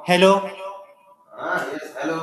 Hello. Yes, hello.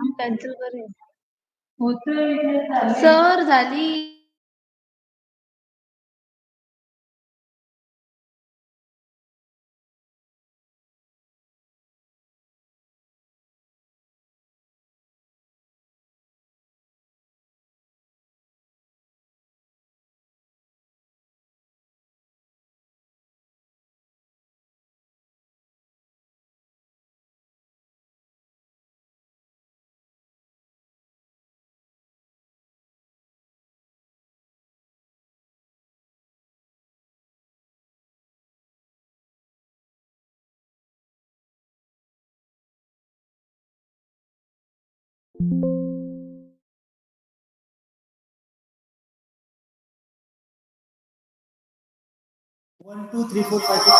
हम cancel करेन. Sir झाली. One, two, three, four, five, six,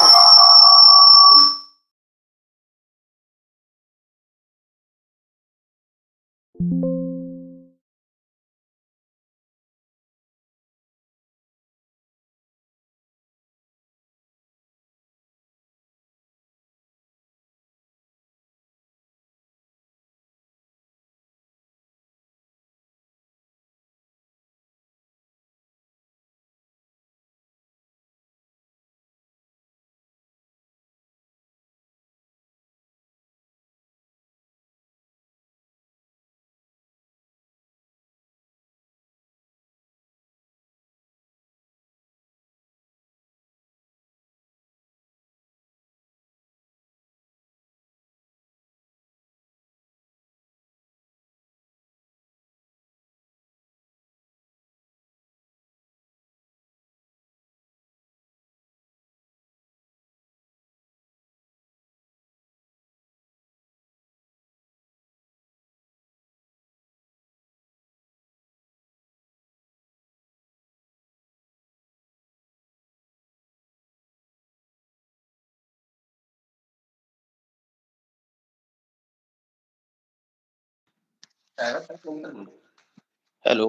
Hello.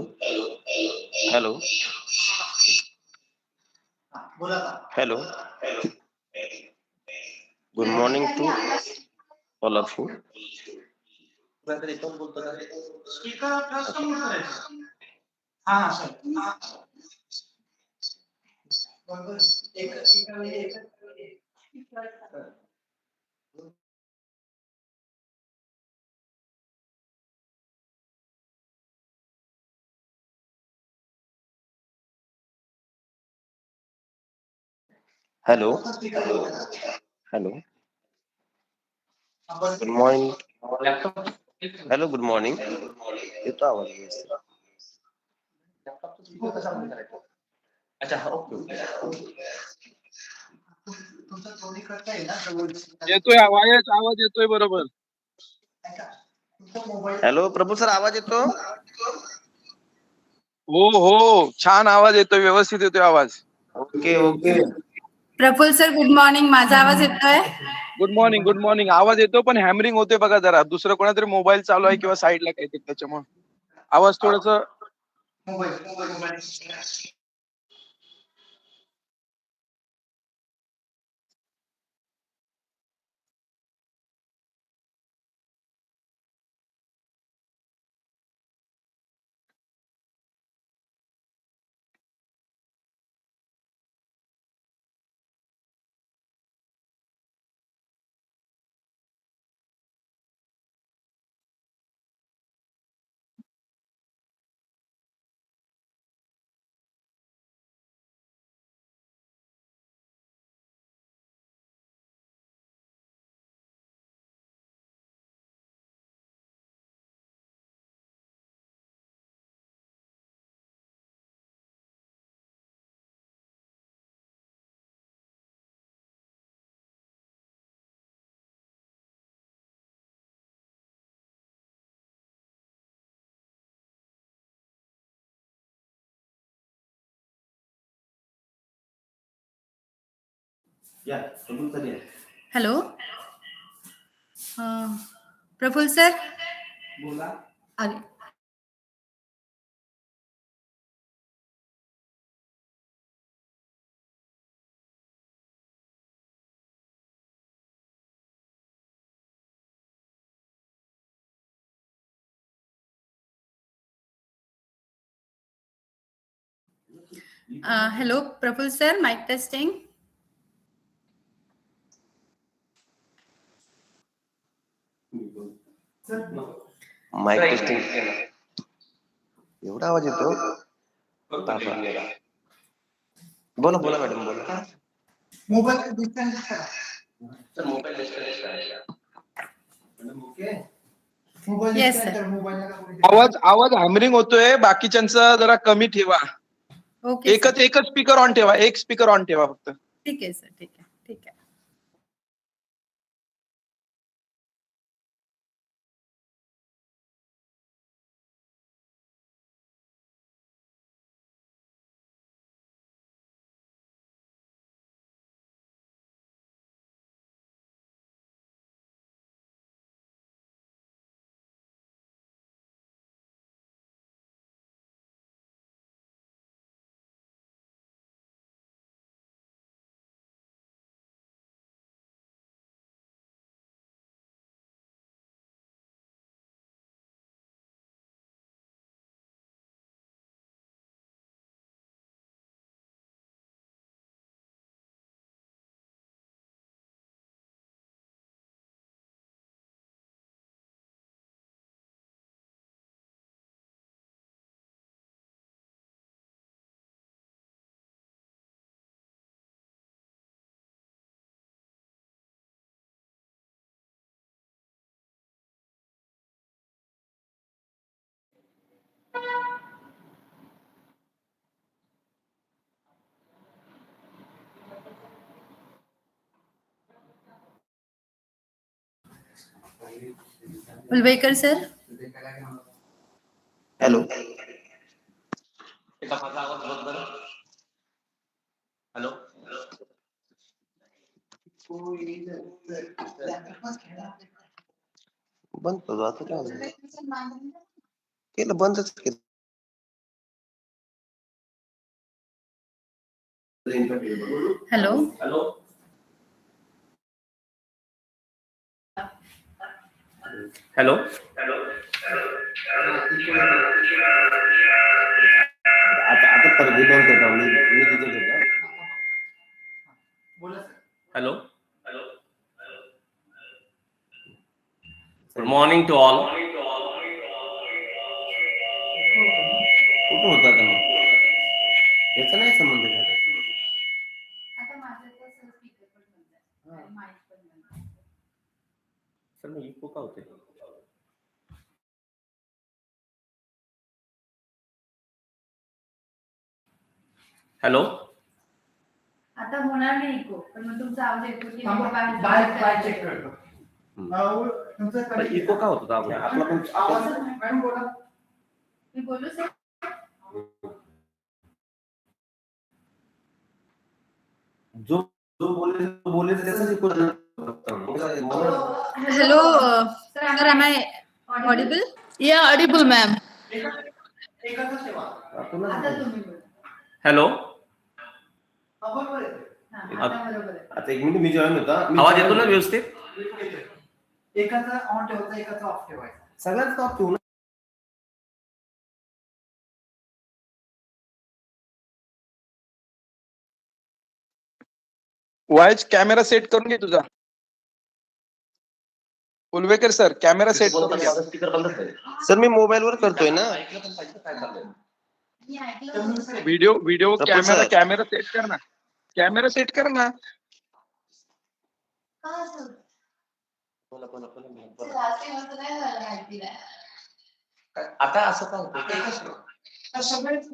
Hello. बोला था. Hello. Good morning to all of you. Speaker plus कमी करायचं. हा सर. बरोबर. एका वेळी hello hello good morning. Hello good morning. येतो आवाज व्यवस्थित? अच्छा ओके ओके. तुमचं दोन्ही करता येईल ना जवळ. येतोय आवाज येतोय बरोबर. हॅलो प्रभू सर, आवाज येतो? हो छान आवाज येतोय, व्यवस्थित येतोय आवाज. Okay okay. Praful sir good morning. माझा आवाज येतोय? Good morning. आवाज येतो पण हॅमरिंग होतोय बघा जरा. दुसरं कोणातरी मोबाईल चालू आहे किंवा साईडला काहीतरी, त्याच्यामुळे आवाज थोडस. हॅलो प्रफुल्ल सर बोला. आले. Hello Praful sir, mic testing. Mic testing. एवढा आवाज येतो? बोला बोला मॅडम बोला. मोबाईल डिस्टन्स करा. सर मोबाईल डिस्कनेक्ट करायचा. Okay. Mobile Yes, distance sir. करा. मोबाईल आवाज हॅमरिंग होतोय, बाकीच्यांचा जरा कमी ठेवा. Okay sir. एकच स्पीकर ऑन ठेवा, एक स्पीकर ऑन ठेवा फक्त. ठीक आहे सर, ठीक आहे. उलवेकर सर. Hello hello. बंद करू आता काय केलं, बंदच केलं. हॅलो. हॅलो आता परत बंद करतो मी तिथे घेतो. बोला sir. Hello good morning to all. कुठं होता मग याचा नाही संबंध का? सर मी इको का होते. हॅलो आता होणार नाही इको, पण मग तुमचा आवाज येतो की बाहेर चेक करतो. इको का होत होता आपला पण मॅडम बोला. मी बोलू सर. जो बोले त्याचा eco. Hello, sir, am I audible? Yeah, audible, ma'am. एकाचा सेवा. आता तुम्ही बोला. हॅलो बरोबर आहे. आता बरोबर आहे. आता एक मिनिट मी जॉईन होता. आवाज येतो ना व्यवस्थित? एकाचा ऑन ठेवायचा, एकाचा ऑफ ठेवायचा. सगळ्यात ऑफ ठेवू ना. वायच कॅमेरा सेट करून घे तुझा. उलवेकर सर कॅमेरा सेट करून घ्या. स्पीकर बंद आहे. सर मी मोबाईल वर करतोय ना. मी ऐकलं. Video sir, sir. Camera set कर ना. कॅमेरा सेट कर ना. का सर? बोला. सर, आज ते मस्त नाही झालं माहिती नाही. आता असं काय होतं? सगळेच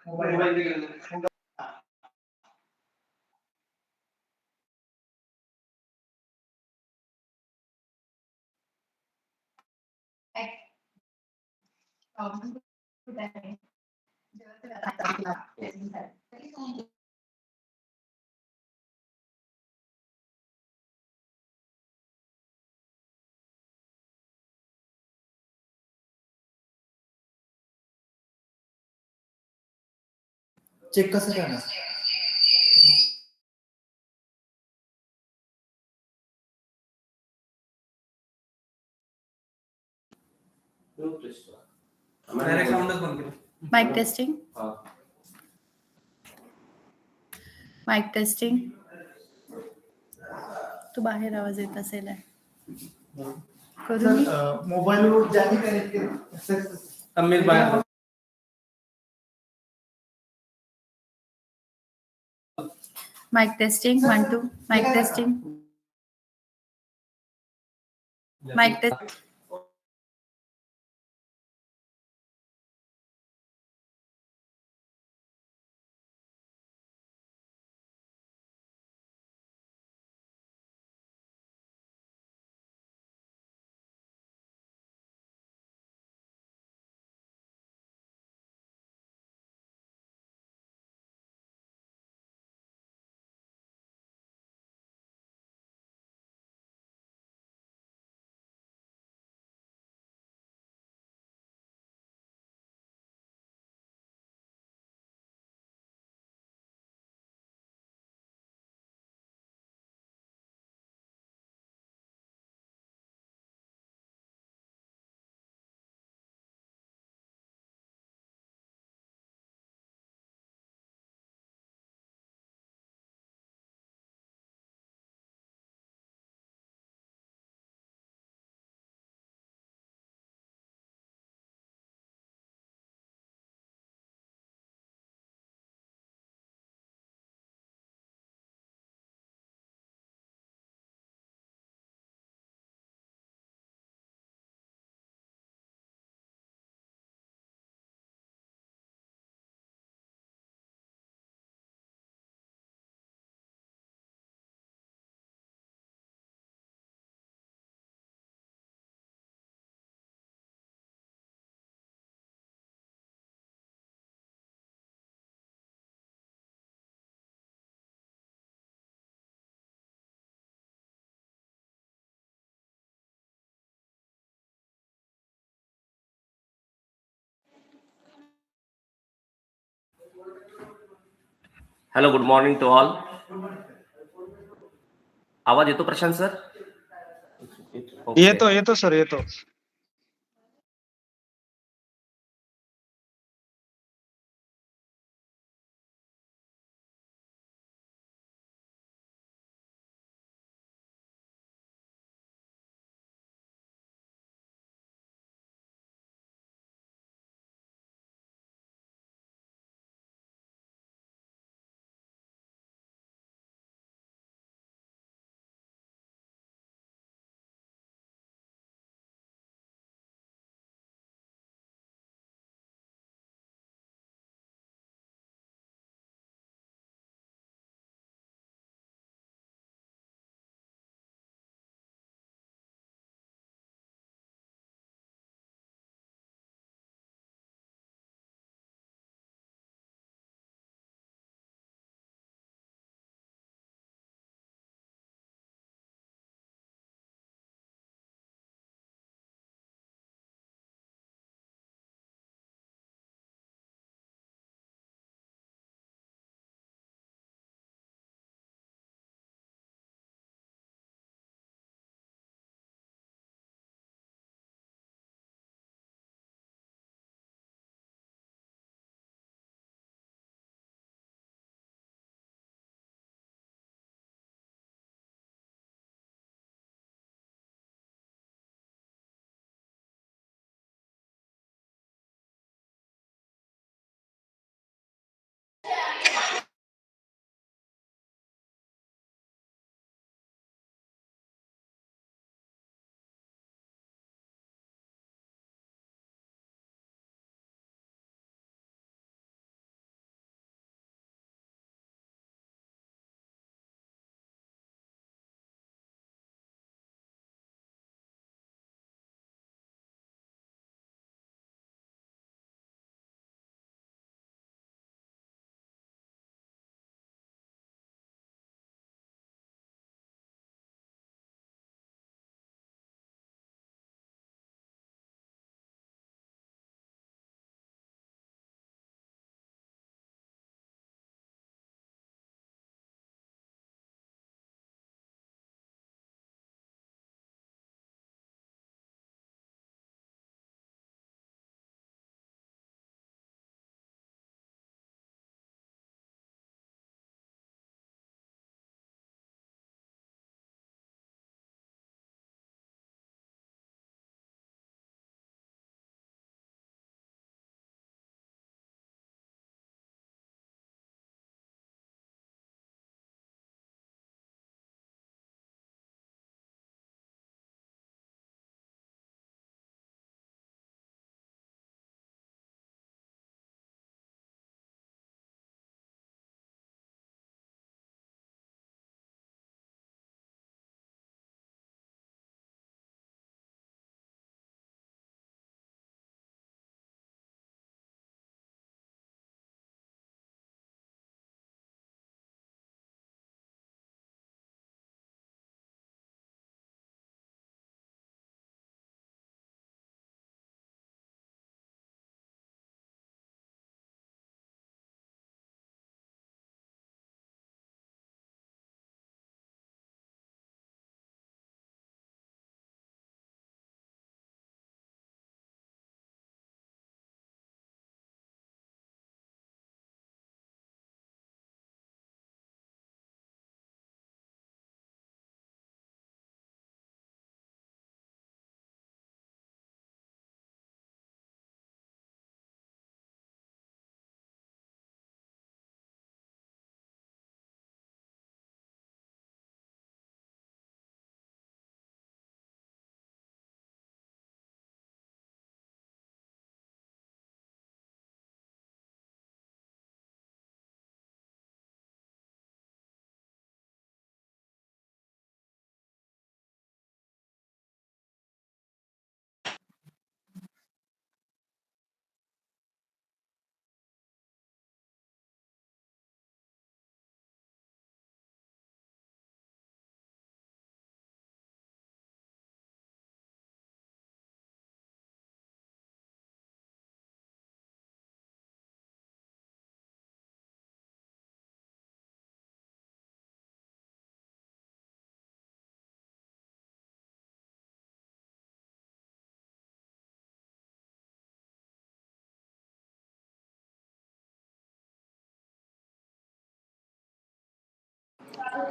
मोबाईल चेक कसं करणार? Mic testing. Mic testing. तू बाहेर आवाज येत असेल. करू मी? मोबाईलवर ज्यांनी कनेक्ट केलं mic testing 1 2. Mic testing. Mic test. Hello, good morning to all. आवाज येतो प्रशांत सर? येतो सर, येतो.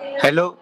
Hello.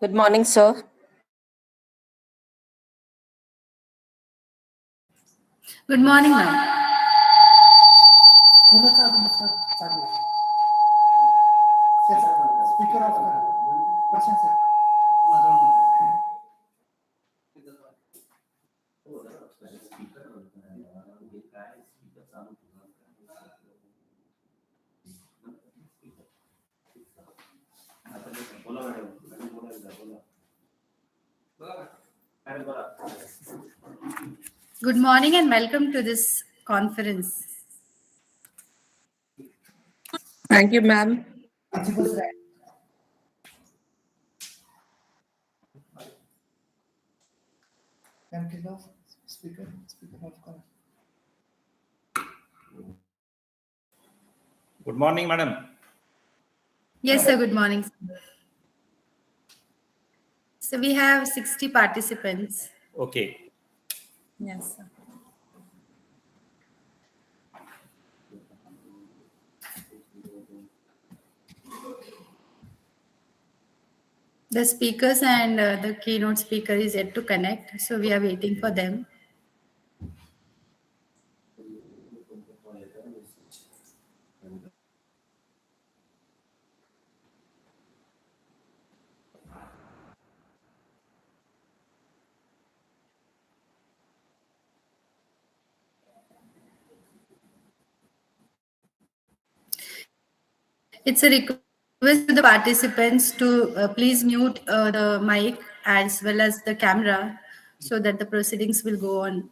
Good morning, sir. Good morning, ma'am. Speaker off करा Prashant sir Good morning and welcome to this conference. Thank you, ma'am. Speaker off करा Good morning, madam. Yes, sir. Good morning. Sir. So we have 60 participants. Okay. Yes, sir. The speakers and the keynote speaker is yet to connect, so we are waiting for them. It's a request to the participants to please mute the mic as well as the camera so that the proceedings will go on.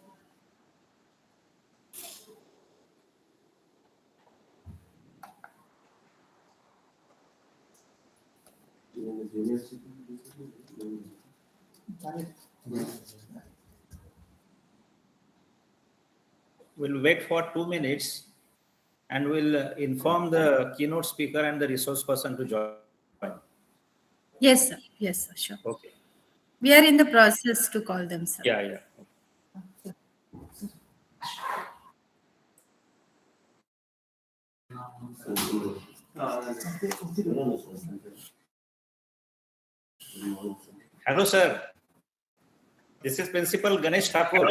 We'll wait for 2 minutes and we'll inform the keynote speaker and the resource person to join. Yes, sir. Yes, sir. Sure. Okay. We are in the process to call them, sir. Yeah. Hello, sir. This is Principal Ganesh Thakur.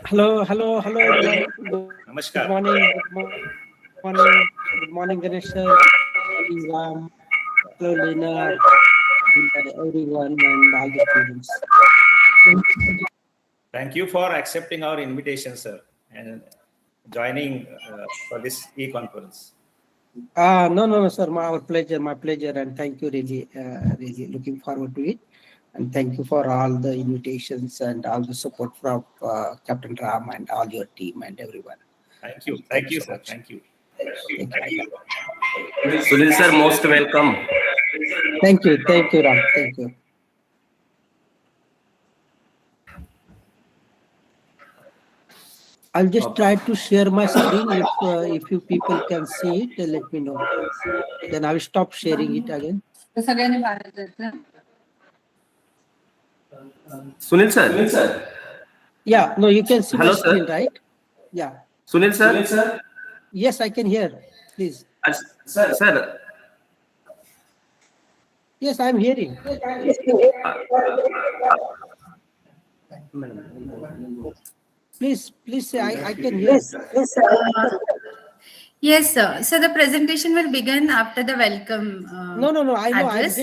Hello, everyone. Good Namaskar. morning, good morning, Ganesh sir. Good morning, Ram. Hello, Lena, and everyone, and all the students. Thank you for accepting our invitation, sir, and joining for this e-conference. No, sir. My pleasure, and thank you. Really looking forward to it, and thank you for all the invitations and all the support from Captain Ram and all your team and everyone. Thank you, so sir. much. Thank you. Thank you. Sunil sir, most welcome. Thank you, Ram. Thank you. I'll just try to share my screen. If you people can see it, let me know. Then I will stop sharing it again. Sunil sir. Yeah, no, you can see Hello, my screen, sir. right? Yeah. Sunil sir. Yes, I can hear. Please. Sir. Yes, I'm hearing. Please say I can hear. Yes, sir. So the presentation will begin after the welcome. No, I know. Address.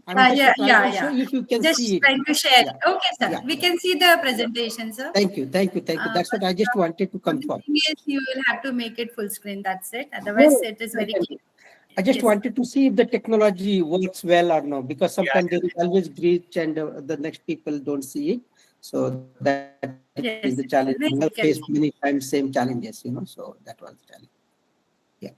I'm just trying to show if you can Just see it. trying to share. Yeah. Okay, sir. Yeah. We can see the presentation, sir. Thank you. That's what I just wanted to confirm. The thing is, you will have to make it full screen. That's it. Otherwise, it is very clear. I just Yes. wanted to see if the technology works well or no, because sometimes there is always glitch and the next people don't see it. So that is the challenge. Yes. We have faced many times same challenges, so that was the challenge. Yeah.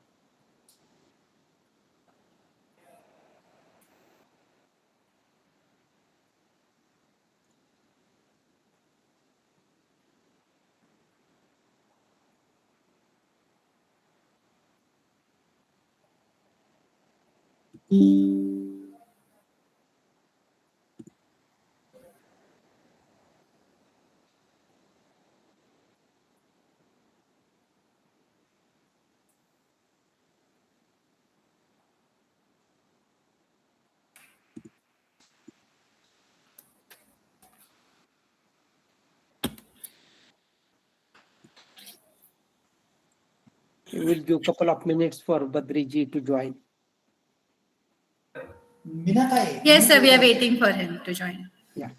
we'll give a couple of minutes for Badriji to join. Yes, sir, we are waiting for him to join. Yeah.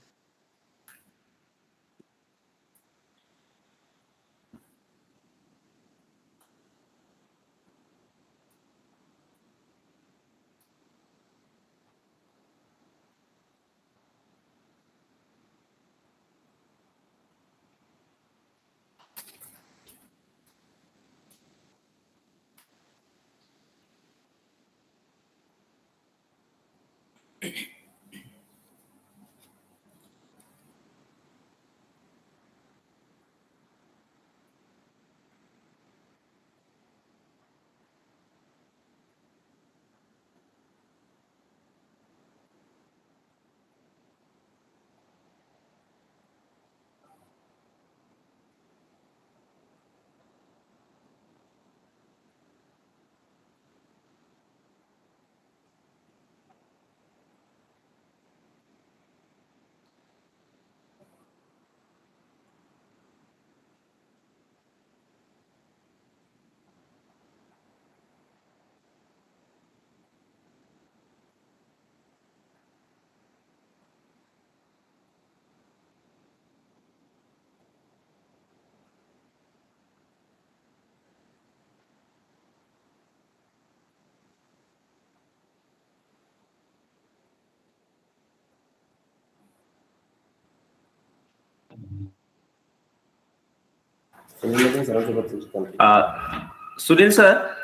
Sunil sir.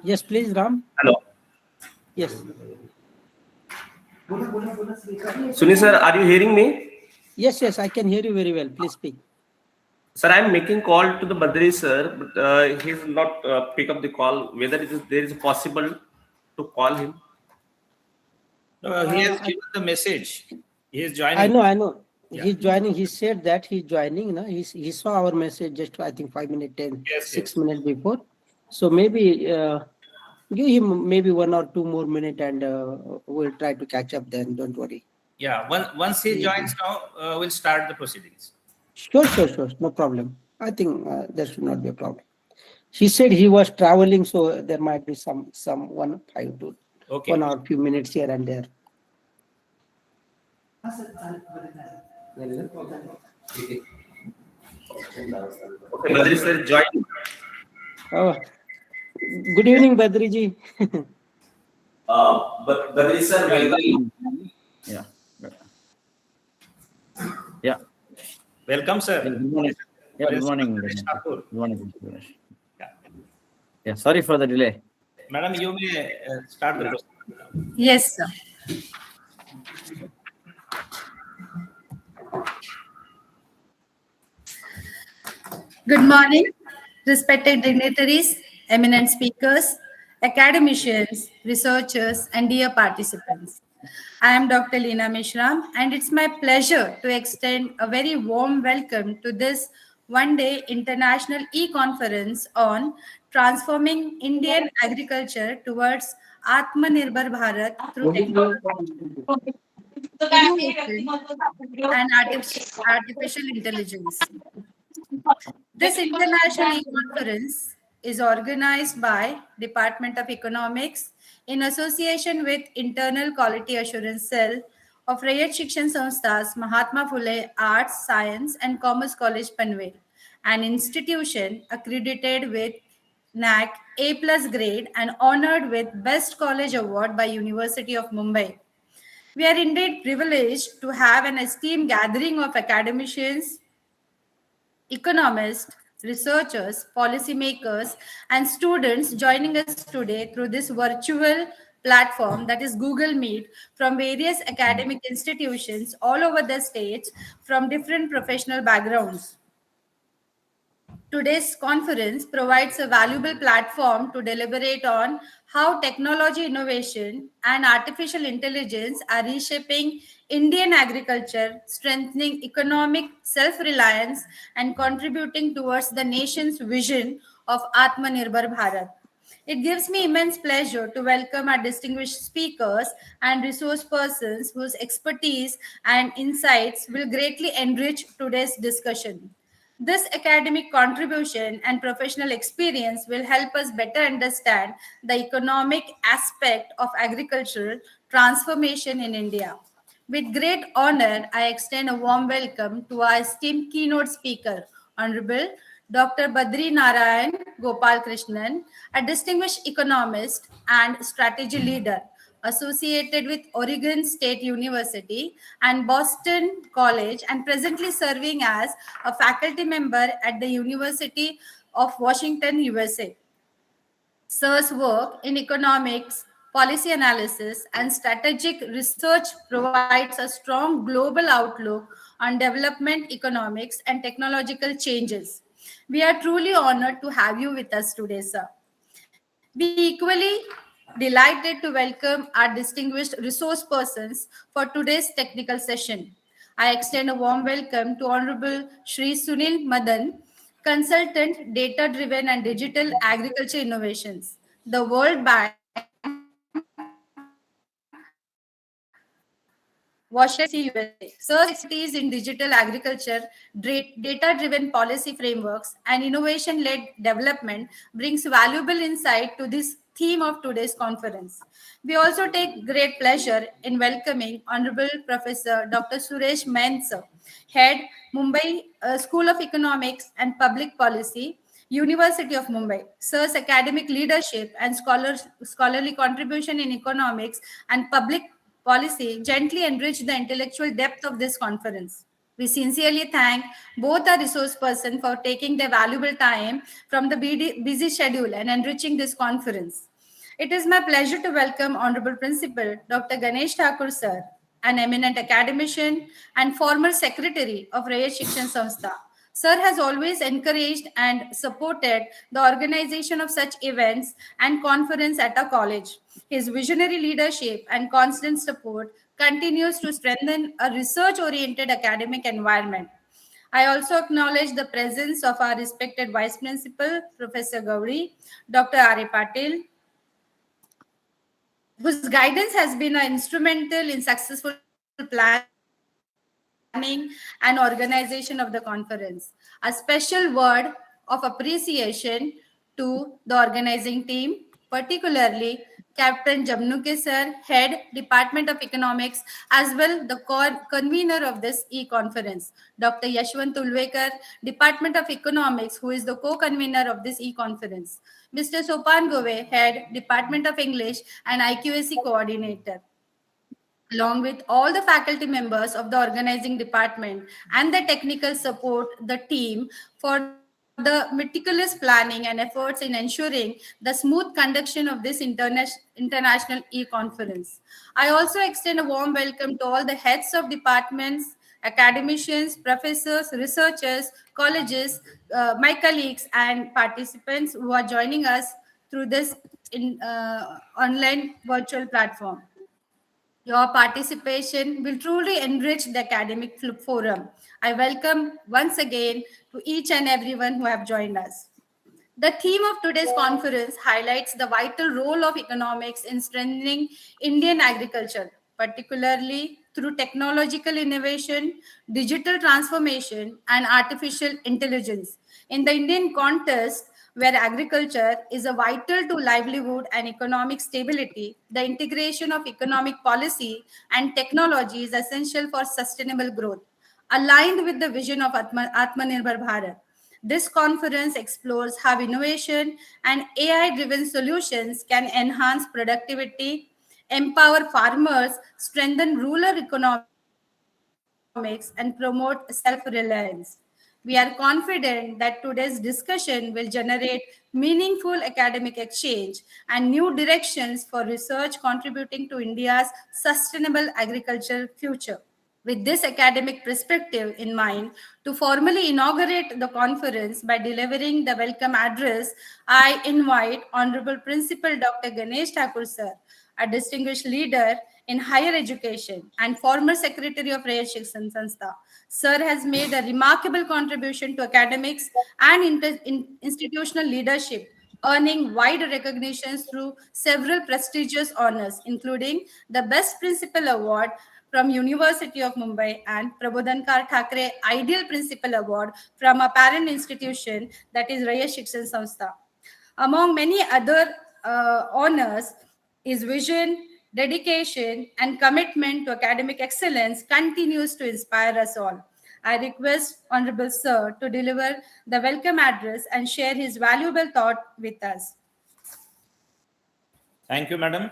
Yes, please, Ram. Hello. Yes. Sunil sir, are you hearing me? Yes, I can hear you very well. Please speak. Sir, I am making call to the Badri sir, but he will not pick up the call. Whether there is possible to call him. No, he has given the message. He is joining. I know. Yeah. He's joining. He said that he's joining. No? He saw our message just, I think, 5 minutes, 6 minutes before. So maybe give him maybe 1 or 2 more minutes and we'll try to catch up then. Don't worry. Yeah, once he joins now, we'll start the proceedings. Sure. No problem. I think there should not be a problem. He said he was traveling, so there might be some 1 Okay. or few minutes here and there. Okay, Badri sir, join. Oh, good evening, Badriji. Badri sir, welcome. Yeah. Welcome, sir. Good morning. Yeah, good morning. Good morning. Yeah, sorry for the delay. Madam, you may start the proceedings. Yes, sir. Good morning, respected dignitaries, eminent speakers, academicians, researchers, and dear participants. I am Dr. Leena Mishram, and it's my pleasure to extend a very warm welcome to this one-day international e-conference on transforming Indian agriculture towards Atmanirbhar Bharat through technology, innovation, and artificial intelligence. This international e-conference is organized by Department of Economics in association with Internal Quality Assurance Cell of Rayat Shikshan Sanstha's Mahatma Phule Arts, Science and Commerce College Panvel, an institution accredited with NAC A+ grade and honored with Best College Award by University of Mumbai. We are indeed privileged to have an esteemed gathering of academicians, economists, researchers, policymakers, and students joining us today through this virtual platform that is Google Meet from various academic institutions all over the states from different professional backgrounds. Today's conference provides a valuable platform to deliberate on how technology innovation and artificial intelligence are reshaping Indian agriculture, strengthening economic self-reliance, and contributing towards the nation's vision of Atmanirbhar Bharat. It gives me immense pleasure to welcome our distinguished speakers and resource persons whose expertise and insights will greatly enrich today's discussion. This academic contribution and professional experience will help us better understand the economic aspect of agricultural transformation in India. With great honor, I extend a warm welcome to our esteemed keynote speaker, Honorable Dr. Badri Narayan Gopal Krishnan, a distinguished economist and strategy leader associated with Oregon State University and Boston College, and presently serving as a faculty member at the University of Washington, USA. Sir's work in economics, policy analysis, and strategic research provides a strong global outlook on development, economics, and technological changes. We are truly honored to have you with us today, sir. We equally delighted to welcome our distinguished resource persons for today's technical session. I extend a warm welcome to Honorable Shri Sunil Madan, Consultant, Data-Driven and Digital Agriculture Innovations, the World Bank, Washington, USA. Sir's expertise in digital agriculture, data-driven policy frameworks, and innovation-led development brings valuable insight to this theme of today's conference. We also take great pleasure in welcoming Honorable Professor Dr. Suresh Main, sir, Head, Mumbai School of Economics and Public Policy, University of Mumbai. Sir's academic leadership and scholarly contribution in economics and public policy gently enrich the intellectual depth of this conference. We sincerely thank both our resource persons for taking their valuable time from the busy schedule and enriching this conference. It is my pleasure to welcome Honorable Principal Dr. Ganesh Thakur sir, an eminent academician and former secretary of Rayat Shikshan Samstha. Sir has always encouraged and supported the organization of such events and conference at our college. His visionary leadership and constant support continues to strengthen a research-oriented academic environment. I also acknowledge the presence of our respected Vice Principal, Professor Gauri, Dr. R.A. Patil, whose guidance has been instrumental in successful planning and organization of the conference. A special word of appreciation to the organizing team, particularly Captain Jamnuke sir, Head, Department of Economics, as well the convener of this e-conference, Dr. Yashwant Tulvekar, Department of Economics, who is the co-convener of this e-conference, Mr. Sopan Gove, Head, Department of English and IQAC Coordinator, along with all the faculty members of the organizing department and the technical support, the team, for the meticulous planning and efforts in ensuring the smooth conduction of this international e-conference. I also extend a warm welcome to all the heads of departments, academicians, professors, researchers, colleges, my colleagues and participants who are joining us through this online virtual platform. Your participation will truly enrich the academic forum. I welcome once again to each and everyone who have joined us. The theme of today's conference highlights the vital role of economics in strengthening Indian agriculture, particularly through technological innovation, digital transformation, and artificial intelligence. In the Indian context, where agriculture is a vital to livelihood and economic stability, the integration of economic policy and technology is essential for sustainable growth, aligned with the vision of Atmanirbhar Bharat. This conference explores how innovation and AI-driven solutions can enhance productivity, empower farmers, strengthen rural economics, and promote self-reliance. We are confident that today's discussion will generate meaningful academic exchange and new directions for research contributing to India's sustainable agricultural future. With this academic perspective in mind, to formally inaugurate the conference by delivering the welcome address, I invite Honorable Principal Dr. Ganesh Thakur sir, a distinguished leader in higher education and former secretary of Rayat Shikshan Samstha. Sir has made a remarkable contribution to academics and institutional leadership, earning wide recognitions through several prestigious honors, including the Best Principal Award from University of Mumbai, and Prabodhankar Thakre Ideal Principal Award from a parent institution, that is Raya Shikshan Samstha. Among many other honors, his vision, dedication, and commitment to academic excellence continues to inspire us all. I request Honorable Sir to deliver the welcome address and share his valuable thought with us. Thank you, Madam.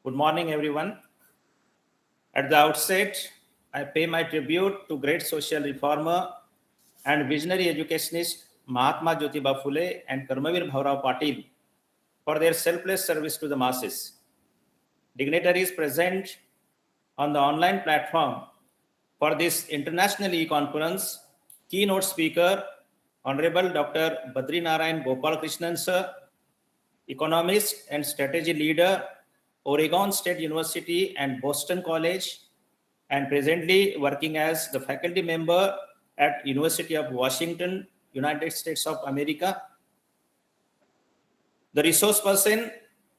Good morning, everyone. At the outset, I pay my tribute to great social reformer and visionary educationist Mahatma Jyotiba Phule and Karmavir Bhaurao Patil for their selfless service to the masses. Dignitaries present on the online platform for this international e-conference, keynote speaker, Honorable Dr. Badri Narayan Gopal Krishnan Sir, economist and strategy leader, Oregon State University and Boston College, and presently working as the faculty member at University of Washington, United States of America. The resource person,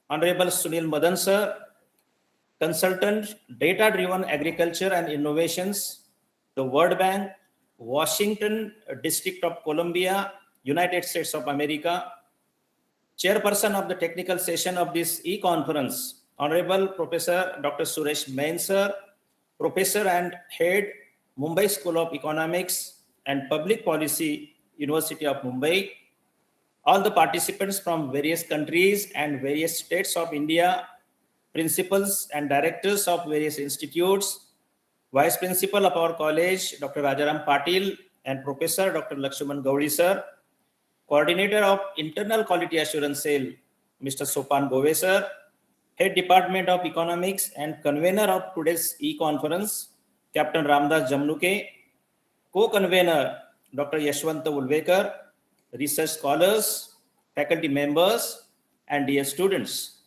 Honorable Sunil Madan Sir, consultant, data-driven agriculture and innovations, the World Bank, Washington District of Columbia, United States of America. Chairperson of the technical session of this e-conference, Honorable Professor Dr. Suresh Main Sir, Professor and Head, Mumbai School of Economics and Public Policy, University of Mumbai. All the participants from various countries and various states of India, principals and directors of various institutes, Vice Principal of our college, Dr. Rajaram Patil, and Professor Dr. Lakshuman Gauri Sir, Coordinator of Internal Quality Assurance Cell, Mr. Sopan Gove Sir, Head Department of Economics and Convener of today's e-conference, Captain Ramdas Jamnuke, Co-Convener Dr. Yashwanta Ulvekar, research scholars, faculty members, and dear students.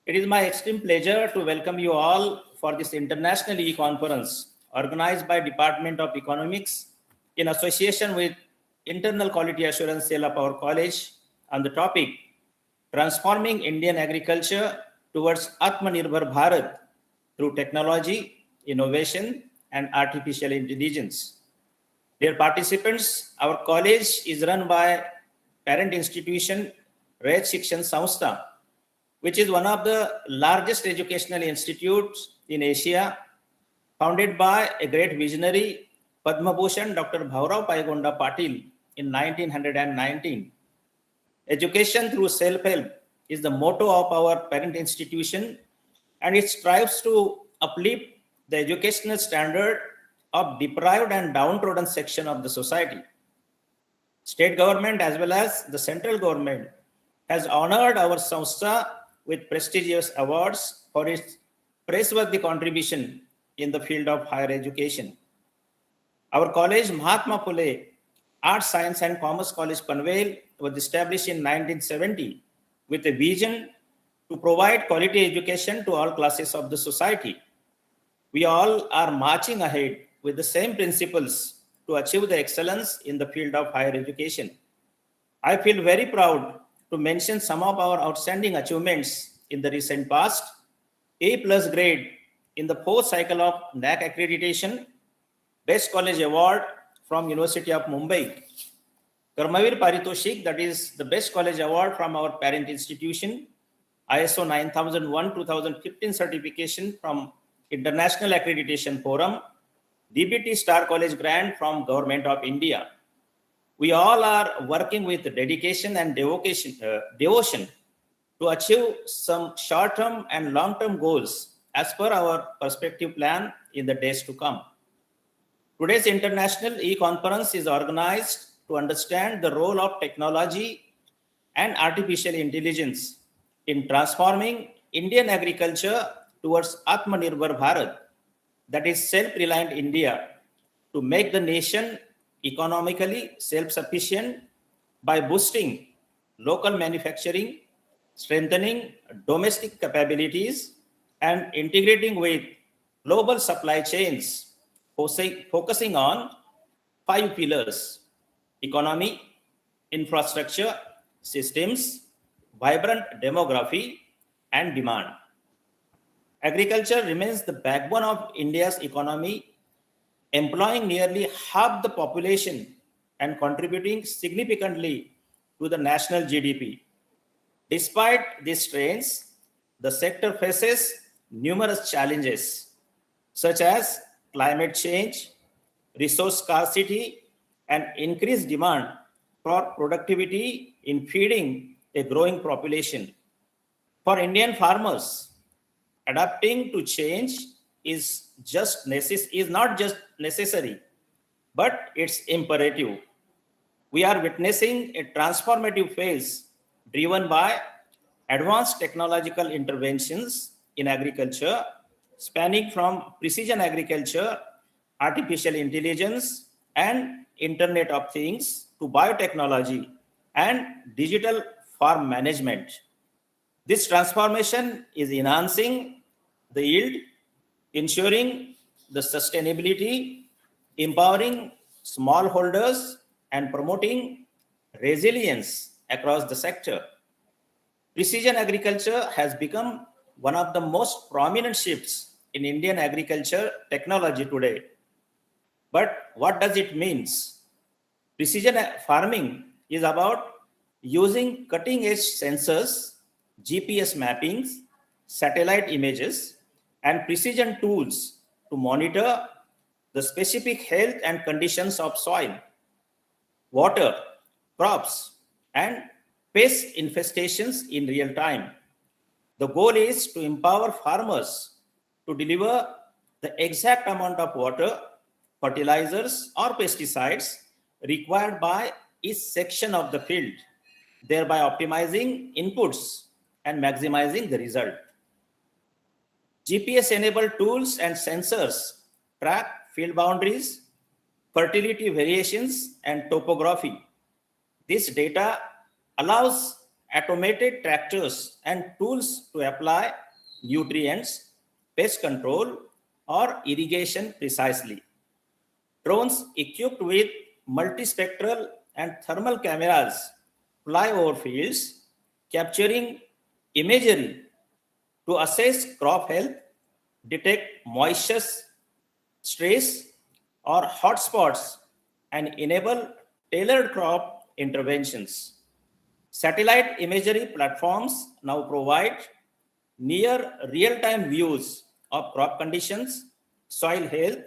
It is my extreme pleasure to welcome you all for this international e-conference organized by Department of Economics in association with Internal Quality Assurance Cell of our college on the topic Transforming Indian Agriculture towards Atmanirbhar Bharat through technology, innovation, and artificial intelligence. Dear participants, our college is run by parent institution Raya Shikshan Samstha, which is one of the largest educational institutes in Asia, founded by a great visionary, Padma Bhushan Dr. Bhaurao Paigonda Patil in 1919. Education through self-help is the motto of our parent institution, and it strives to uplift the educational standard of deprived and downtrodden section of the society. State government as well as the central government has honored our Samstha with prestigious awards for its praiseworthy contribution in the field of higher education. Our college, Mahatma Phule Arts, Science and Commerce College, Panvel, was established in 1970 with a vision to provide quality education to all classes of the society. We all are marching ahead with the same principles to achieve the excellence in the field of higher education. I feel very proud to mention some of our outstanding achievements in the recent past. A+ grade in the fourth cycle of NAAC accreditation, Best College Award from University of Mumbai, Karmavir Paritoshik, that is the Best College Award from our parent institution, ISO 9001-2015 certification from International Accreditation Forum, DBT Star College Grant from Government of India. We all are working with dedication and devotion to achieve some short-term and long-term goals as per our perspective plan in the days to come. Today's international e-conference is organized to understand the role of technology and artificial intelligence in transforming Indian agriculture towards Atmanirbhar Bharat, that is self-reliant India, to make the nation economically self-sufficient by boosting local manufacturing, strengthening domestic capabilities, and integrating with global supply chains, focusing on 5 pillars: economy, infrastructure, systems, vibrant demography, and demand. Agriculture remains the backbone of India's economy, employing nearly half the population and contributing significantly to the national GDP. Despite these strains, the sector faces numerous challenges such as climate change, resource scarcity, and increased demand for productivity in feeding a growing population. For Indian farmers, adapting to change is not just necessary, but it's imperative. We are witnessing a transformative phase driven by advanced technological interventions in agriculture, spanning from precision agriculture, artificial intelligence, and Internet of Things to biotechnology and digital farm management. This transformation is enhancing the yield, ensuring the sustainability, empowering smallholders, and promoting resilience across the sector. Precision agriculture has become one of the most prominent shifts in Indian agriculture technology today. But what does it mean? Precision farming is about using cutting edge sensors, GPS mappings, satellite images, and precision tools to monitor the specific health and conditions of soil, water, crops, and pest infestations in real time. The goal is to empower farmers to deliver the exact amount of water, fertilizers, or pesticides required by each section of the field, thereby optimizing inputs and maximizing the result. GPS-enabled tools and sensors track field boundaries, fertility variations, and topography. This data allows automated tractors and tools to apply nutrients, pest control, or irrigation precisely. Drones equipped with multispectral and thermal cameras fly over fields, capturing imagery to assess crop health, detect moisture stress or hotspots, and enable tailored crop interventions. Satellite imagery platforms now provide near real-time views of crop conditions, soil health,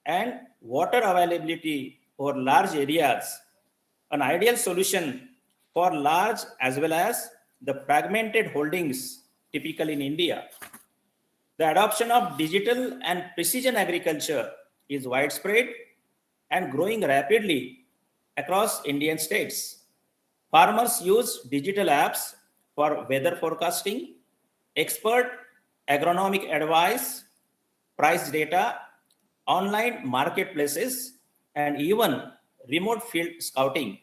and water availability over large areas, an ideal solution for large as well as the fragmented holdings typical in India. The adoption of digital and precision agriculture is widespread and growing rapidly across Indian states. Farmers use digital apps for weather forecasting, expert agronomic advice, price data, online marketplaces, and even remote field scouting.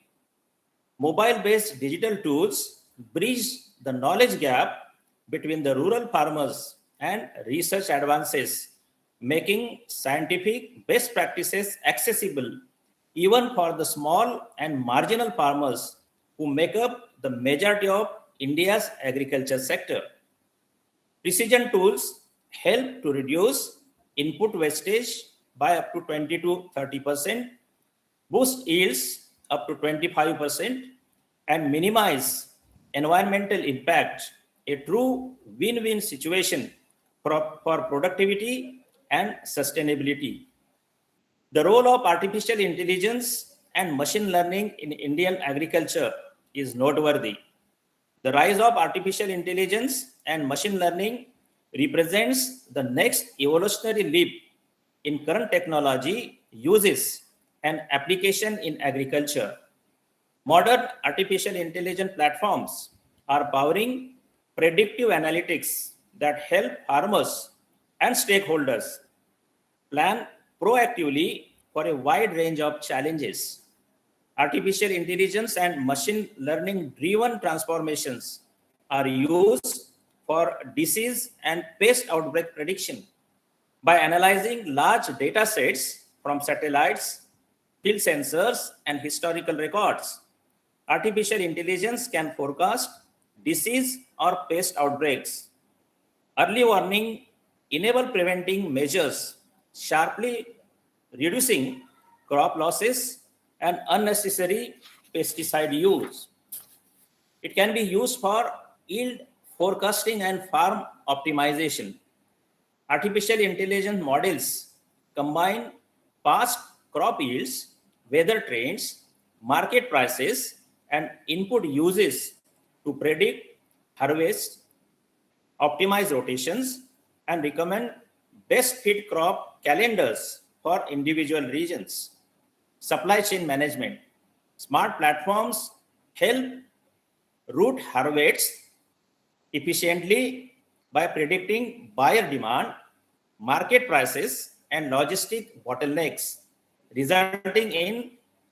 Mobile-based digital tools bridge the knowledge gap between the rural farmers and research advances, making scientific best practices accessible even for the small and marginal farmers who make up the majority of India's agriculture sector. Precision tools help to reduce input wastage by up to 20 to 30%, boost yields up to 25%, and minimize environmental impact, a true win-win situation for productivity and sustainability. The role of artificial intelligence and machine learning in Indian agriculture is noteworthy. The rise of artificial intelligence and machine learning represents the next evolutionary leap in current technology uses and application in agriculture. Modern artificial intelligence platforms are powering predictive analytics that help farmers and stakeholders plan proactively for a wide range of challenges. Artificial intelligence and machine learning driven transformations are used for disease and pest outbreak prediction. By analyzing large data sets from satellites, field sensors, and historical records, artificial intelligence can forecast disease or pest outbreaks. Early warning enable preventing measures, sharply reducing crop losses and unnecessary pesticide use. It can be used for yield forecasting and farm optimization. Artificial intelligence models combine past crop yields, weather trends, market prices, and input uses to predict harvest, optimize rotations, and recommend best fit crop calendars for individual regions. Supply chain management. Smart platforms help route harvests efficiently by predicting buyer demand, market prices, and logistic bottlenecks, resulting in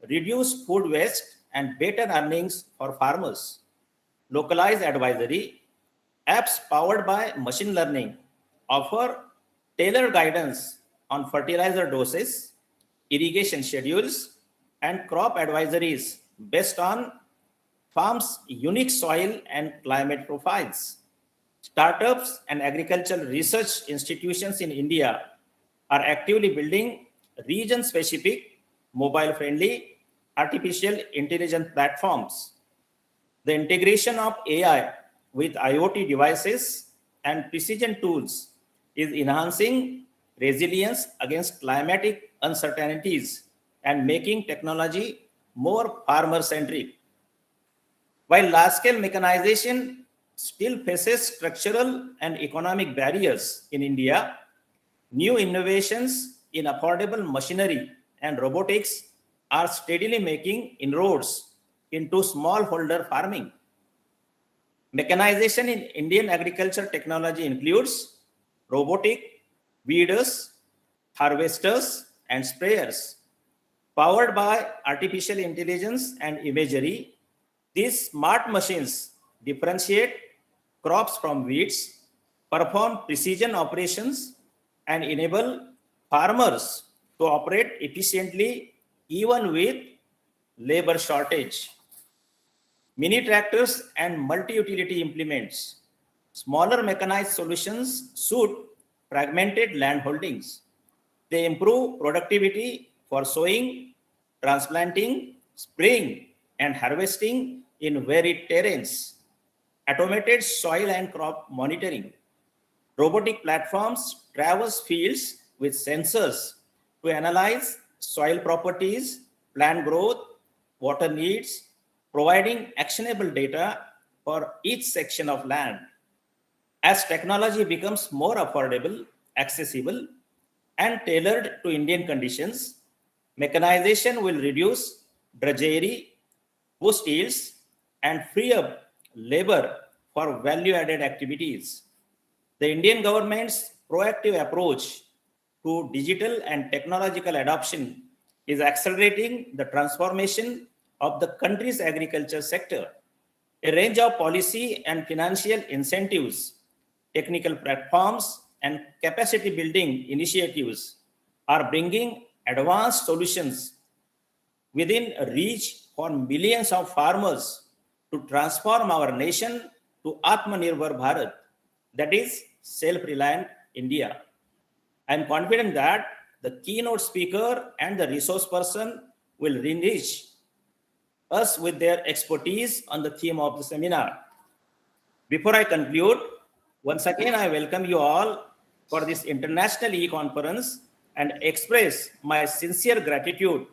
reduced food waste and better earnings for farmers. Localized advisory apps powered by machine learning offer tailored guidance on fertilizer doses, irrigation schedules, and crop advisories based on farms' unique soil and climate profiles. Startups and agricultural research institutions in India are actively building region specific, mobile friendly, artificial intelligence platforms. The integration of AI with IoT devices and precision tools is enhancing resilience against climatic uncertainties and making technology more farmer centric. While large-scale mechanization still faces structural and economic barriers in India, new innovations in affordable machinery and robotics are steadily making inroads into smallholder farming. Mechanization in Indian agriculture technology includes robotic weeders, harvesters, and sprayers. Powered by artificial intelligence and imagery, these smart machines differentiate crops from weeds, perform precision operations, and enable farmers to operate efficiently even with labor shortage. Mini tractors and multi-utility implements. Smaller mechanized solutions suit fragmented land holdings. They improve productivity for sowing, transplanting, spraying, and harvesting in varied terrains. Automated soil and crop monitoring. Robotic platforms traverse fields with sensors to analyze soil properties, plant growth, water needs, providing actionable data for each section of land. As technology becomes more affordable, accessible, and tailored to Indian conditions, mechanization will reduce drudgery, boost yields, and free up labor for value-added activities. The Indian government's proactive approach to digital and technological adoption is accelerating the transformation of the country's agriculture sector. A range of policy and financial incentives, technical platforms, and capacity building initiatives are bringing advanced solutions within reach for millions of farmers to transform our nation to Atmanirbhar Bharat, that is, self-reliant India. I am confident that the keynote speaker and the resource person will enrich us with their expertise on the theme of the seminar. Before I conclude, once again I welcome you all for this international e-conference and express my sincere gratitude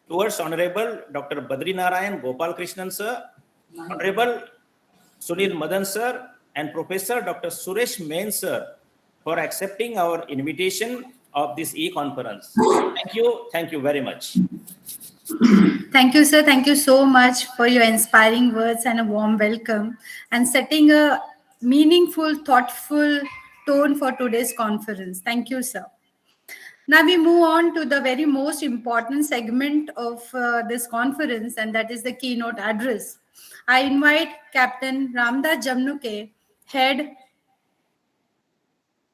towards Honorable Dr. Badri Narayan Gopal Krishnan sir, Honorable Sunil Madan sir, and Professor Dr. Suresh Main sir for accepting our invitation of this e-conference. Thank you very much. Thank you, sir. Thank you so much for your inspiring words and a warm welcome and setting a meaningful, thoughtful tone for today's conference. Thank you, sir. Now we move on to the very most important segment of this conference, and that is the keynote address. I invite Captain Ramdas Jamnuke, Head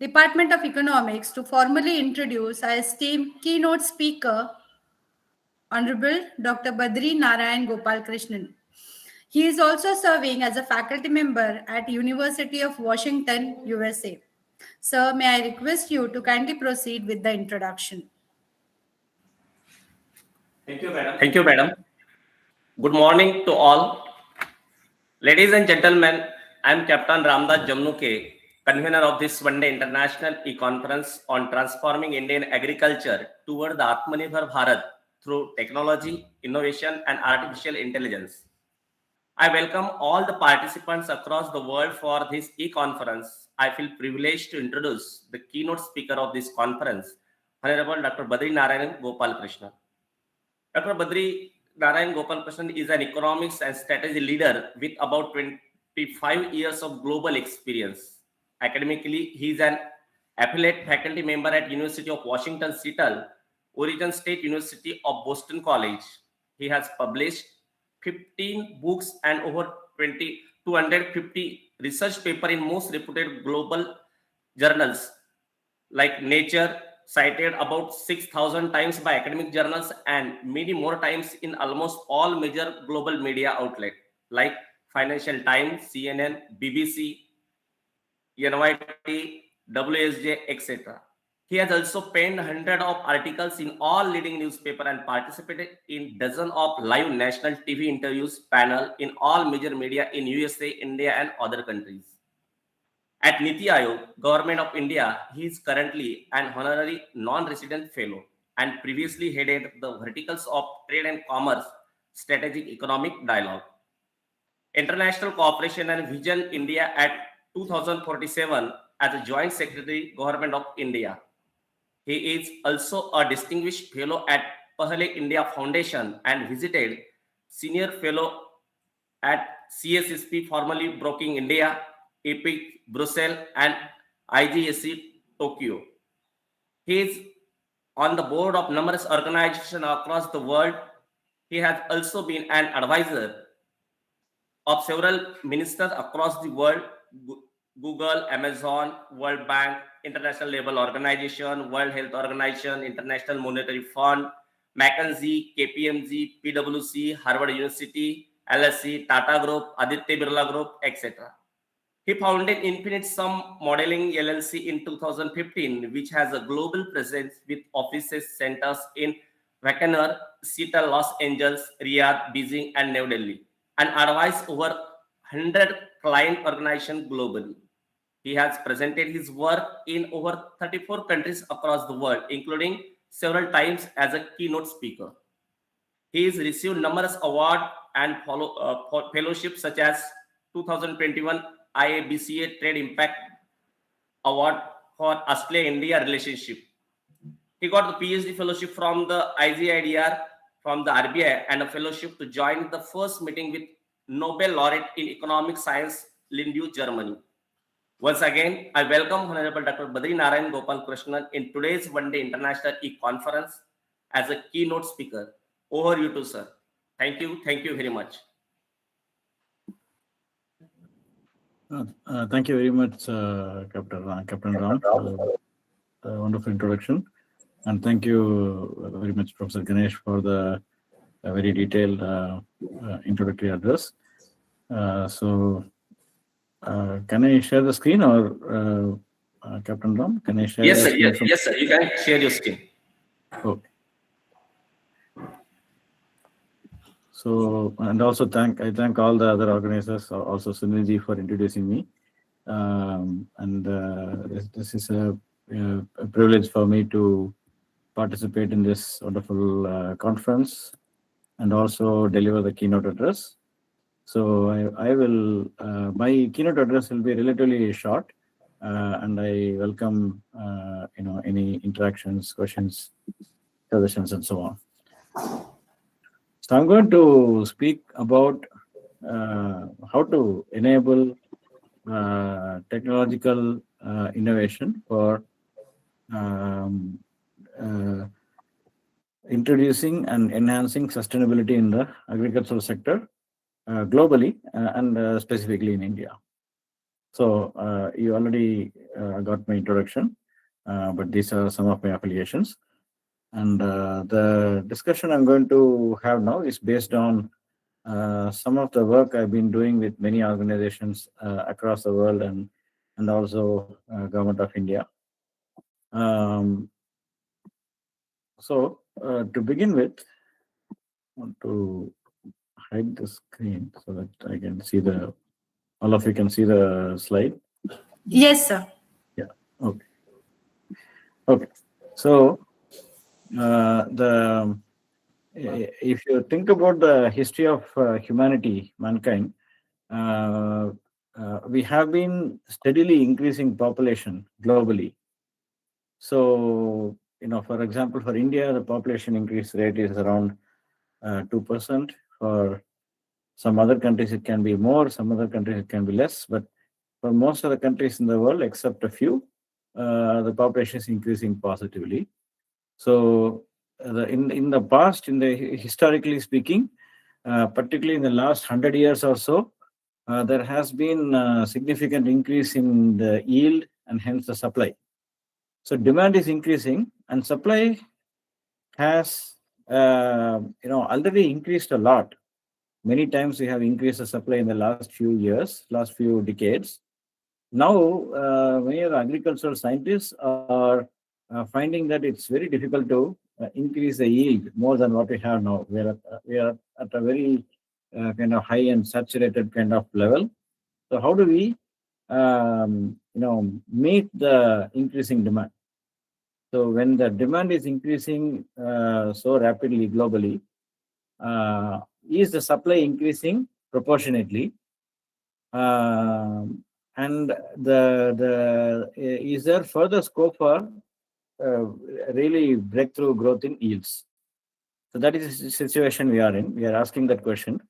Department of Economics, to formally introduce our esteemed keynote speaker, Honorable Dr. Badri Narayan Gopal Krishnan. He is also serving as a faculty member at University of Washington, USA. Sir, may I request you to kindly proceed with the introduction? Thank you, madam. Thank you, madam. Good morning to all. Ladies and gentlemen, I am Captain Ramdas Jamnuke, convener of this one-day international e-conference on transforming Indian agriculture toward the Atmanirbhar Bharat through technology, innovation, and artificial intelligence. I welcome all the participants across the world for this e-conference. I feel privileged to introduce the keynote speaker of this conference, Honorable Dr. Badri Narayan Gopal Krishna. Dr. Badri Narayan Gopal Krishnan is an economics and strategy leader with about 25 years of global experience. Academically, he is an affiliate faculty member at University of Washington Seattle, Oregon State University of Boston College. He has published 15 books and over 250 research papers in most reputed global journals like Nature, cited about 6,000 times by academic journals and many more times in almost all major global media outlets like Financial Times, CNN, BBC, NYT, WSJ, etc. He has also penned hundreds of articles in all leading newspapers and participated in dozens of live national TV interviews panel in all major media in USA, India, and other countries. At Niti Aayog, Government of India, he is currently an honorary non-resident fellow and previously headed the verticals of Trade and Commerce, Strategic Economic Dialogue, International Cooperation and Vision India at 2047 as a Joint Secretary, Government of India. He is also a distinguished fellow at Pahle India Foundation and visited Senior Fellow at CSSP, formerly Broking India, EPIC, Brussels, and IGSC, Tokyo. He is on the board of numerous organizations across the world. He has also been an advisor of several ministers across the world: Google, Amazon, World Bank, International Labour Organization, World Health Organization, International Monetary Fund, McKinsey, KPMG, PwC, Harvard University, LSE, Tata Group, Aditya Birla Group, etc. He founded Infinite Sum Modeling LLC in 2015, which has a global presence with offices centers in Vancouver, Seattle, Los Angeles, Riyadh, Beijing, and New Delhi, and advised over 100 client organizations globally. He has presented his work in over 34 countries across the world, including several times as a keynote speaker. He has received numerous awards and fellowships such as 2021 IABCA Trade Impact Award for Australia-India relationship. He got the PhD fellowship from the IGIDR from the RBI and a fellowship to join the first meeting with Nobel laureate in economic science, Lindu, Germany. Once again, I welcome Honorable Dr. Badri Narayan Gopal Krishnan in today's one-day international e-conference as a keynote speaker. Over you to sir. Thank you very much. Thank you very much, Captain Ram, for the wonderful introduction. And thank you very much, Professor Ganesh, for the very detailed introductory address. Can I share the screen, or Captain Ram, can I share? Yes, sir. Yes, sir. You can share your screen. Okay. So, and also I thank all the other organizers, also Sunilji, for introducing me. This is a privilege for me to participate in this wonderful conference and also deliver the keynote address. So I will, my keynote address will be relatively short, and I welcome, any interactions, questions, suggestions, and so on. So I'm going to speak about how to enable technological innovation for introducing and enhancing sustainability in the agricultural sector globally and specifically in India. So you already got my introduction, but these are some of my affiliations. And the discussion I'm going to have now is based on some of the work I've been doing with many organizations across the world and and also Government of India. To begin with, I want to hide the screen so that I can see all of you can see the slide. Yes, sir. Yeah. Okay. Okay. So if you think about the history of mankind, we have been steadily increasing population globally. So, for example, for India, the population increase rate is around 2%. For some other countries, it can be more. Some other countries, it can be less. But for most of the countries in the world, except a few, the population is increasing positively. So, in the past, historically speaking, particularly in the last 100 years or so, there has been a significant increase in the yield and hence the supply. So demand is increasing and supply has already increased a lot. Many times we have increased the supply in the last few years, last few decades. Now, many of the agricultural scientists are finding that it's very difficult to increase the yield more than what we have now. We are at a very kind of high and saturated kind of level. So how do we meet the increasing demand? So when the demand is increasing so rapidly globally, is the supply increasing proportionately? And is there further scope for really breakthrough growth in yields? So that is the situation we are in. We are asking that question.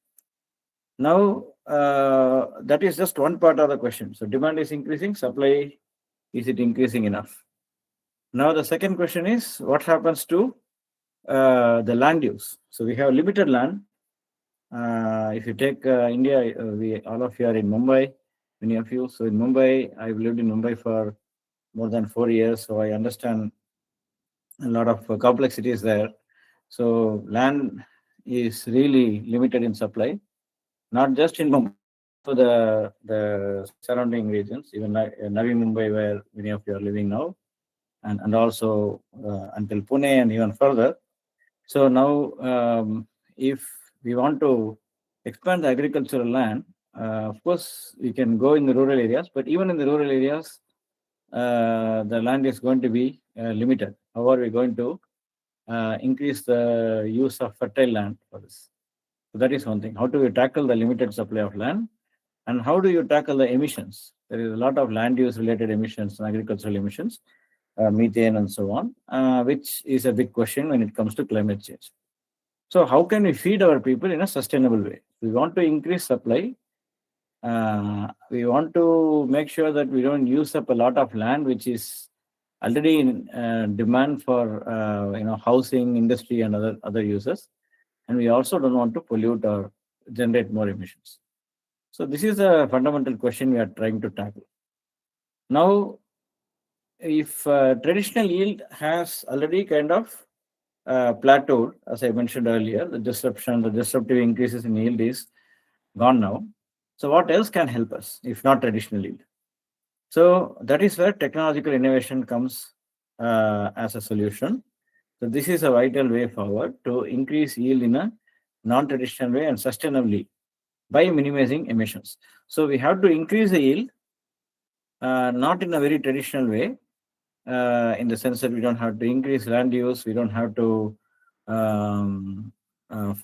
Now, that is just one part of the question. So demand is increasing, supply, is it increasing enough? Now, the second question is, what happens to the land use? So we have limited land. If you take India, all of you are in Mumbai, many of you. So in Mumbai, I've lived in Mumbai for more than 4 years, so I understand a lot of complexities there. So land is really limited in supply, not just in Mumbai, so the surrounding regions, even Navi Mumbai, where many of you are living now, and also until Pune and even further. So now, if we want to expand the agricultural land, of course, we can go in the rural areas, but even in the rural areas, the land is going to be limited. How are we going to increase the use of fertile land for this? So that is one thing. How do we tackle the limited supply of land? And how do you tackle the emissions? There is a lot of land use related emissions and agricultural emissions, methane and so on, which is a big question when it comes to climate change. So how can we feed our people in a sustainable way? We want to increase supply. We want to make sure that we don't use up a lot of land, which is already in demand for housing, industry, and other uses. And we also don't want to pollute or generate more emissions. So this is a fundamental question we are trying to tackle. Now, if traditional yield has already kind of plateaued, as I mentioned earlier, the disruptive increases in yield is gone now. So what else can help us if not traditional yield? So that is where technological innovation comes as a solution. So this is a vital way forward to increase yield in a non-traditional way and sustainably by minimizing emissions. So we have to increase the yield, not in a very traditional way, in the sense that we don't have to increase land use, we don't have to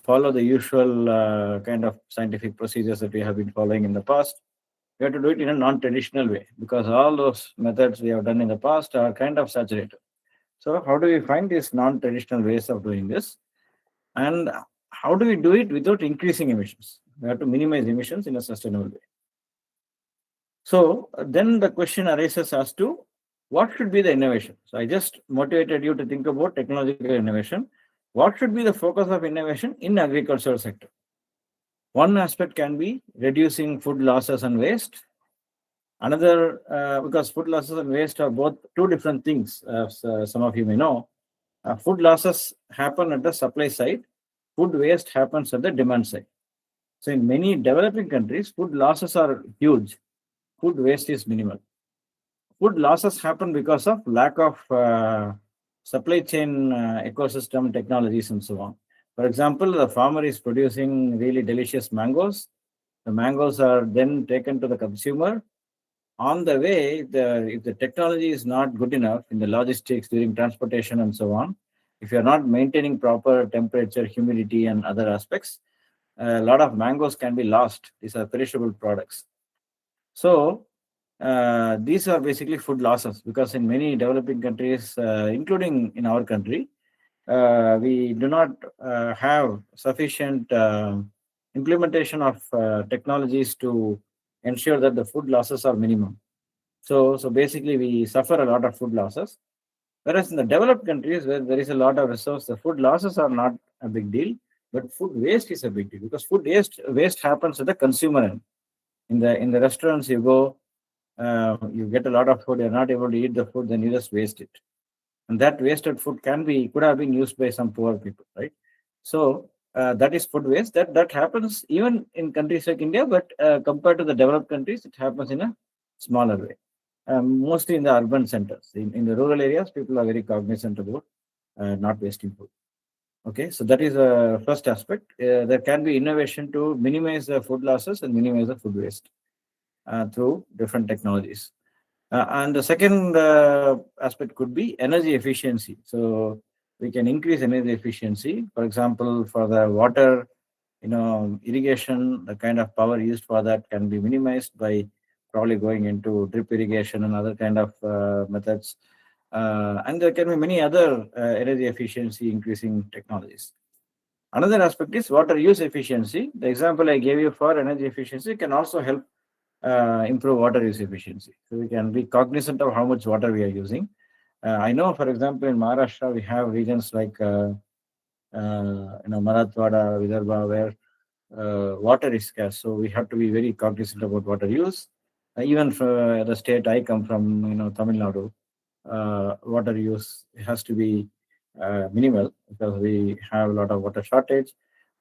follow the usual kind of scientific procedures that we have been following in the past. We have to do it in a non-traditional way because all those methods we have done in the past are kind of saturated. So how do we find these non-traditional ways of doing this? And how do we do it without increasing emissions? We have to minimize emissions in a sustainable way. So then the question arises as to what should be the innovation? So I just motivated you to think about technological innovation. What should be the focus of innovation in the agricultural sector? One aspect can be reducing food losses and waste. Another, because food losses and waste are both two different things, as some of you may know. Food losses happen at the supply side. Food waste happens at the demand side. So in many developing countries, food losses are huge. Food waste is minimal. food losses happen because of lack of supply chain ecosystem technologies and so on. For example, the farmer is producing really delicious mangoes. The mangoes are then taken to the consumer. On the way, if the technology is not good enough in the logistics during transportation and so on, if you're not maintaining proper temperature, humidity, and other aspects, a lot of mangoes can be lost. These are perishable products. So these are basically food losses, because in many developing countries, including in our country, we do not have sufficient implementation of technologies to ensure that the food losses are minimum. So basically we suffer a lot of food losses. Whereas in the developed countries where there is a lot of resource, the food losses are not a big deal, but food waste is a big deal, because food waste happens at the consumer end. In the restaurants you go, you get a lot of food, you're not able to eat the food, then you just waste it. And that wasted food could have been used by some poor people, right? So that is food waste. That happens even in countries like India, but compared to the developed countries, it happens in a smaller way. Mostly in the urban centers. In the rural areas, people are very cognizant about not wasting food. Okay, so that is the first aspect. There can be innovation to minimize the food losses and minimize the food waste through different technologies. And the second aspect could be energy efficiency. So we can increase energy efficiency. For example, for the water, irrigation, the kind of power used for that can be minimized by probably going into drip irrigation and other kind of methods. And there can be many other energy efficiency increasing technologies. Another aspect is water use efficiency. The example I gave you for energy efficiency can also help improve water use efficiency. So we can be cognizant of how much water we are using. I know, for example, in Maharashtra, we have regions like Marathwada, Vidarbha, where water is scarce. So we have to be very cognizant about water use. Even for the state I come from, Tamil Nadu, water use has to be minimal, because we have a lot of water shortage.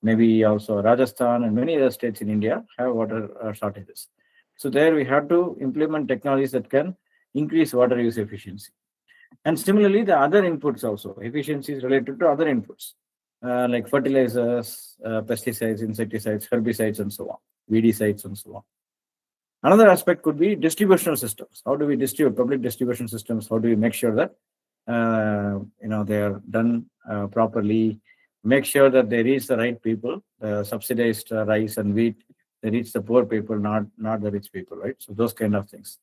Maybe also Rajasthan and many other states in India have water shortages. So there we have to implement technologies that can increase water use efficiency. And similarly, the other inputs also, efficiencies related to other inputs, like fertilizers, pesticides, insecticides, herbicides, and so on, weedicides, and so on. Another aspect could be distributional systems. How do we distribute public distribution systems? How do we make sure that they are done properly? Make sure that they reach the right people. The subsidized rice and wheat, they reach the poor people, not the rich people, right? So those kind of things.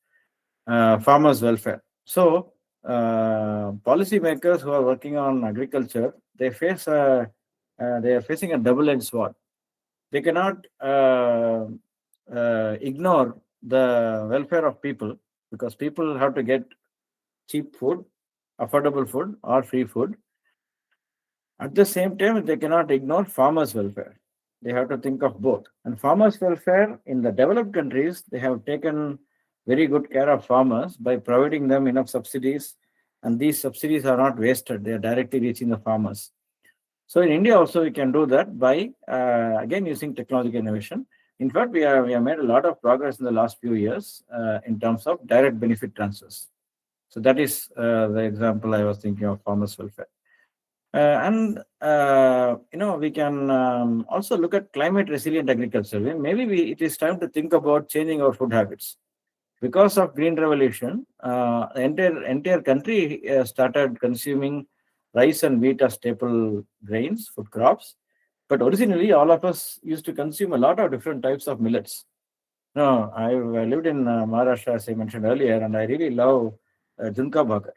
Farmers' welfare. So policymakers who are working on agriculture, they are facing a double-edged sword. They cannot ignore the welfare of people, because people have to get cheap food, affordable food, or free food. At the same time, they cannot ignore farmers' welfare. They have to think of both. And farmers' welfare in the developed countries, they have taken very good care of farmers by providing them enough subsidies. And these subsidies are not wasted. They are directly reaching the farmers. So in India also, we can do that by, again, using technological innovation. In fact, we have made a lot of progress in the last few years in terms of direct benefit transfers. So that is the example I was thinking of, farmers' welfare. We can also look at climate resilient agriculture. Maybe it is time to think about changing our food habits. Because of Green Revolution, the entire country started consuming rice and wheat as staple grains, food crops. But originally, all of us used to consume a lot of different types of millets. I've lived in Maharashtra, as I mentioned earlier, and I really love Junka Bhagar.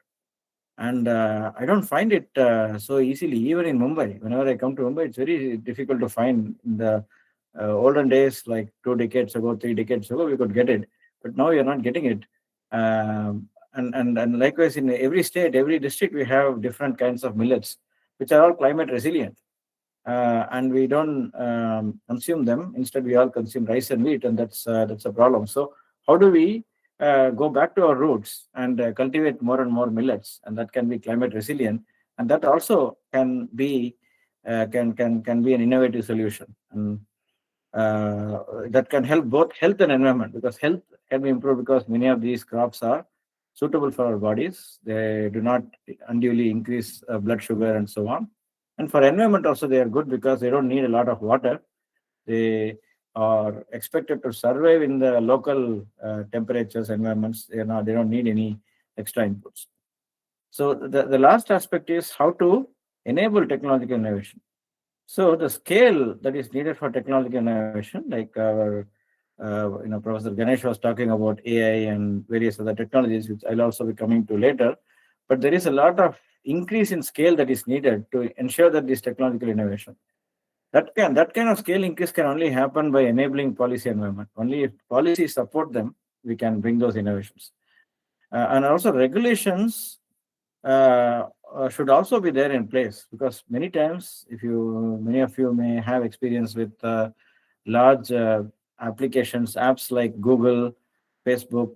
And I don't find it so easily, even in Mumbai. Whenever I come to Mumbai, it's very difficult to find. In the olden days, like 2 decades ago, 3 decades ago, we could get it. But now you're not getting it. And likewise, in every state, every district, we have different kinds of millets, which are all climate resilient. And we don't consume them. Instead, we all consume rice and wheat, and that's a problem. So how do we go back to our roots and cultivate more and more millets, and that can be climate resilient, and that also can be can be an innovative solution, and that can help both health and environment, because health can be improved because many of these crops are suitable for our bodies. They do not unduly increase blood sugar and so on. And for environment also, they are good because they don't need a lot of water. They are expected to survive in the local temperatures, environments. They don't need any extra inputs. So the last aspect is how to enable technological innovation. So the scale that is needed for technological innovation, like our Professor Ganesh was talking about AI and various other technologies, which I'll also be coming to later. But there is a lot of increase in scale that is needed to ensure that this technological innovation. That kind of scale increase can only happen by enabling policy environment. Only if policies support them, we can bring those innovations. And also regulations should also be there in place, because many times, many of you may have experience with large applications, apps like Google, Facebook,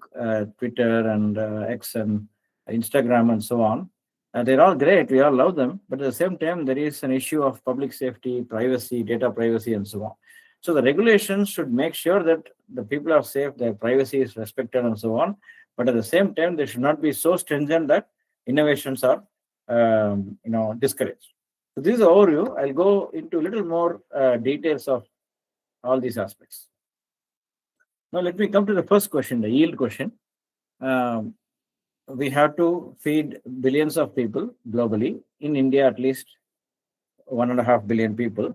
Twitter, and X, and Instagram, and so on. They're all great. We all love them. But at the same time, there is an issue of public safety, privacy, data privacy, and so on. So the regulations should make sure that the people are safe, their privacy is respected, and so on. But at the same time, they should not be so stringent that innovations are discouraged. So this is an overview. I'll go into a little more details of all these aspects. Now let me come to the first question, the yield question. We have to feed billions of people globally. In India, at least 1.5 billion people.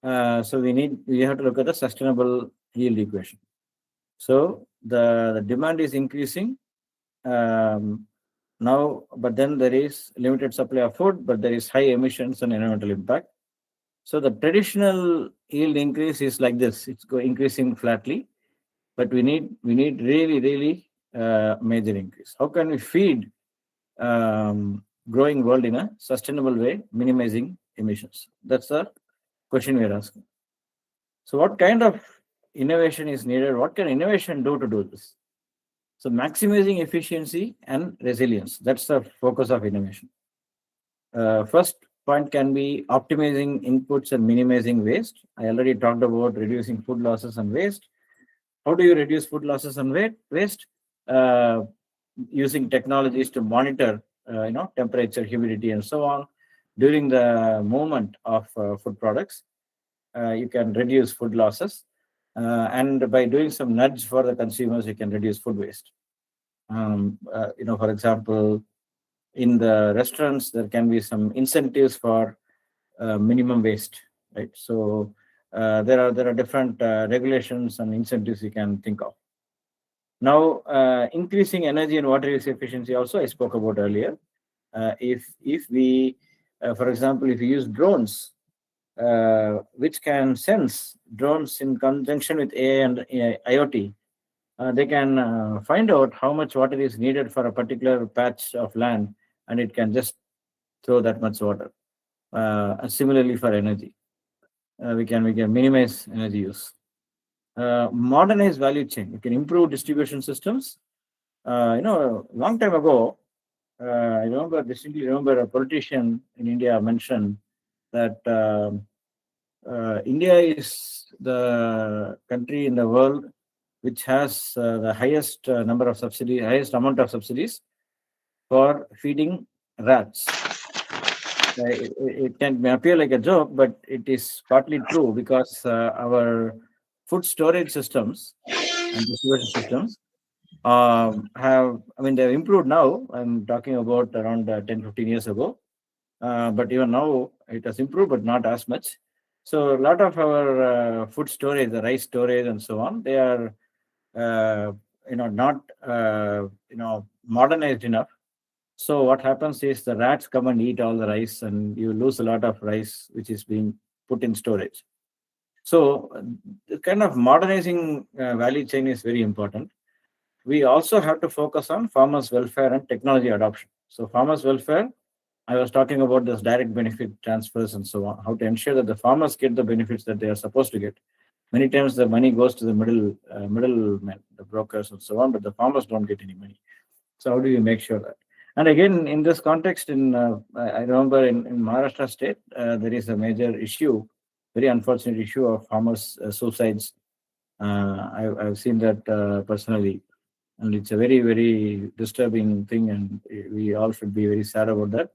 So we have to look at the sustainable yield equation. So the demand is increasing now, but then there is limited supply of food, but there is high emissions and environmental impact. So the traditional yield increase is like this. It's increasing flatly, but we need really major increase. How can we feed growing world in a sustainable way, minimizing emissions? That's the question we are asking. So what kind of innovation is needed? What can innovation do to do this? So maximizing efficiency and resilience. That's the focus of innovation. First point can be optimizing inputs and minimizing waste. I already talked about reducing food losses and waste. How do you reduce food losses and waste? Using technologies to monitor, temperature, humidity, and so on during the movement of food products. You can reduce food losses, and by doing some nudge for the consumers, you can reduce food waste. For example, in the restaurants, there can be some incentives for minimum waste, right? So there are different regulations and incentives you can think of. Now, increasing energy and water use efficiency also I spoke about earlier. If we, for example, if you use drones, which can sense, drones in conjunction with AI and IoT, they can find out how much water is needed for a particular patch of land, and it can just throw that much water. And similarly for energy, we can minimize energy use. Modernize value chain. You can improve distribution systems. A long time ago, I distinctly remember a politician in India mentioned that India is the country in the world which has the highest amount of subsidies for feeding rats. It may appear like a joke, but it is partly true, because our food storage systems and distribution systems they've improved now. I'm talking about around 10-15 years ago. But even now it has improved, but not as much. So a lot of our food storage, the rice storage and so on, they are not modernized enough. So what happens is the rats come and eat all the rice, and you lose a lot of rice which is being put in storage. So the kind of modernizing value chain is very important. We also have to focus on farmers' welfare and technology adoption. So farmers' welfare, I was talking about this direct benefit transfers and so on, how to ensure that the farmers get the benefits that they are supposed to get. Many times the money goes to the middlemen, the brokers and so on, but the farmers don't get any money. So how do you make sure that? And again, in this context, I remember in Maharashtra state, there is a major issue, very unfortunate issue of farmers' suicides. I've seen that personally. and it's a very, very disturbing thing, and we all should be very sad about that.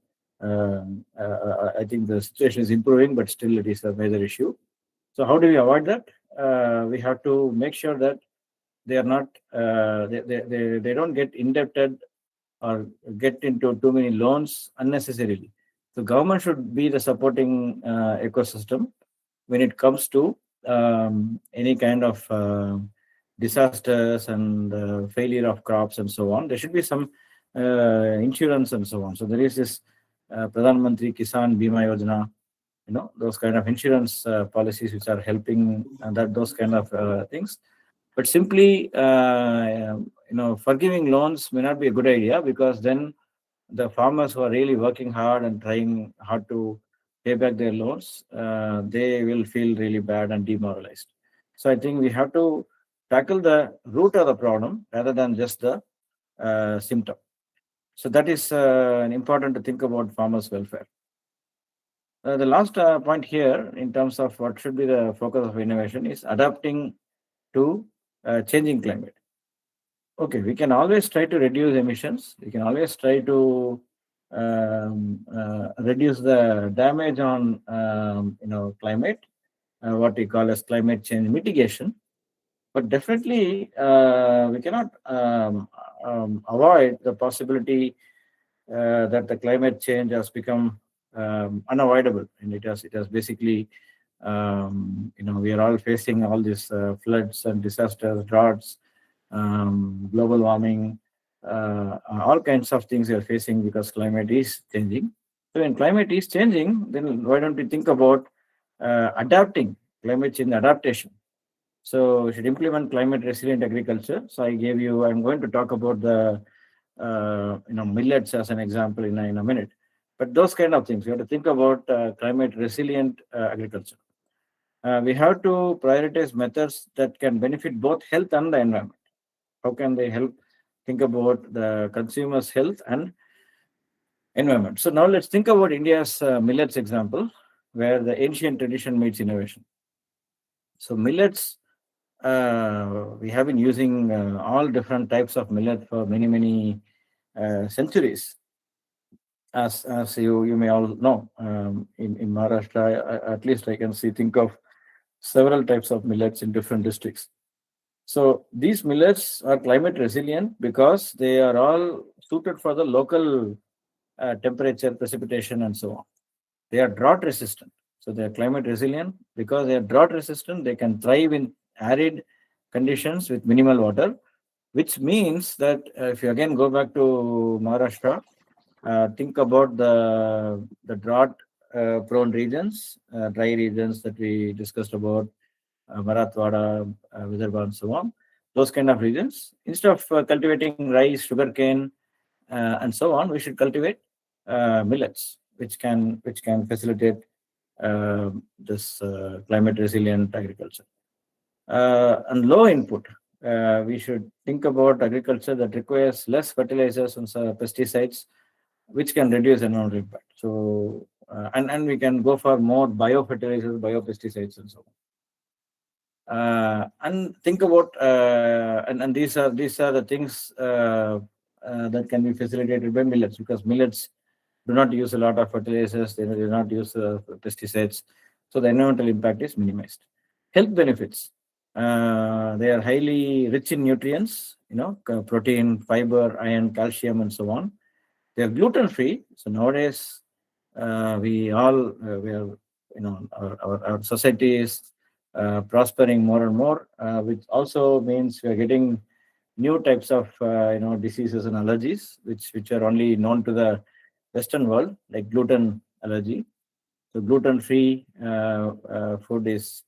I think the situation is improving, but still it is a major issue. So how do we avoid that? We have to make sure that they are not, they don't get indebted or get into too many loans unnecessarily. The government should be the supporting ecosystem when it comes to any kind of disasters and failure of crops and so on. There should be some insurance and so on. So there is this Pradhan Mantri Kisan Bima Yojana, those kind of insurance policies which are helping those kind of things. But simply, forgiving loans may not be a good idea, because then the farmers who are really working hard and trying hard to pay back their loans, they will feel really bad and demoralized. So I think we have to tackle the root of the problem rather than just the symptom. So that is important to think about farmers' welfare. The last point here, in terms of what should be the focus of innovation, is adapting to changing climate. Okay, we can always try to reduce emissions. We can always try to reduce the damage on climate, what we call as climate change mitigation. But definitely, we cannot avoid the possibility that the climate change has become unavoidable, and it has basically, we are all facing all these floods and disasters, droughts, global warming, all kinds of things we are facing because climate is changing. So when climate is changing, then why don't we think about adapting, climate change adaptation? So we should implement climate resilient agriculture. So I'm going to talk about the millets as an example in a minute. But those kind of things, we have to think about climate resilient agriculture. We have to prioritize methods that can benefit both health and the environment. How can they help? Think about the consumer's health and environment. So now let's think about India's millets example, where the ancient tradition meets innovation. So millets, we have been using all different types of millet for many centuries. As you may all know, in Maharashtra, at least I can think of several types of millets in different districts. So these millets are climate resilient because they are all suited for the local temperature, precipitation, and so on. They are drought resistant. So they are climate resilient because they are drought resistant. They can thrive in arid conditions with minimal water, which means that if you again go back to Maharashtra, think about the drought prone regions, dry regions that we discussed about, Marathwada, Vidarbha, and so on. Those kind of regions, instead of cultivating rice, sugarcane, and so on, we should cultivate millets, which can facilitate this climate resilient agriculture. And low input, we should think about agriculture that requires less fertilizers and pesticides, which can reduce environmental impact. So and we can go for more biofertilizers, biopesticides, and so on. And think about and these are the things that can be facilitated by millets, because millets do not use a lot of fertilizers, they do not use pesticides, so the environmental impact is minimized. Health benefits, they are highly rich in nutrients, protein, fiber, iron, calcium, and so on. They are gluten free. So nowadays we are our society is prospering more and more, which also means we are getting new types of diseases and allergies, which are only known to the Western world, like gluten allergy. So gluten-free food is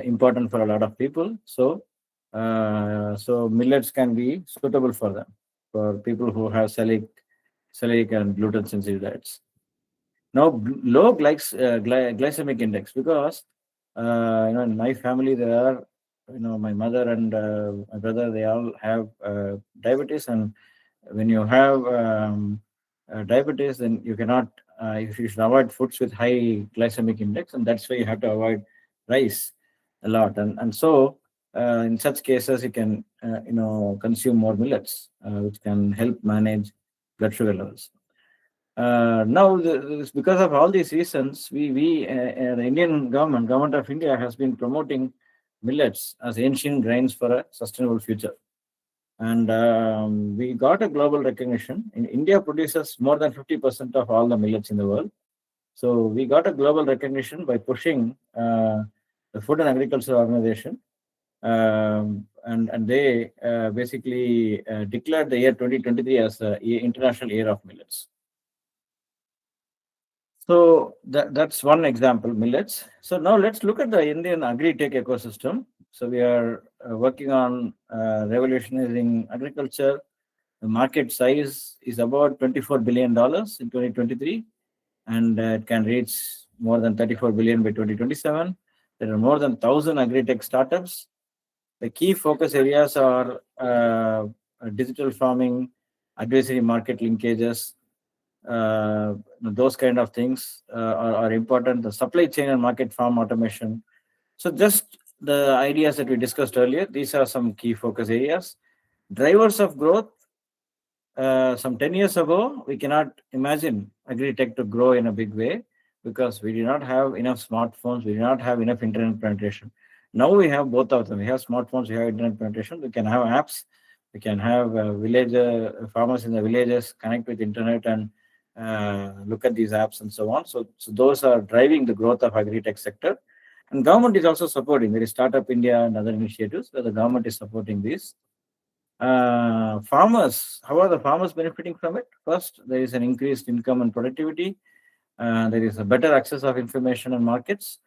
important for a lot of people. So millets can be suitable for them, for people who have celiac and gluten-sensitive diets. Now, low glycemic index, because in my family there are my mother and my brother, they all have diabetes, and when you have diabetes, then you cannot you should avoid foods with high glycemic index, and that's why you have to avoid rice a lot. And so In such cases, you can consume more millets, which can help manage blood sugar levels. Now, because of all these reasons, the Indian government of India has been promoting millets as ancient grains for a sustainable future. And we got a global recognition. India produces more than 50% of all the millets in the world. So we got a global recognition by pushing the Food and Agriculture Organization, and they basically declared the year 2023 as the International Year of Millets. So that's one example, millets. So now let's look at the Indian agri-tech ecosystem. So we are working on revolutionizing agriculture. The market size is about $24 billion in 2023, and it can reach more than 34 billion by 2027. There are more than 1,000 agri-tech startups. The key focus areas are digital farming, advisory market linkages, those kind of things are important. The supply chain and market farm automation. So just the ideas that we discussed earlier, these are some key focus areas. Drivers of growth. Some 10 years ago, we cannot imagine agri-tech to grow in a big way because we did not have enough smartphones, we did not have enough internet penetration. Now we have both of them. We have smartphones, we have internet penetration, we can have apps, we can have farmers in the villages connect with internet and look at these apps and so on. So those are driving the growth of agri-tech sector. And government is also supporting. There is Startup India and other initiatives where the government is supporting this. Farmers, how are the farmers benefiting from it? First, there is an increased income and productivity. There is a better access of information and markets.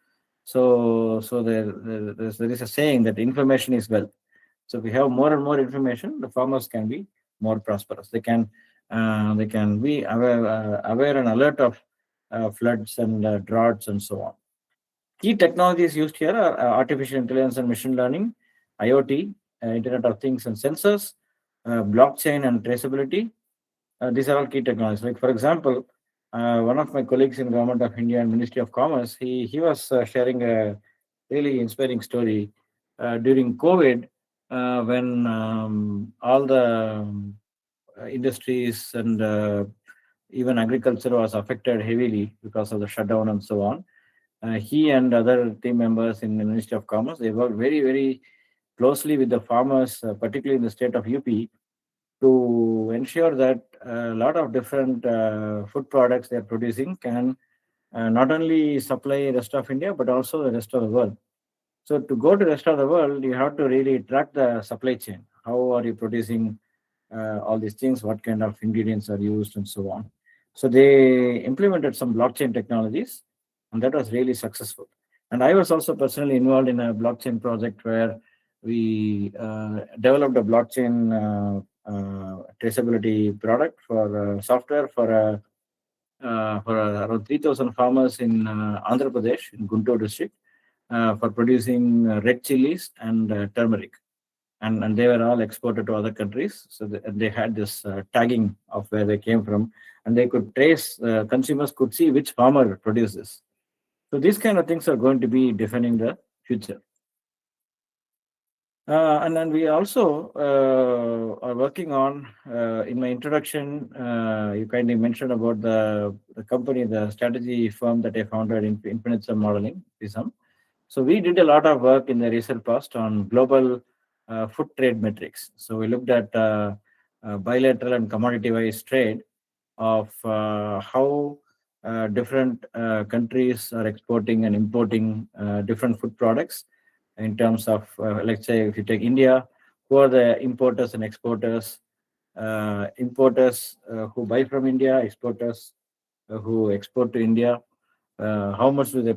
So there is a saying that information is wealth. So if we have more and more information, the farmers can be more prosperous. They can be aware and alert of floods and droughts and so on. Key technologies used here are artificial intelligence and machine learning, IoT, Internet of Things and sensors, blockchain and traceability. These are all key technologies. Like for example, one of my colleagues in Government of India and Ministry of Commerce, he was sharing a really inspiring story during COVID when all the industries and even agriculture was affected heavily because of the shutdown and so on. He and other team members in the Ministry of Commerce, they worked very, very closely with the farmers, particularly in the state of UP, to ensure that a lot of different food products they are producing can not only supply the rest of India, but also the rest of the world. So to go to the rest of the world, you have to really track the supply chain. How are you producing all these things? What kind of ingredients are used and so on. So they implemented some blockchain technologies, and that was really successful. And I was also personally involved in a blockchain project where we developed a blockchain traceability product for software for around 3,000 farmers in Andhra Pradesh, in Guntur district, for producing red chilies and turmeric. And they were all exported to other countries. So they had this tagging of where they came from, and they could trace, consumers could see which farmer produced this. So these kind of things are going to be defining the future. And then we also are working on, in my introduction, you kindly mentioned about the company, the strategy firm that I founded in Infinite Sum Modeling, PISM. So we did a lot of work in the recent past on global food trade metrics. So we looked at bilateral and commodity-wise trade of how different countries are exporting and importing different food products in terms of, let's say, if you take India, who are the importers and exporters, importers who buy from India, exporters who export to India, how much do they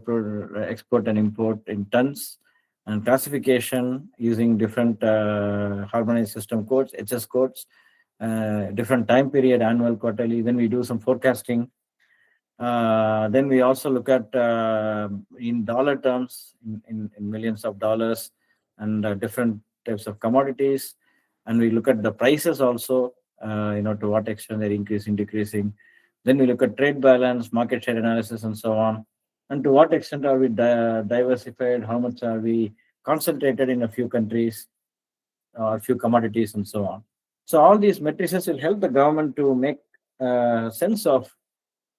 export and import in tons, and classification using different harmonized system codes, HS codes, different time period, annual, quarterly. Then we do some forecasting. Then we also look at in dollar terms, in millions of dollars, and different types of commodities. And we look at the prices also, to what extent they're increasing, decreasing. Then we look at trade balance, market share analysis, and so on. And to what extent are we diversified? How much are we concentrated in a few countries or a few commodities and so on. So all these matrices will help the government to make sense of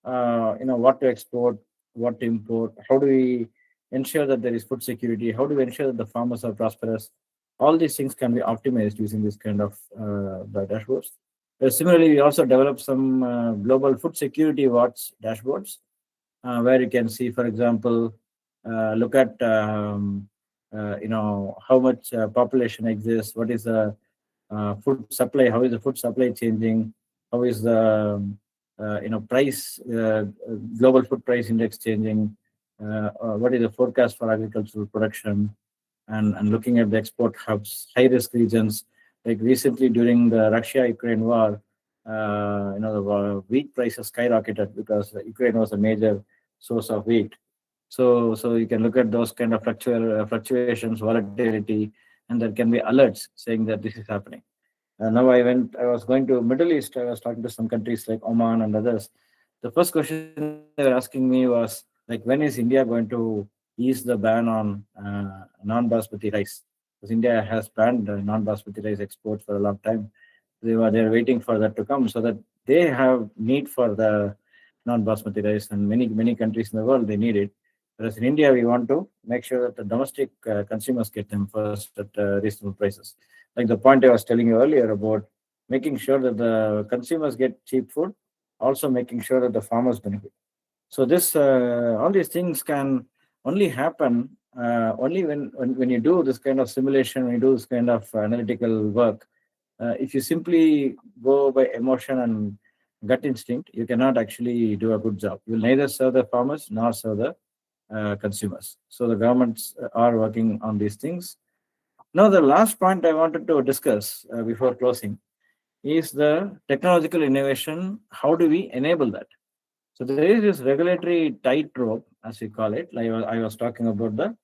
what to export, what to import, how do we ensure that there is food security, how do we ensure that the farmers are prosperous. All these things can be optimized using this kind of the dashboards. Similarly, we also developed some global food security watch dashboards where you can see, for example, look at how much population exists, what is the food supply, how is the food supply changing, how is the price, global food price index changing, what is the forecast for agricultural production, and looking at the export hubs, high risk regions. Like recently during the Russia-Ukraine war, the wheat prices skyrocketed because Ukraine was a major source of wheat. So you can look at those kind of fluctuations, volatility, and there can be alerts saying that this is happening. Now I was going to Middle East. I was talking to some countries like Oman and others. The first question they were asking me was like, when is India going to ease the ban on non-basmati rice? Because India has banned non-basmati rice exports for a long time. They're waiting for that to come so that they have need for the non-basmati rice, and many countries in the world they need it. Whereas in India, we want to make sure that the domestic consumers get them first at reasonable prices. Like the point I was telling you earlier about making sure that the consumers get cheap food, also making sure that the farmers benefit. So this, all these things can only happen only when you do this kind of simulation, when you do this kind of analytical work. If you simply go by emotion and gut instinct, you cannot actually do a good job. You will neither serve the farmers nor serve the consumers. So the governments are working on these things. Now, the last point I wanted to discuss before closing is the technological innovation. How do we enable that? So there is this regulatory tightrope, as we call it. Like I was talking about the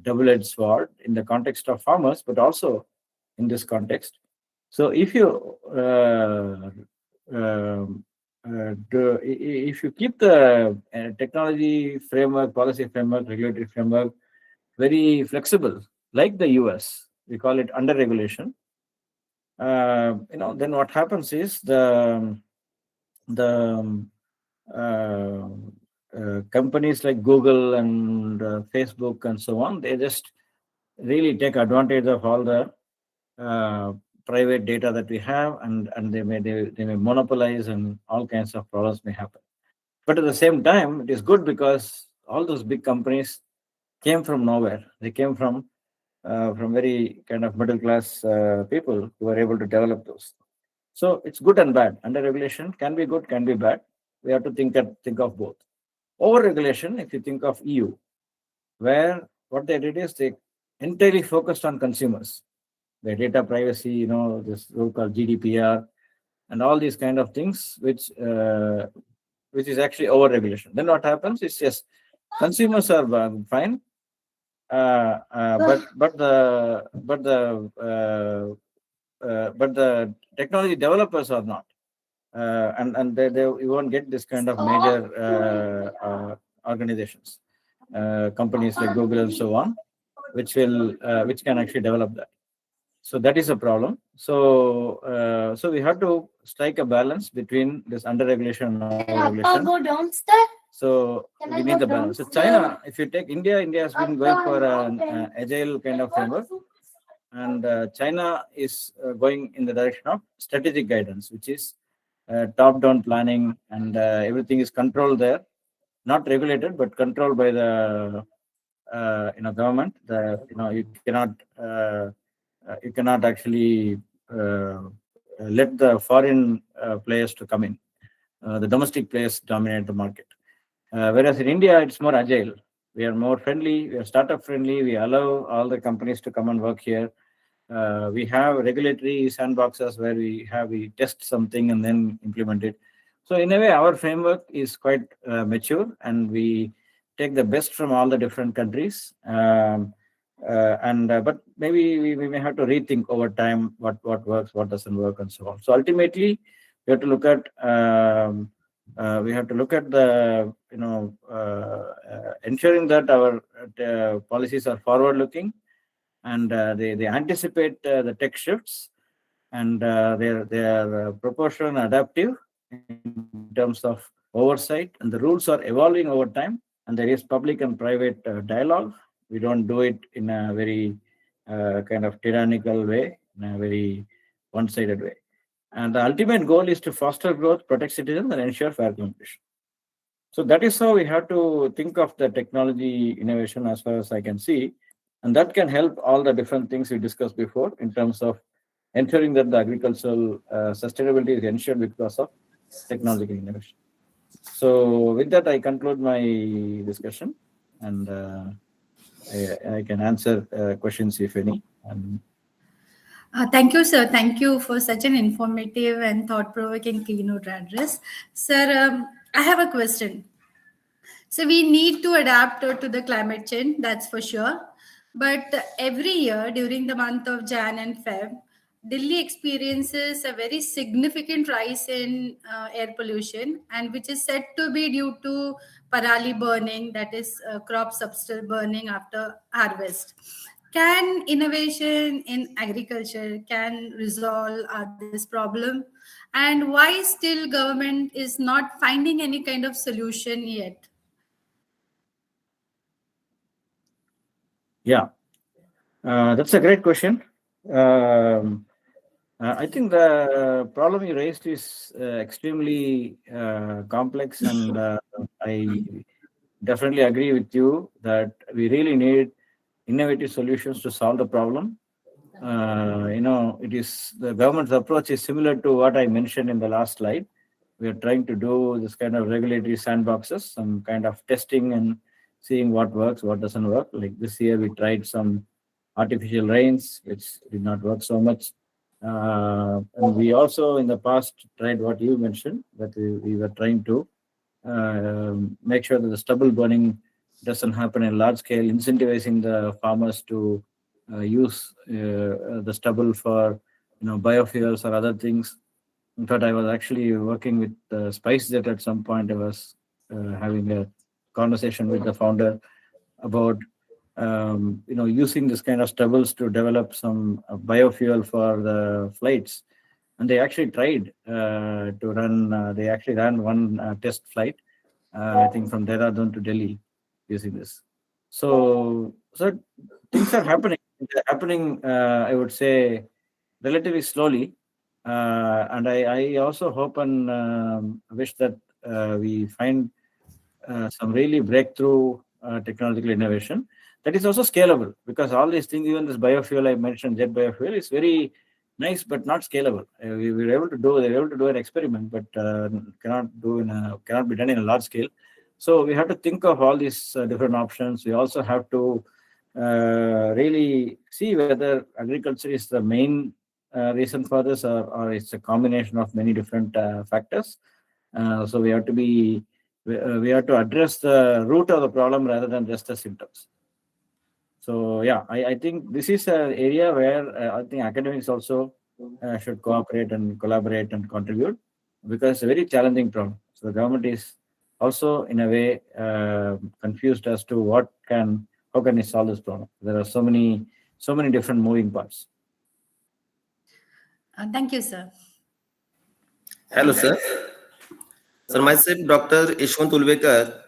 double-edged sword in the context of farmers, but also in this context. So if you if you keep the technology framework, policy framework, regulatory framework very flexible, like the US, we call it under regulation. Then what happens is the companies like Google and Facebook and so on, they just really take advantage of all the private data that we have, and they may monopolize, and all kinds of problems may happen. But at the same time, it is good because all those big companies came from nowhere. They came from very kind of middle class people who were able to develop those. So it's good and bad. Under regulation can be good, can be bad. We have to think of both. Over regulation, if you think of EU, where what they did is they entirely focused on consumers, their data privacy, this rule called GDPR, and all these kind of things, which is actually over regulation. Then what happens is, yes, consumers are fine, but the technology developers are not, and you won't get this kind of major organizations, companies like Google and so on, which can actually develop that. So that is a problem. So we have to strike a balance between this under regulation and over regulation. So we need the balance. So China, if you take India has been going for an agile kind of framework, and China is going in the direction of strategic guidance, which is top-down planning, and everything is controlled there, not regulated but controlled by the government. You cannot actually let the foreign players to come in. The domestic players dominate the market. Whereas in India, it's more agile. We are more friendly. We are startup friendly. We allow all the companies to come and work here. We have regulatory sandboxes where we test something and then implement it. So in a way, our framework is quite mature, and we take the best from all the different countries. But maybe we may have to rethink over time what works, what doesn't work, and so on. So ultimately, we have to look at the ensuring that our policies are forward looking, and they anticipate the tech shifts, and they are proportional and adaptive in terms of oversight, and the rules are evolving over time, and there is public and private dialogue. We don't do it in a very kind of tyrannical way, in a very one-sided way. And the ultimate goal is to foster growth, protect citizens, and ensure fair competition. So that is how we have to think of the technology innovation, as far as I can see. And that can help all the different things we discussed before in terms of ensuring that the agricultural sustainability is ensured because of technological innovation. So with that, I conclude my discussion, and I can answer questions if any. Thank you, sir. Thank you for such an informative and thought-provoking keynote address. Sir, I have a question. So we need to adapt to the climate change, that's for sure. But every year during the month of Jan and Feb, Delhi experiences a very significant rise in air pollution, and which is said to be due to parali burning, that is crop substance burning after harvest. Can innovation in agriculture can resolve this problem? And why still government is not finding any kind of solution yet? Yeah, that's a great question. I think the problem you raised is extremely complex, and I definitely agree with you that we really need innovative solutions to solve the problem. It is the government's approach is similar to what I mentioned in the last slide. We are trying to do this kind of regulatory sandboxes, some kind of testing and seeing what works, what doesn't work. Like this year, we tried some artificial rains, which did not work so much. And we also in the past tried what you mentioned, that we were trying to make sure that the stubble burning doesn't happen in large scale, incentivizing the farmers to use the stubble for biofuels or other things. In fact, I was actually working with SpiceJet at some point. I was having a conversation with the founder about using this kind of stubbles to develop some biofuel for the flights. And they actually tried to run. They actually ran one test flight, I think from Dehradun to Delhi, using this. So things are happening. They're happening, I would say, relatively slowly. And I also hope and wish that we find some really breakthrough technological innovation that is also scalable, because all these things, even this biofuel I mentioned, jet biofuel, is very nice but not scalable. We were able to do an experiment, but cannot be done in a large scale. So we have to think of all these different options. We also have to really see whether agriculture is the main reason for this, or it's a combination of many different factors. So we have to address the root of the problem rather than just the symptoms. So yeah, I think this is an area where I think academics also should cooperate and collaborate and contribute, because it's a very challenging problem. So the government is also in a way confused as to how can it solve this problem. There are so many different moving parts. Thank you, sir. Hello, sir. Sir, myself, Dr. Ishwant Ulvekar.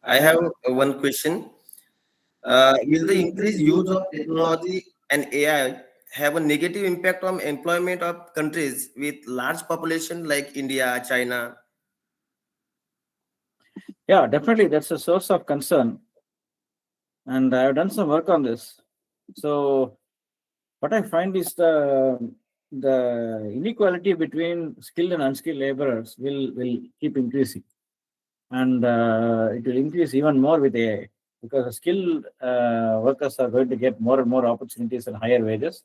I have one question. Will the increased use of technology and AI have a negative impact on employment of countries with large population like India, China? Yeah, definitely. That's a source of concern. And I've done some work on this. So what I find is the inequality between skilled and unskilled laborers will keep increasing. And it will increase even more with AI, because skilled workers are going to get more and more opportunities and higher wages,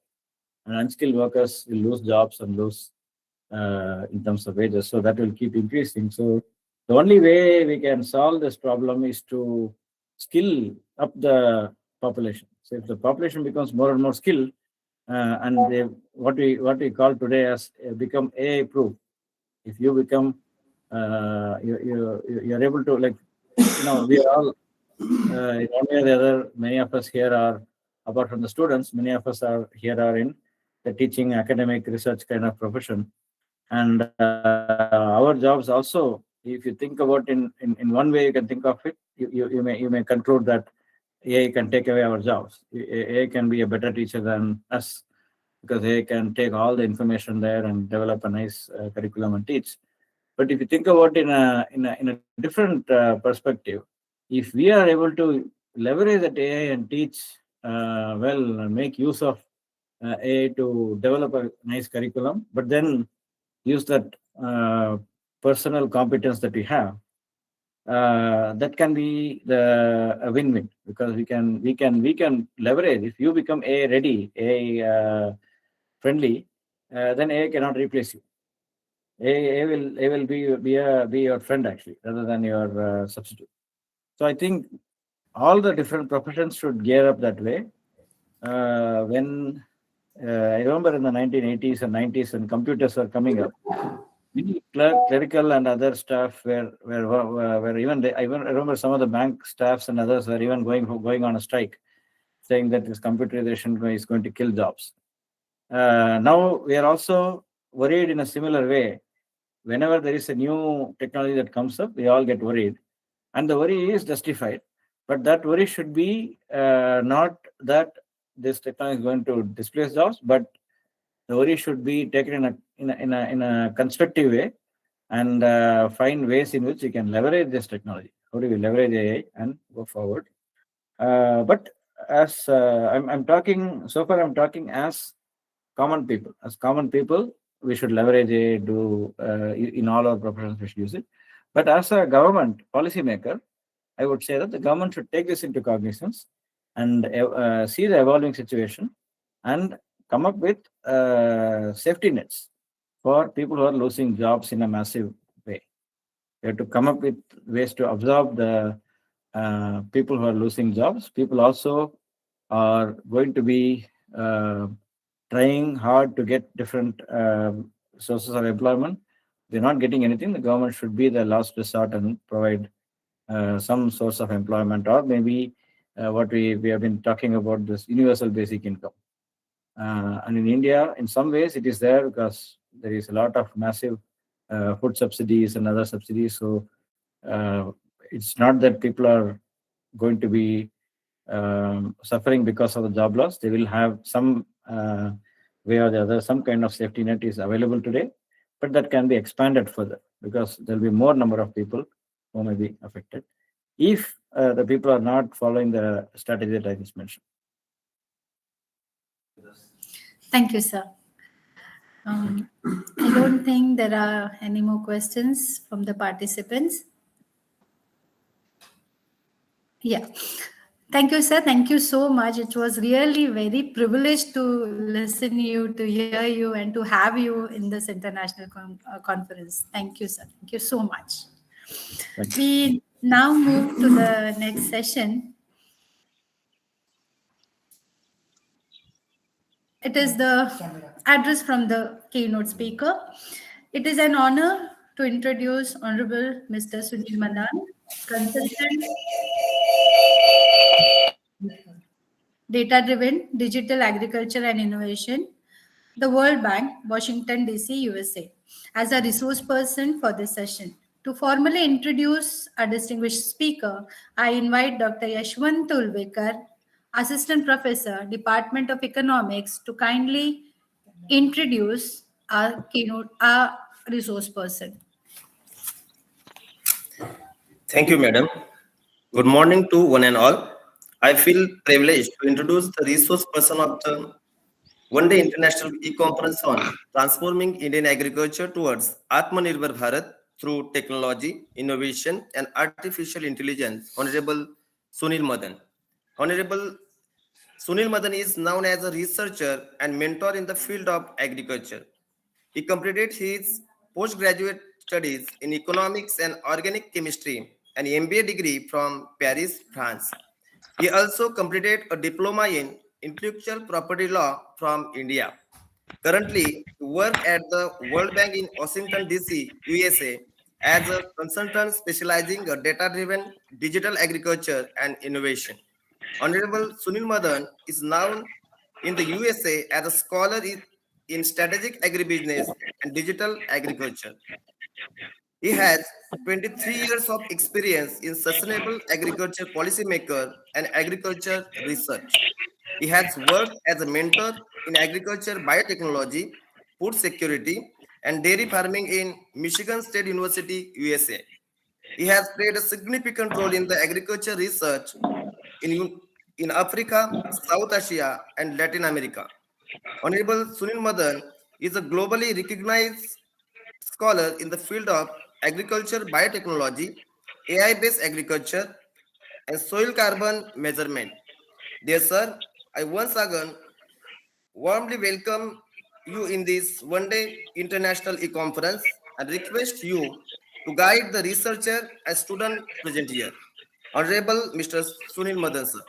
and unskilled workers will lose jobs and lose in terms of wages. So that will keep increasing. So the only way we can solve this problem is to skill up the population. So if the population becomes more and more skilled, and what we call today as become AI proof, if you become you're able to, like, we are all in one way or the other, many of us here are apart from the students, many of us are in the teaching, academic, research kind of profession. And our jobs also, if you think about in one way, you can think of it, you may conclude that AI can take away our jobs. AI can be a better teacher than us because AI can take all the information there and develop a nice curriculum and teach. But if you think about in a different perspective, if we are able to leverage that AI and teach well and make use of AI to develop a nice curriculum, but then use that personal competence that we have, that can be a win-win, because we can leverage. If you become AI ready, AI friendly, then AI cannot replace you. AI will be your friend actually, rather than your substitute. So I think all the different professions should gear up that way. When I remember in the 1980s and 90s when computers were coming up, many clerical and other staff were even I remember some of the bank staffs and others were even going on a strike, saying that this computerization is going to kill jobs. Now we are also worried in a similar way. Whenever there is a new technology that comes up, we all get worried, and the worry is justified. But that worry should be not that this technology is going to displace jobs, but the worry should be taken in a constructive way, and find ways in which we can leverage this technology. How do we leverage AI and go forward? But as I'm talking so far, I'm talking as common people. As common people, we should leverage AI in all our professions. We should use it. But as a government policymaker, I would say that the government should take this into cognizance and see the evolving situation and come up with safety nets for people who are losing jobs in a massive way. We have to come up with ways to absorb the people who are losing jobs. People also are going to be trying hard to get different sources of employment. They're not getting anything. The government should be the last resort and provide some source of employment, or maybe what we have been talking about, this universal basic income. And in India, in some ways, it is there because there is a lot of massive food subsidies and other subsidies. So it's not that people are going to be suffering because of the job loss. They will have some way or the other, some kind of safety net is available today, but that can be expanded further because there will be more number of people who may be affected if the people are not following the strategy that I just mentioned. Thank you, sir. I don't think there are any more questions from the participants. Yeah. Thank you, sir. Thank you so much. It was really very privileged to listen you, to hear you, and to have you in this international conference. Thank you, sir. Thank you so much. We now move to the next session. It is the address from the keynote speaker. It is an honor to introduce Honorable Mr. Sunil Madan, Consultant, Data-Driven Digital Agriculture and Innovation, the World Bank, Washington, D.C., USA, as a resource person for this session. To formally introduce our distinguished speaker, I invite Dr. Yashwant Tulvekar, Assistant Professor, Department of Economics, to kindly introduce our resource person. Thank you, madam. Good morning to one and all. I feel privileged to introduce the resource person of the one-day international e-conference on transforming Indian agriculture towards Atmanirbhar Bharat through technology, innovation, and artificial intelligence, Honorable Sunil Madan. Honorable Sunil Madan is known as a researcher and mentor in the field of agriculture. He completed his postgraduate studies in economics and organic chemistry and MBA degree from Paris, France. He also completed a diploma in intellectual property law from India. Currently, he works at the World Bank in Washington, D.C., USA, as a consultant specializing in data-driven digital agriculture and innovation. Honorable Sunil Madan is known in the USA as a scholar in strategic agribusiness and digital agriculture. He has 23 years of experience in sustainable agriculture policymaker and agriculture research. He has worked as a mentor in agriculture biotechnology, food security, and dairy farming in Michigan State University, USA. He has played a significant role in the agriculture research in Africa, South Asia, and Latin America. Honorable Sunil Madan is a globally recognized scholar in the field of agriculture biotechnology, AI-based agriculture, and soil carbon measurement. Dear sir, I once again warmly welcome you in this one-day international e-conference and request you to guide the researcher and student present here. Honorable Mr. Sunil Madan, sir.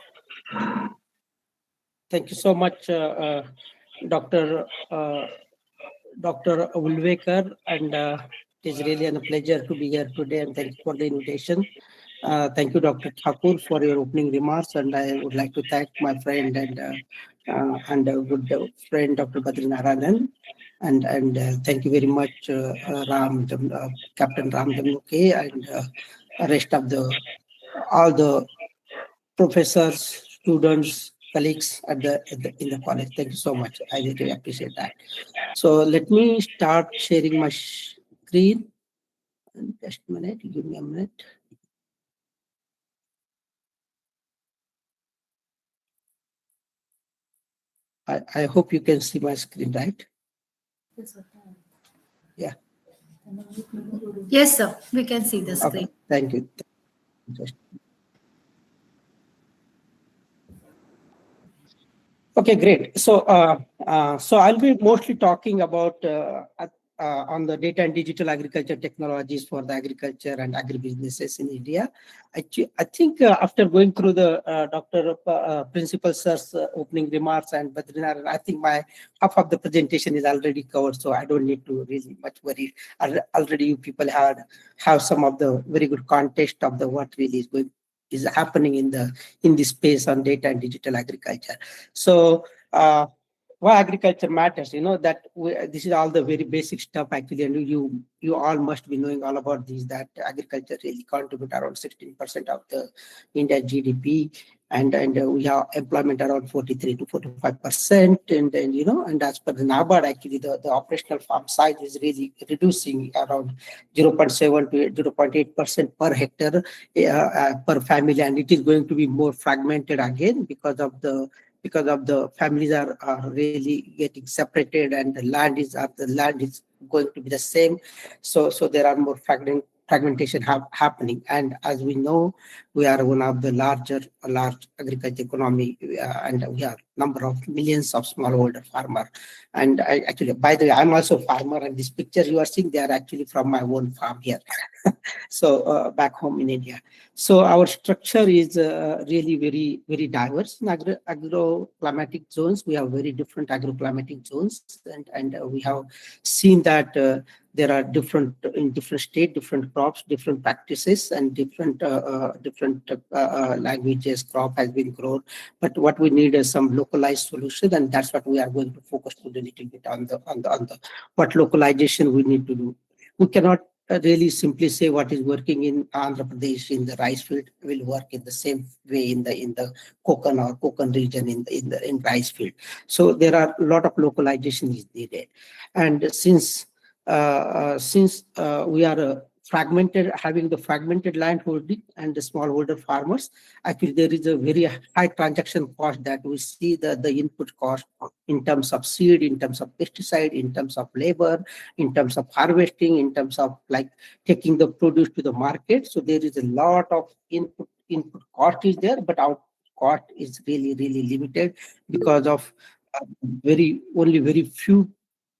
Thank you so much, Dr. Dr. Ulvekar, and it is really a pleasure to be here today, and thank you for the invitation. Thank you, Dr. Thakur, for your opening remarks, and I would like to thank my friend and good friend, Dr. Badrinarayanan, and thank you very much, Captain Ram Jamnuke, and rest of all the professors, students, colleagues in the college. Thank you so much. I really appreciate that. So let me start sharing my screen. Just a minute. Give me a minute. I hope you can see my screen, right? Yeah. Yes, sir. We can see the screen. Okay. Thank you. Okay, great. So, so I'll be mostly talking about on the data and digital agriculture technologies for the agriculture and agribusinesses in India. I think after going through the Dr. Principal Sir's opening remarks and Badrinath, I think my half of the presentation is already covered, so I don't need to really much worry. Already you people have some of the very good context of the what really is happening in this space on data and digital agriculture. So why agriculture matters, that this is all the very basic stuff actually, and you all must be knowing all about these, that agriculture really contribute around 16% of the India GDP, and we have employment around 43 to 45%, and as per the NABARD, actually the operational farm size is really reducing around 0.7 to 0.8% per hectare per family, and it is going to be more fragmented again because of the families are really getting separated, and the land is going to be the same. So there are more fragmentation happening. And as we know, we are one of the large agriculture economy, and we have number of millions of smallholder farmer. And actually, by the way, I'm also a farmer, and this picture you are seeing, they are actually from my own farm here. So back home in India. So our structure is really very, very diverse. In agroclimatic zones, we have very different agroclimatic zones, and we have seen that there are in different states, different crops, different practices, and different languages crop has been grown. But what we need is some localized solution, and that's what we are going to focus to a little bit on the what localization we need to do. We cannot really simply say what is working in Andhra Pradesh in the rice field will work in the same way in the Konkan region in rice field. So there are a lot of localization is needed, and since we are having the fragmented land holding and the smallholder farmers, actually there is a very high transaction cost that we see, the input cost in terms of seed, in terms of pesticide, in terms of labor, in terms of harvesting, in terms of like taking the produce to the market. So there is a lot of input cost is there, but our cost is really, really limited because of only very few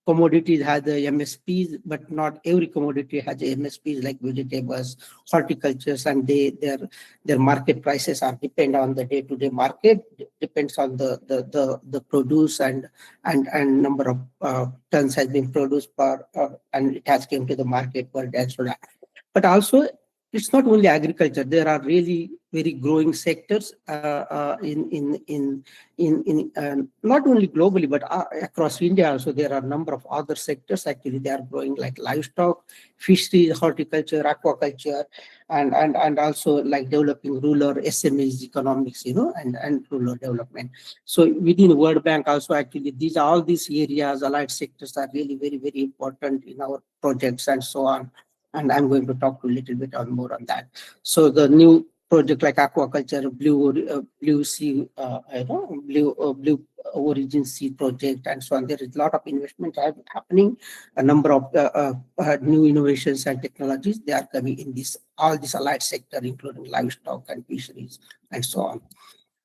commodities have the MSPs, but not every commodity has the MSPs like vegetables, horticultures, and their market prices are depend on the day-to-day market, depends on the produce and number of tons has been produced per and it has came to the market per day. But also it's not only agriculture. There are really very growing sectors not only globally but across India also. There are a number of other sectors actually they are growing, like livestock, fisheries, horticulture, aquaculture, and also like developing rural SMEs economics, and rural development. So within World Bank also actually all these areas, allied sectors are really very, very important in our projects and so on. And I'm going to talk a little bit more on that. So the new project like aquaculture, blue sea, blue origin sea project, and so on. There is a lot of investment happening. A number of new innovations and technologies they are coming in all this allied sector, including livestock and fisheries and so on.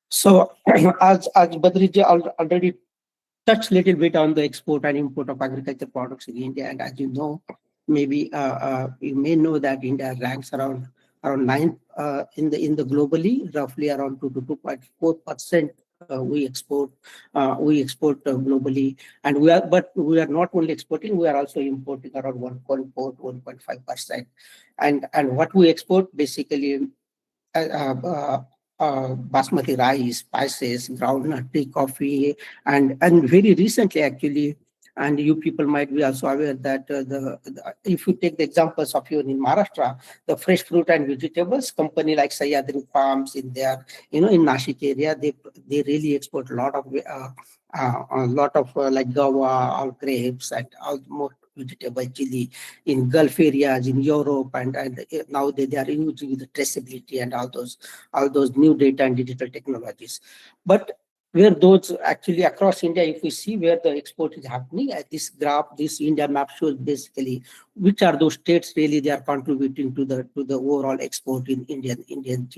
So as Badriji already touched a little bit on the export and import of agriculture products in India, and as you know, maybe you may know that India ranks around 9 in the globally, roughly around 2 to 2.4%. We export globally, and we are not only exporting, we are also importing around 1.4 to 1.5%. And what we export basically basmati rice, spices, groundnut, tea, coffee, and very recently actually, and you people might be also aware that if you take the examples of even in Maharashtra, the fresh fruit and vegetables company like Sahyadri Farms in there, in Nashik area, they really export a lot of like guava, all grapes, and all more vegetable chili in Gulf areas, in Europe, and now they are using the traceability and all those new data and digital technologies. But where those actually across India, if we see where the export is happening, this graph, this India map shows basically which are those states really they are contributing to the overall export in Indian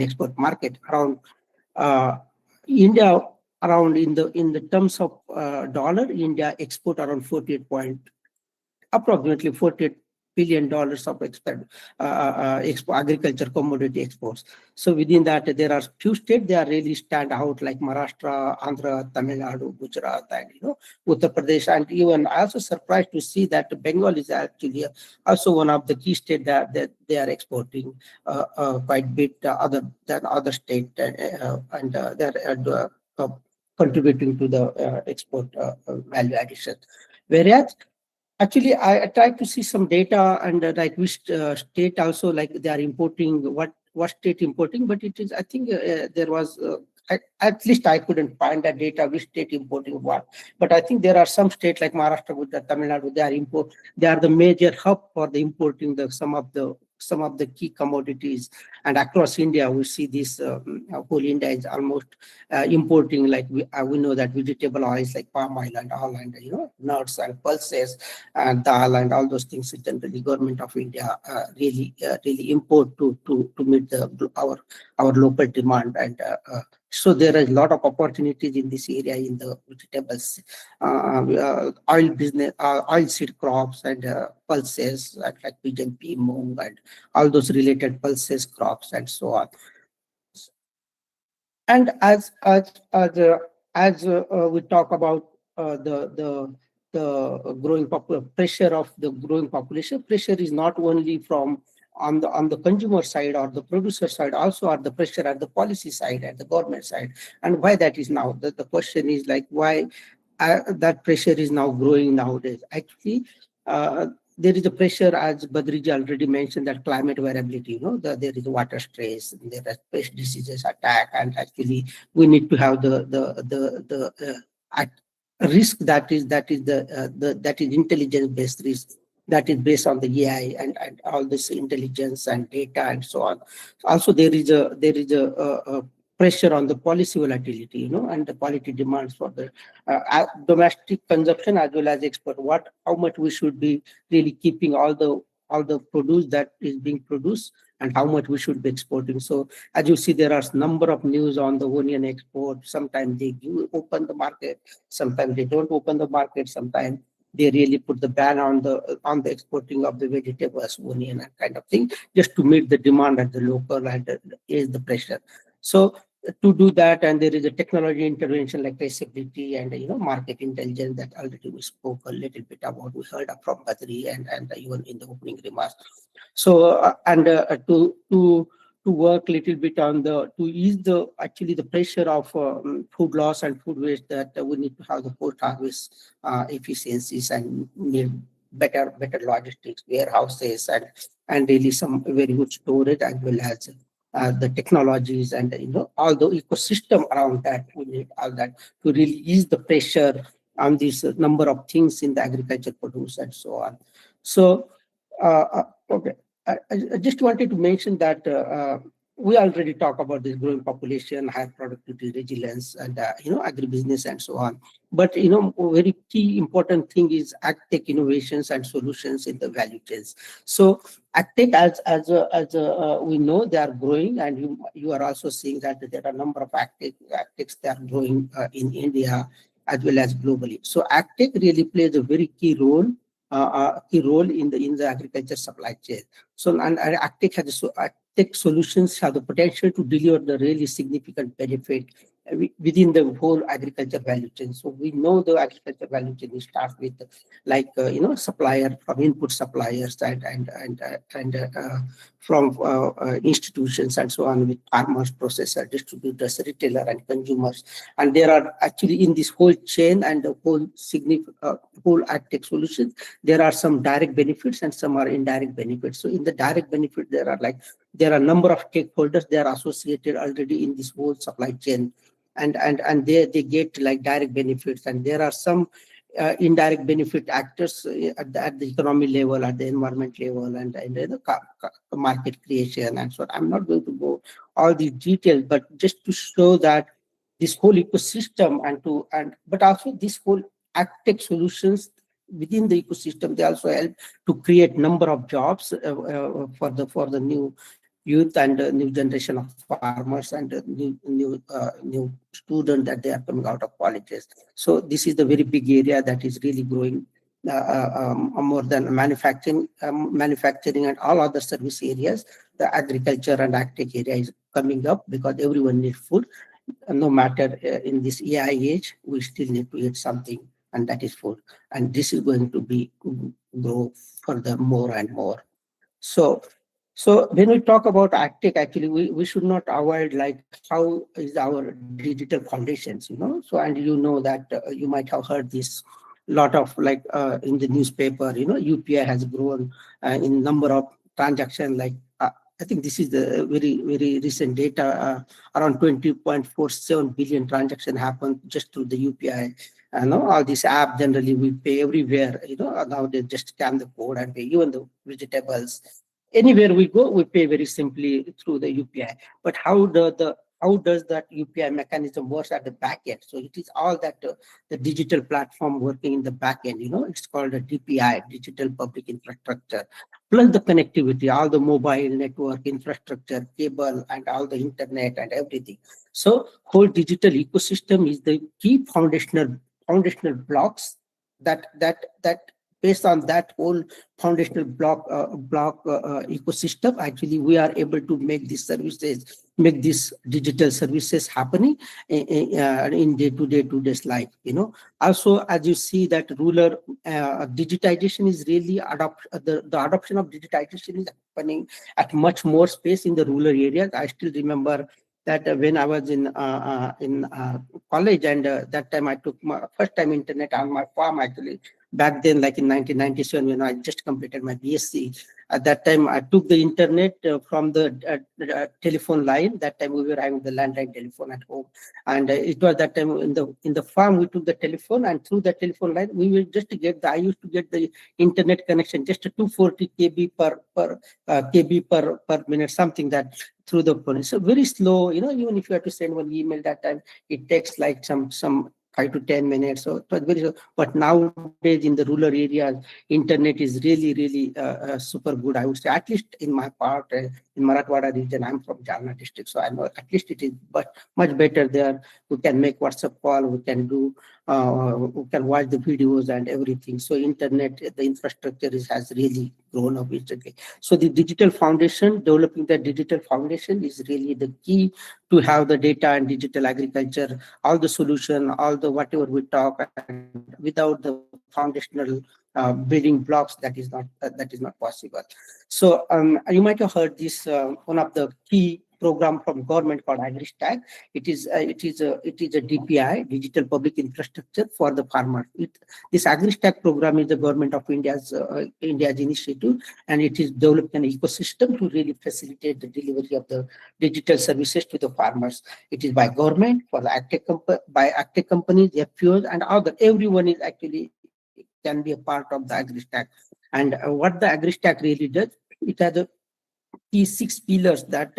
export market. Around India, around in the terms of dollar, India export around approximately $48 billion of agriculture commodity exports. So within that, there are few states they are really stand out, like Maharashtra, Andhra, Tamil Nadu, Gujarat, and Uttar Pradesh. And even I also surprised to see that Bengal is actually also one of the key states that they are exporting quite a bit other than other states, and they're contributing to the export value addition. Whereas actually, I tried to see some data and like which state also like they are importing, what state importing, but it is, I think there was, at least I couldn't find that data, which state importing what. But I think there are some states like Maharashtra, Gujarat, Tamil Nadu, they are the major hub for the importing some of the key commodities. And across India, we see this whole India is almost importing, like we know that vegetable oils like palm oil and all, and nuts and pulses and dal and all those things. Generally, government of India really import to meet our local demand, and so there is a lot of opportunities in this area in the vegetables, oil business, oil seed crops, and pulses, and like pigeon pea, moong, and all those related pulses crops, and so on. And as we talk about the growing pressure of the growing population, pressure is not only from on the consumer side or the producer side, also are the pressure at the policy side, at the government side. And why that is now, the question is like why that pressure is now growing nowadays. Actually, there is a pressure, as Badriji already mentioned, that climate variability, there is water stress, there are pest diseases attack, and actually we need to have the risk that is intelligence based risk, that is based on the AI and all this intelligence and data and so on. Also, there is a pressure on the policy volatility, and the quality demands for the domestic consumption as well as export. How much we should be really keeping all the produce that is being produced, and how much we should be exporting. So as you see, there are a number of news on the onion export. Sometimes they open the market, sometimes they don't open the market, sometimes they really put the ban on the exporting of the vegetables, onion, and kind of thing, just to meet the demand at the local and is the pressure. So to do that, and there is a technology intervention like traceability and market intelligence that already we spoke a little bit about. We heard from Badri and even in the opening remarks. So to work a little bit on to ease the pressure of food loss and food waste, that we need to have the post harvest efficiencies and need better logistics, warehouses, and really some very good storage, as well as the technologies and all the ecosystem around that. We need all that to really ease the pressure on this number of things in the agriculture produce and so on. So okay, I just wanted to mention that we already talked about this growing population, higher productivity, resilience, and agribusiness and so on. But a very key important thing is agtech innovations and solutions in the value chains. So agtech, as we know, they are growing, and you are also seeing that there are a number of agtechs that are growing in India as well as globally. So agtech really plays a very key role in the agriculture supply chain. So and agtech solutions have the potential to deliver the really significant benefit within the whole agriculture value chain. So we know the agriculture value chain starts with supplier, from input suppliers and from institutions and so on, with farmers, processors, distributors, retailer, and consumers. And there are actually in this whole chain and the whole whole agtech solution, there are some direct benefits and some are indirect benefits. So in the direct benefit, there are a number of stakeholders they are associated already in this whole supply chain, and they get direct benefits, and there are some indirect benefit actors at the economy level, at the environment level, and the market creation and so on. I'm not going to go all the details, but just to show that this whole ecosystem but also this whole agtech solutions within the ecosystem, they also help to create number of jobs for the new youth and new generation of farmers and new students that they are coming out of colleges. So this is the very big area that is really growing more than manufacturing and all other service areas. The agriculture and agtech area is coming up because everyone needs food. No matter in this AI age, we still need to eat something, and that is food. And this is going to grow further more and more. So when we talk about agtech, actually, we should not avoid how is our digital foundations, So, and that you might have heard this lot of in the newspaper, UPI has grown in number of transactions. I think this is the very, very recent data, around 20.47 billion transactions happen just through the UPI. All this app, generally we pay everywhere, now they just scan the code and pay, even the vegetables. Anywhere we go, we pay very simply through the UPI. But how does that UPI mechanism works at the back end? So it is all that the digital platform working in the back end. It's called a DPI, Digital Public Infrastructure, plus the connectivity, all the mobile network infrastructure, cable, and all the internet and everything. So whole digital ecosystem is the key foundational blocks that based on that whole foundational block ecosystem, actually we are able to make these digital services happening in today's life. Also, as you see that rural digitization is really the adoption of digitization is happening at much more space in the rural areas. I still remember that when I was in college, and that time I took my first time internet on my farm, actually. Back then, like in 1997, when I just completed my BSc, at that time I took the internet from the telephone line. That time we were having the landline telephone at home, and it was that time in the farm we took the telephone, and through the telephone line we will just I used to get the internet connection just 240 KB per minute, something that through the phone. So very slow, even if you have to send one email that time, it takes like some 5 to 10 minutes. So it was very slow. But nowadays in the rural areas, internet is really super good. I would say, at least in my part, in Marathwada region, I'm from Jalna district, so I know at least it is much better there. We can make WhatsApp call, we can do who can watch the videos and everything. So internet, the infrastructure has really grown up recently. So the digital foundation, developing the digital foundation is really the key to have the data and digital agriculture, all the solution, all the whatever we talk, and without the foundational building blocks, that is not possible. So you might have heard this, one of the key program from government called AgriStack. It is a DPI, digital public infrastructure for the farmer. This AgriStack program is the government of India's initiative, and it is developing an ecosystem to really facilitate the delivery of the digital services to the farmers. It is by government, for the agtech companies, FPOs, and other. Everyone is actually can be a part of the AgriStack. And what the AgriStack really does, it has a key 6 pillars that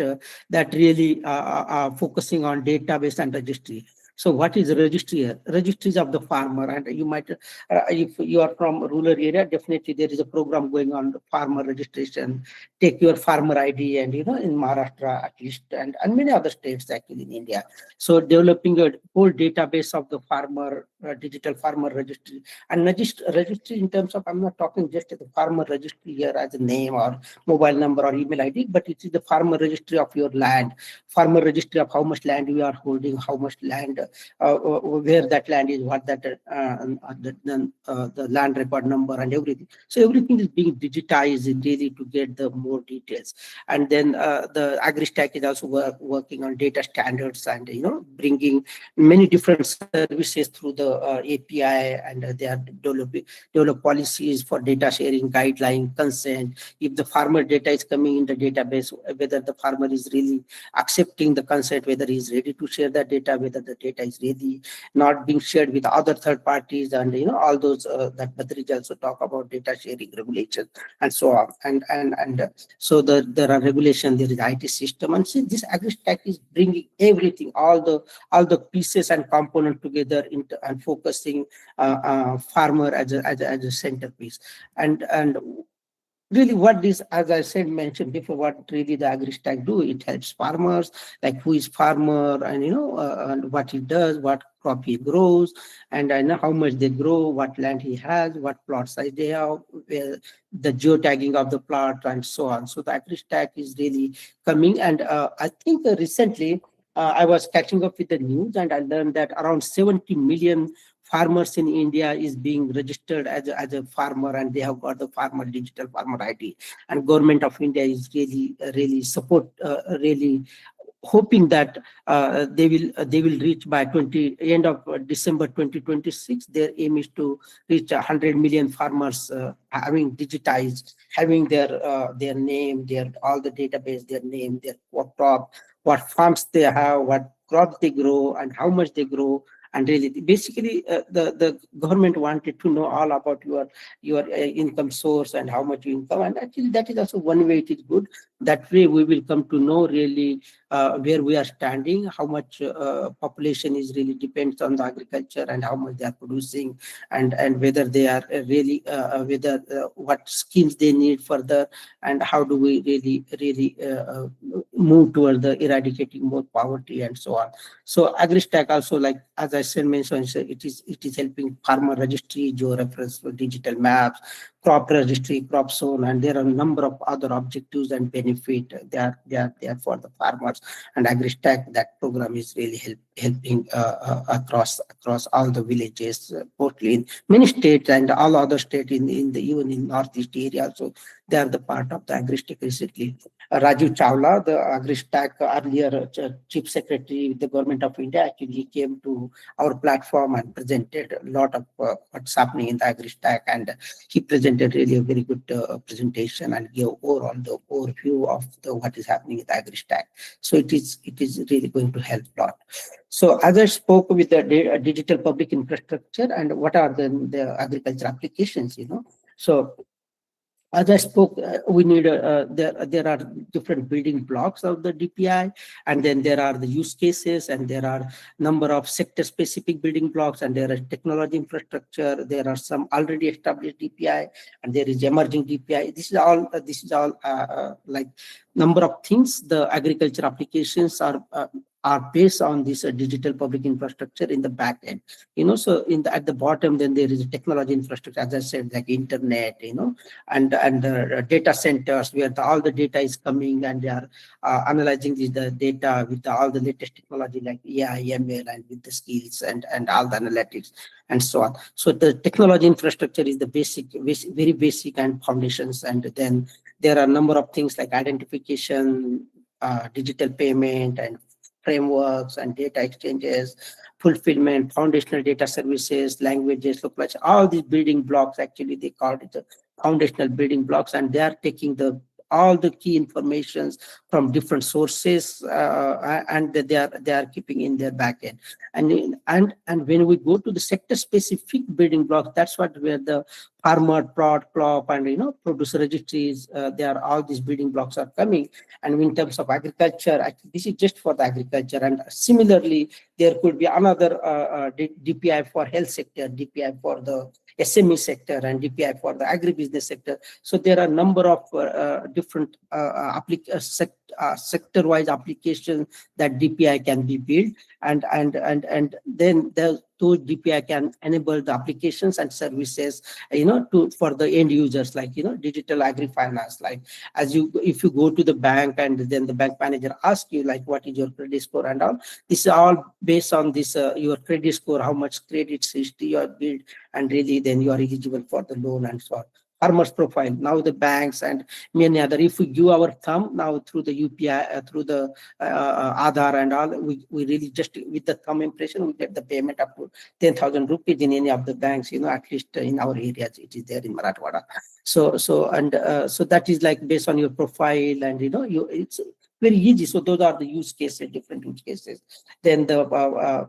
really are focusing on database and registry. So what is registry here? Registries of the farmer, and you might, if you are from rural area, definitely there is a program going on, farmer registration. Take your farmer ID, and in Maharashtra at least, and many other states actually in India. So developing a whole database of the farmer, digital farmer registry, and registry in terms of, I'm not talking just the farmer registry here as a name or mobile number or email ID, but it is the farmer registry of your land, farmer registry of how much land you are holding, how much land, where that land is, what that the land record number and everything. So everything is being digitized really to get the more details. And then the AgriStack is also working on data standards and bringing many different services through the API, and they are develop policies for data sharing, guideline, consent. If the farmer data is coming in the database, whether the farmer is really accepting the consent, whether he is ready to share that data, whether the data is really not being shared with other third parties, and all those that Badrij also talk about data sharing regulations and so on. And so there are regulations, there is IT system, and see, this AgriStack is bringing everything, all the pieces and components together and focusing farmer as a centerpiece. And really what this, as I said, mentioned before, what really the AgriStack do, it helps farmers, like who is farmer, and and what he does, what crop he grows, and I know how much they grow, what land he has, what plot size they have, the geotagging of the plot, and so on. So the AgriStack is really coming, and I think recently I was catching up with the news, and I learned that around 70 million farmers in India is being registered as a farmer, and they have got the digital farmer ID. And government of India is really support, really hoping that they will reach by end of December 2026. Their aim is to reach 100 million farmers having digitized, having their name, all the database, their name, their crop, what farms they have, what crops they grow, and how much they grow. And really, basically, the government wanted to know all about your income source and how much you income. And actually, that is also one way it is good. That way, we will come to know really where we are standing, how much population is really depends on the agriculture, and how much they are producing, and whether they are really what schemes they need further, and how do we really move toward the eradicating more poverty and so on. So AgriStack also, like as I said, mentioned, it is helping farmer registry, geo-reference, digital maps, crop registry, crop zone, and there are a number of other objectives and benefit. They are for the farmers. And AgriStack, that program is really helping across all the villages, mostly in many states and all other states even in Northeast area. So they are the part of the AgriStack recently. Rajiv Chawla, the AgriStack earlier Chief Secretary with the Government of India, actually came to our platform and presented a lot of what's happening in the AgriStack, and he presented really a very good presentation and gave overall the overview of what is happening in the AgriStack. So it is really going to help a lot. So as I spoke with the digital public infrastructure, and what are the agriculture applications, so as I spoke, we need there are different building blocks of the DPI, and then there are the use cases, and there are number of sector-specific building blocks, and there is technology infrastructure. There are some already established DPI, and there is emerging DPI. This is all like number of things. The agriculture applications are are based on this digital public infrastructure in the back end. So at the bottom, then there is a technology infrastructure, as I said, like internet, and data centers where all the data is coming, and they are analyzing the data with all the latest technology like AI, ML, and with the skills and all the analytics and so on. So the technology infrastructure is the very basic and foundations, and then there are a number of things like identification, digital payment, and frameworks and data exchanges, fulfillment, foundational data services, languages, localization, all these building blocks, actually they call it the foundational building blocks, and they are taking all the key informations from different sources, and they are keeping in their backend. And when we go to the sector specific building blocks, that's where the farmer, prod, crop, and producer registries, all these building blocks are coming. And in terms of agriculture, actually, this is just for the agriculture. And similarly, there could be another DPI for health sector, DPI for the SME sector, and DPI for the agribusiness sector. So there are a number of different sector-wise applications that DPI can be built, and then those DPI can enable the applications and services, for the end users, like digital agri-finance. Like if you go to the bank and then the bank manager asks you like what is your credit score and all, this is all based on this your credit score, how much credit history you have built, and really then you are eligible for the loan and so on. Farmers profile. Now the banks and many other, if we give our thumb now through the UPI, through the Aadhaar and all, we really just with the thumb impression, we get the payment up to 10,000 rupees in any of the banks, at least in our areas, it is there in Marathwada. So that is like based on your profile, and it's very easy. So those are the use cases, different use cases. Then the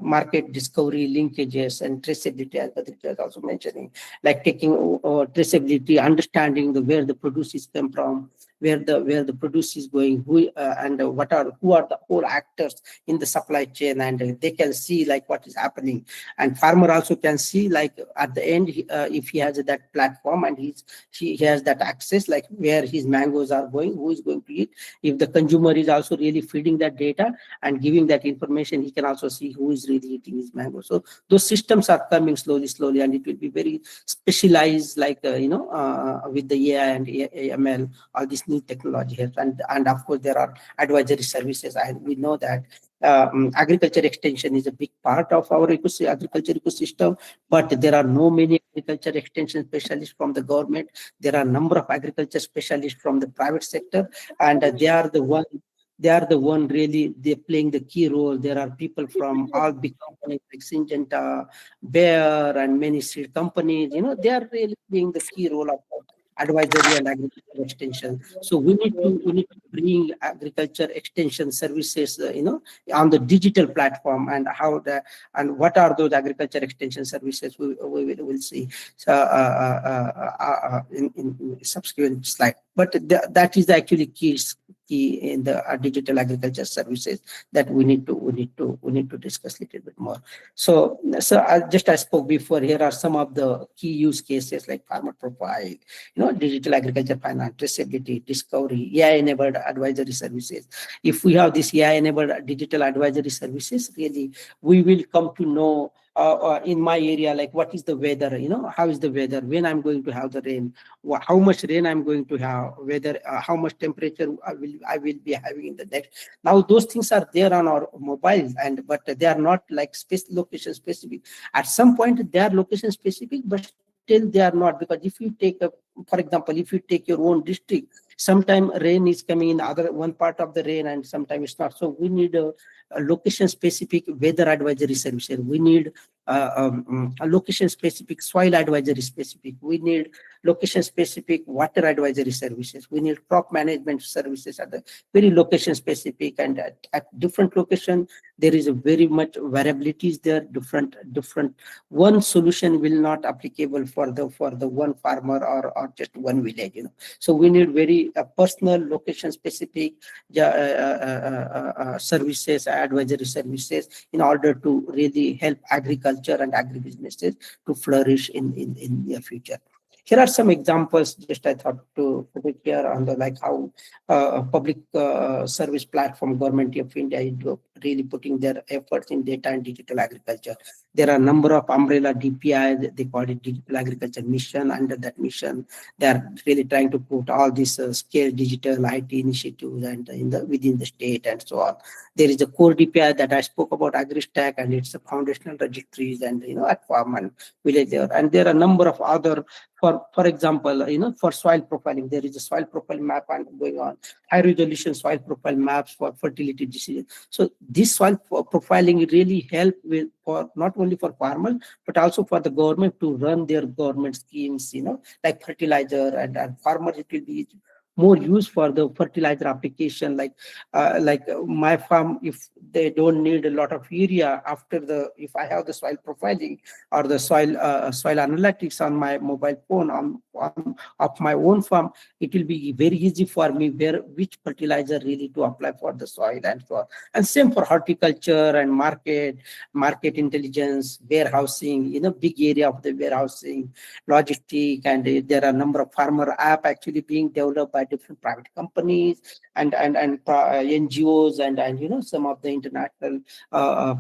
market discovery, linkages, and traceability, as Patricia is also mentioning, like taking traceability, understanding where the produce come from, where the produce is going, who are the whole actors in the supply chain, and they can see like what is happening. And farmer also can see like at the end, if he has that platform and he has that access, like where his mangoes are going, who is going to eat. If the consumer is also really feeding that data and giving that information, he can also see who is really eating his mango. So those systems are coming slowly, and it will be very specialized, like with the AI and AML, all these new technology here. And of course there are advisory services, and we know that agriculture extension is a big part of our agriculture ecosystem, but there are no many agriculture extension specialists from the government. There are a number of agriculture specialists from the private sector, and they are the one really, they're playing the key role. There are people from all big companies like Syngenta, Bayer, and many seed companies, they are really playing the key role of advisory and agriculture extension. So we need to bring agriculture extension services, on the digital platform, and what are those agriculture extension services we will see in subsequent slide. But that is actually key in the digital agriculture services that we need to discuss a little bit more. So I spoke before. Here are some of the key use cases like farmer profile, digital agriculture finance, traceability, discovery, AI-enabled advisory services. If we have this AI-enabled digital advisory services, really we will come to know in my area, like what is the weather, how is the weather, when I'm going to have the rain, how much rain I'm going to have, whether how much temperature I will be having in the next. Now those things are there on our mobile, but they are not like location specific. At some point they are location specific, but still they are not, because if you take for example, if you take your own district, sometime rain is coming in one part of the rain, and sometimes it's not. So we need a location specific weather advisory services. We need a location specific soil advisory specific. We need location specific water advisory services. We need crop management services at the very location specific, and at different location there is a very much variabilities there. Different one solution will not applicable for the one farmer or just one village. So we need very personal location specific services, advisory services, in order to really help agriculture and agribusinesses to flourish in the future. Here are some examples, just I thought to put it here on the like how public service platform Government of India is really putting their efforts in data and digital agriculture. There are a number of umbrella DPI, they call it Digital Agriculture Mission. Under that mission, they are really trying to put all these scale digital IT initiatives and within the state and so on. There is a core DPI that I spoke about, AgriStack, and it's a foundational registries and at farm and village level. And there are a number of other, for example, for soil profiling, there is a soil profile map going on, high resolution soil profile maps for fertility decision. So this soil profiling really help with for not only for farmers but also for the government to run their government schemes, like fertilizer, and farmers, it will be more used for the fertilizer application, like my farm, if they don't need a lot of urea if I have the soil profiling or the soil analytics on my mobile phone of my own farm, it will be very easy for me which fertilizer really to apply for the soil and so on. And same for horticulture and market intelligence, warehousing, big area of the warehousing, logistic, and there are a number of farmer app actually being developed by different private companies and NGOs and some of the international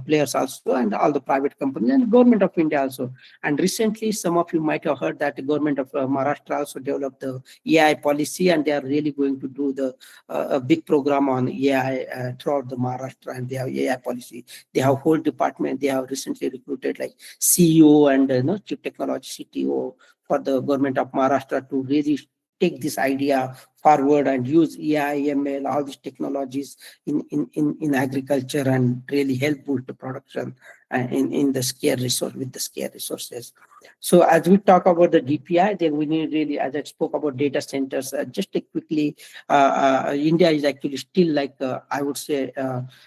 players also, and all the private companies and government of India also. And recently, some of you might have heard that the government of Maharashtra also developed the AI policy, and they are really going to do a big program on AI throughout the Maharashtra, and they have AI policy. They have whole department. They have recently recruited like CEO and Chief Technology CTO for the government of Maharashtra to really take this idea forward and use AI, ML, all these technologies in agriculture and really help boost the production in the scarce resource with the scarce resources. So as we talk about the DPI, then we need really, as I spoke about data centers, just quickly, India is actually still like, I would say,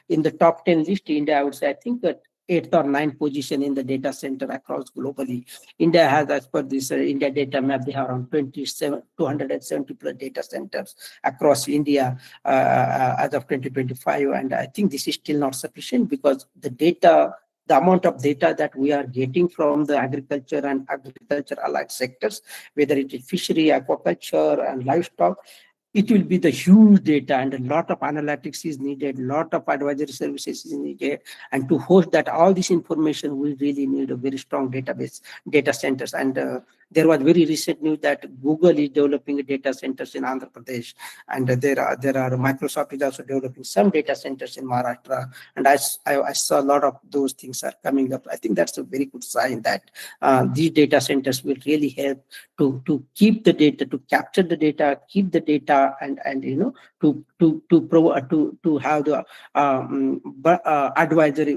in the top 10 list, India, I would say, I think that 8th or 9th position in the data center across globally. India has, as per this India data map, they have around 270 plus data centers across India as of 2025. And I think this is still not sufficient because the amount of data that we are getting from the agriculture and agriculture allied sectors, whether it is fishery, aquaculture, and livestock, it will be the huge data, and a lot of analytics is needed, a lot of advisory services is needed. And to host that, all this information, we really need a very strong database, data centers. And there was very recent news that Google is developing data centers in Andhra Pradesh, and there are Microsoft is also developing some data centers in Maharashtra. And I saw a lot of those things are coming up. I think that's a very good sign that these data centers will really help to keep the data, to capture the data, keep the data, and to have the advisory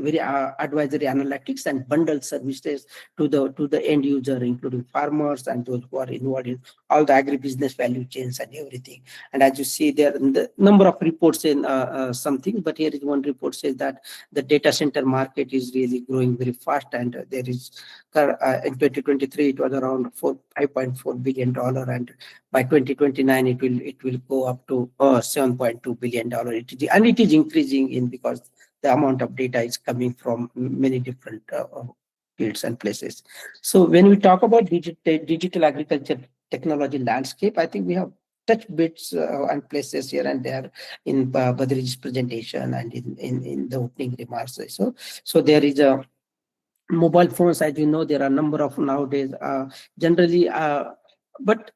analytics and bundle services to the end user, including farmers and those who are involved in all the agribusiness value chains and everything. And as you see there, the number of reports in something, but here is one report says that the data center market is really growing very fast, and there is in 2023 it was around $5.4 billion, and by 2029 it will go up to $7.2 billion. It is increasing because the amount of data is coming from many different fields and places. So when we talk about digital agriculture technology landscape, I think we have touch bits and places here and there in Badri's presentation and in the opening remarks. So there is a mobile phones, as you know, there are a number of nowadays generally, but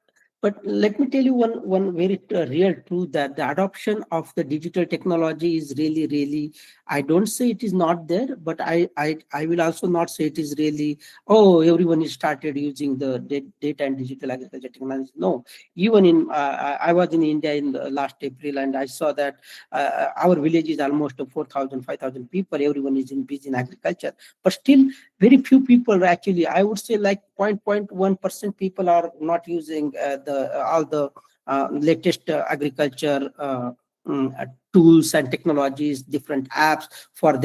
let me tell you one very real truth, that the adoption of the digital technology is really, I don't say it is not there, but I will also not say it is really, everyone is started using the data and digital agriculture technology. No, even I was in India in last April, and I saw that our village is almost 4,000, 5,000 people. Everyone is busy in agriculture, but still very few people actually, I would say like 0.1% people are not using all the latest agriculture tools and technologies, different apps for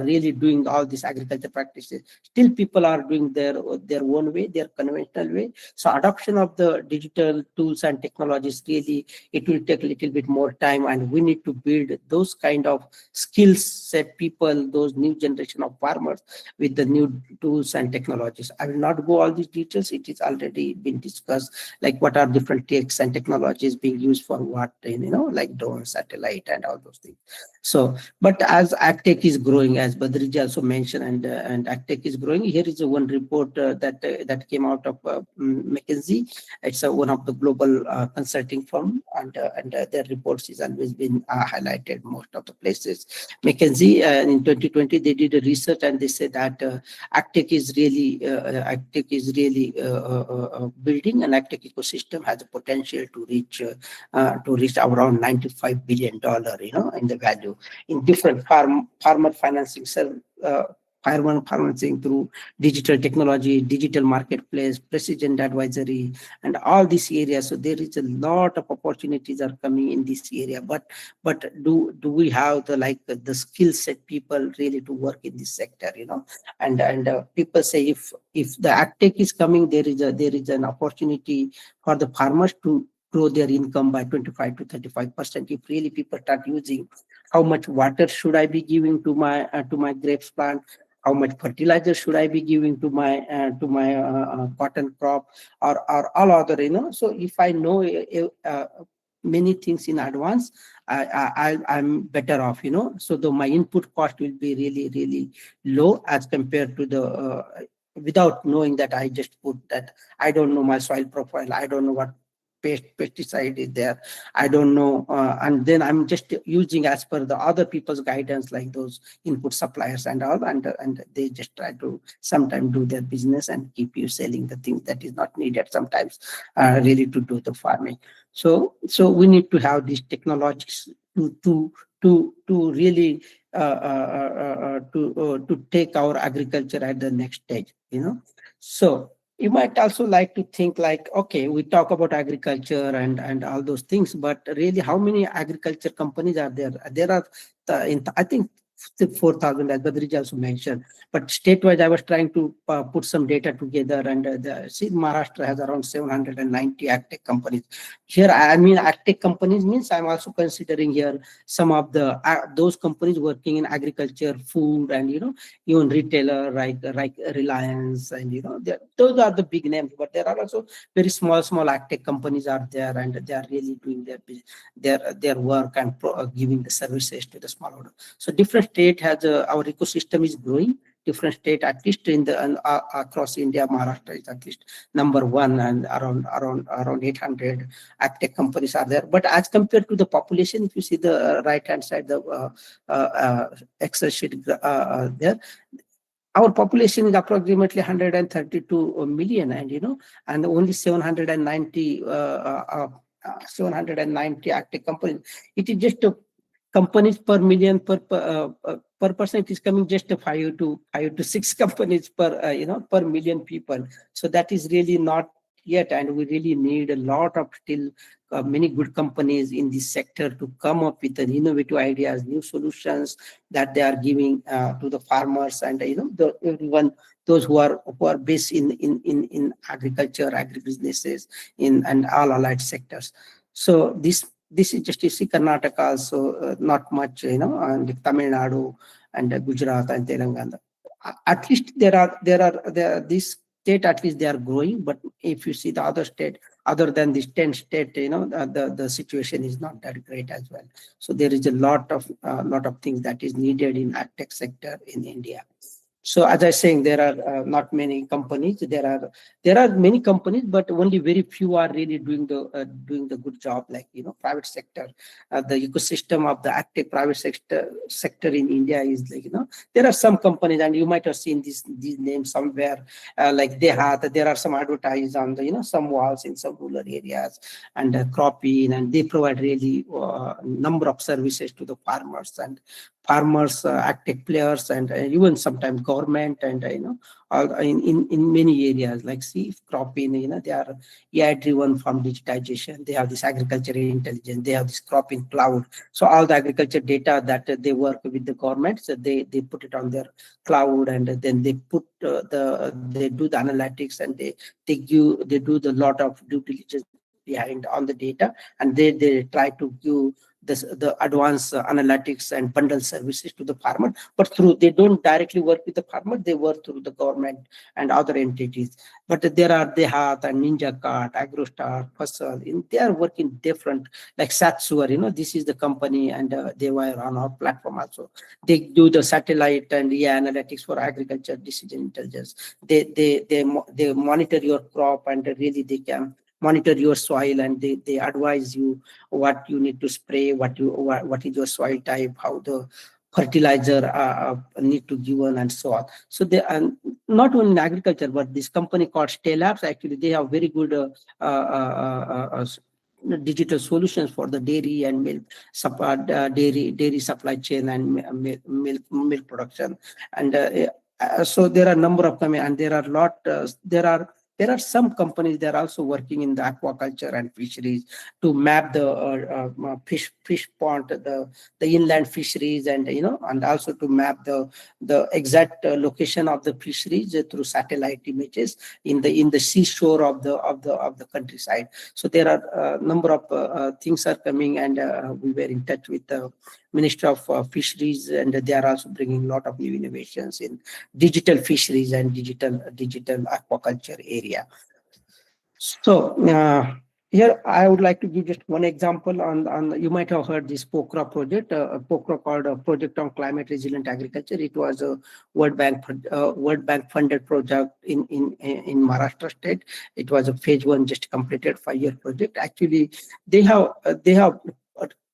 really doing all these agriculture practices. Still people are doing their own way, their conventional way. So adoption of the digital tools and technologies, really it will take a little bit more time, and we need to build those kind of skills set people, those new generation of farmers with the new tools and technologies. I will not go all these details, it is already been discussed, like what are different techs and technologies being used for what, like drone, satellite, and and all those things. So, but as AgTech is growing, as Badriji also mentioned, and AgTech is growing, here is one report that came out of McKinsey. It's one of the global consulting firm, and their reports is always been highlighted most of the places. McKinsey in 2020 they did a research and they said that AgTech is really building an AgTech ecosystem has a potential to reach around $95 billion, in the value in different farmer financing farmer financing through digital technology, digital marketplace, precision advisory, and all these areas. So there is a lot of opportunities are coming in this area. But do we have the skill set people really to work in this sector? And people say if the AgTech is coming, there is an opportunity for the farmers to grow their income by 25 to 35%. If really people start using, how much water should I be giving to my grapes plant? How much fertilizer should I be giving to my cotton crop or all other, So if I know many things in advance, I'm better off, So my input cost will be really, really low as compared to the without knowing that I just put that. I don't know my soil profile. I don't know what pesticide is there. I don't know, and then I'm just using as per the other people's guidance, like those input suppliers and all, and they just try to sometimes do their business and keep you selling the things that is not needed sometimes, really to do the farming. So we need to have these technologies to really to take our agriculture at the next stage, So you might also like to think like, okay, we talk about agriculture and all those things, but really how many agriculture companies are there? There are, I think, 4,000, as Badriji also mentioned. But state-wise, I was trying to put some data together, and Maharashtra has around 790 AgTech companies. Here, I mean, AgTech companies means I'm also considering here some of the those companies working in agriculture, food, and even retailer like Reliance, and those are the big names. But there are also very small AgTech companies are there, and they are really doing their work and giving the services to the small order. So different state has our ecosystem is growing. Different state, at least in the across India, Maharashtra is at least number one, and around 800 AgTech companies are there. But as compared to the population, if you see the right hand side, the Excel sheet there, our population is approximately 132 million, and only 790 AgTech companies. It is just companies per million per person. It is coming just 5 to 6 companies per million people. So that is really not yet, and we really need a lot of still many good companies in this sector to come up with an innovative ideas, new solutions that they are giving to the farmers, and everyone, those who are based in agriculture, agribusinesses, and all allied sectors. So this is just, you see, Karnataka also not much, and Tamil Nadu and Gujarat and Telangana. At least there are this state, at least they are growing. But if you see the other state, other than this 10 state, the situation is not that great as well. So there is a lot of things that is needed in AgTech sector in India. So as I was saying, there are not many companies. There are many companies, but only very few are really doing the good job. Like private sector, the ecosystem of the AgTech private sector in India is like there are some companies, and you might have seen these names somewhere. Like there are some advertised on the some walls in some rural areas, and cropping, and they provide really number of services to the farmers and AgTech players, and even sometimes government, and all in many areas, like cropping, they are AI driven from digitization. They have this agriculture intelligence, they have this cropping cloud. So all the agriculture data that they work with the government, so they put it on their cloud, and then they put they do the analytics, and they do the lot of due diligence behind on the data, and they try to give the advanced analytics and bundle services to the farmer, but they don't directly work with the farmer, they work through the government and other entities. But there are Dehat and Ninja Cart, AgroStar, Fasal, they are working different, like Satsur, this is the company, and they were on our platform also. They do the satellite and analytics for agriculture decision intelligence. They monitor your crop, and really they can monitor your soil, and they advise you what you need to spray, what is your soil type, how the fertilizer need to give on, and so on. So they are not only in agriculture, but this company called Stay Labs, actually they have very good digital solutions for the dairy and milk dairy supply chain and milk production. And so there are a number of companies, and there are some companies that are also working in the aquaculture and fisheries to map the fish pond, the inland fisheries, and and also to map the exact location of the fisheries through satellite images in the seashore of the countryside. So there are a number of things are coming, and we were in touch with the Ministry of Fisheries, and they are also bringing a lot of new innovations in digital fisheries and digital aquaculture area. So here I would like to give just one example on you might have heard this POCRA project, POCRA called a Project on Climate Resilient Agriculture. It was a World Bank funded project in Maharashtra state. It was a phase 1 just completed 5-year project. Actually, they have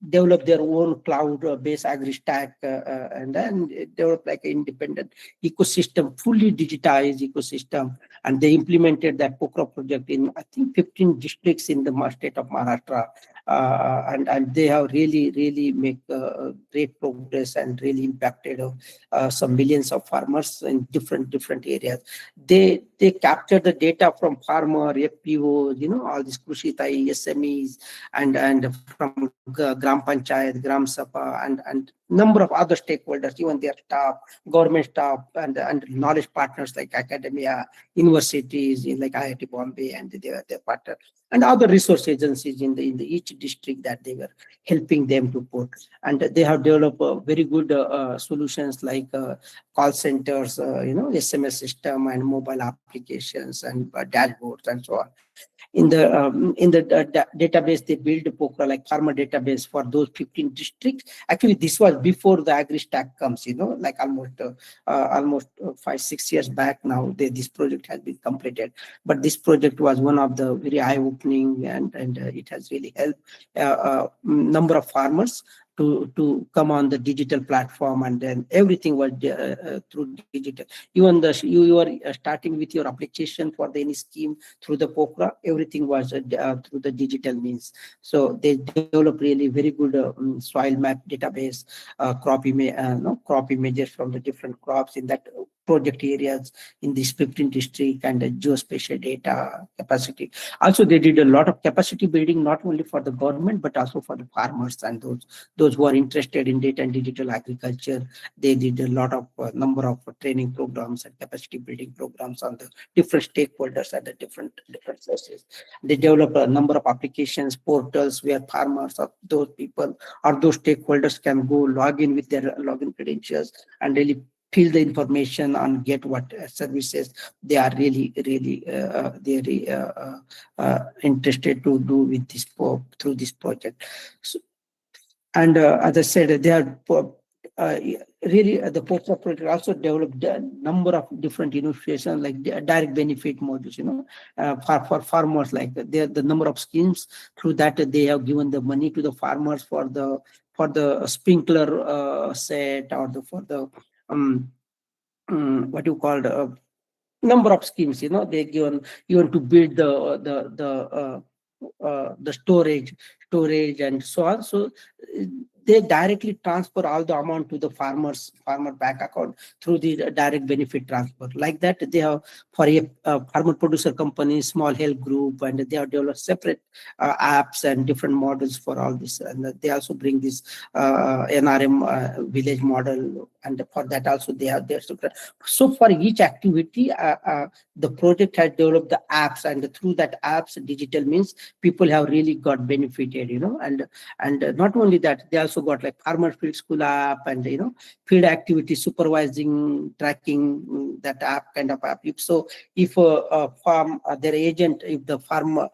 develop their own cloud-based agri-stack and then develop like an independent ecosystem, fully digitized ecosystem. And they implemented that POCRA project in, I think, 15 districts in the state of Maharashtra. And they have really make great progress and really impacted some millions of farmers in different areas. They capture the data from farmer, FPOs, all these Krushitai, SMEs, and from Gram Panchayat, Gram Sabha, and number of other stakeholders, even their staff, government staff, and knowledge partners like academia, universities like IIT Bombay and their partner, and other resource agencies in each district that they were helping them to put. And they have developed very good solutions like call centers, SMS system and mobile applications and dashboards and so on. In the database, they built a POCRA like farmer database for those 15 districts. Actually, this was before the agri-stack comes, like almost 5-6 years back now. This project has been completed. But this project was one of the very eye-opening, and it has really helped a number of farmers to come on the digital platform, and then everything was through digital. Even you are starting with your application for any scheme through the POCRA, everything was through the digital means. So they developed really very good soil map database, crop images from the different crops in that project areas in these 15 districts, and the geospatial data capacity. Also, they did a lot of capacity building, not only for the government, but also for the farmers and those who are interested in data and digital agriculture. They did a lot of number of training programs and capacity building programs on the different stakeholders at the different sources. They developed a number of applications, portals where farmers or those people or those stakeholders can go log in with their login credentials and really fill the information and get what services they are really interested to do with this through this project. So, and as I said, they are really the POCRA project also developed a number of different innovations like direct benefit modules, for farmers, like the number of schemes through that they have given the money to the farmers for the sprinkler set, or for the what you call the number of schemes, they given even to build the storage and so on. So they directly transfer all the amount to the farmer bank account through the direct benefit transfer. Like that, they have for a farmer producer company, small help group, and they have developed separate apps and different models for all this. And they also bring this NRM village model, and for that also they have their separate. So for each activity, the project has developed the apps, and through that apps, digital means people have really got benefited, and not only that, they also got like farmer field school app, and field activity supervising, tracking, that app kind of app. If a farm, their agent, if the farmer,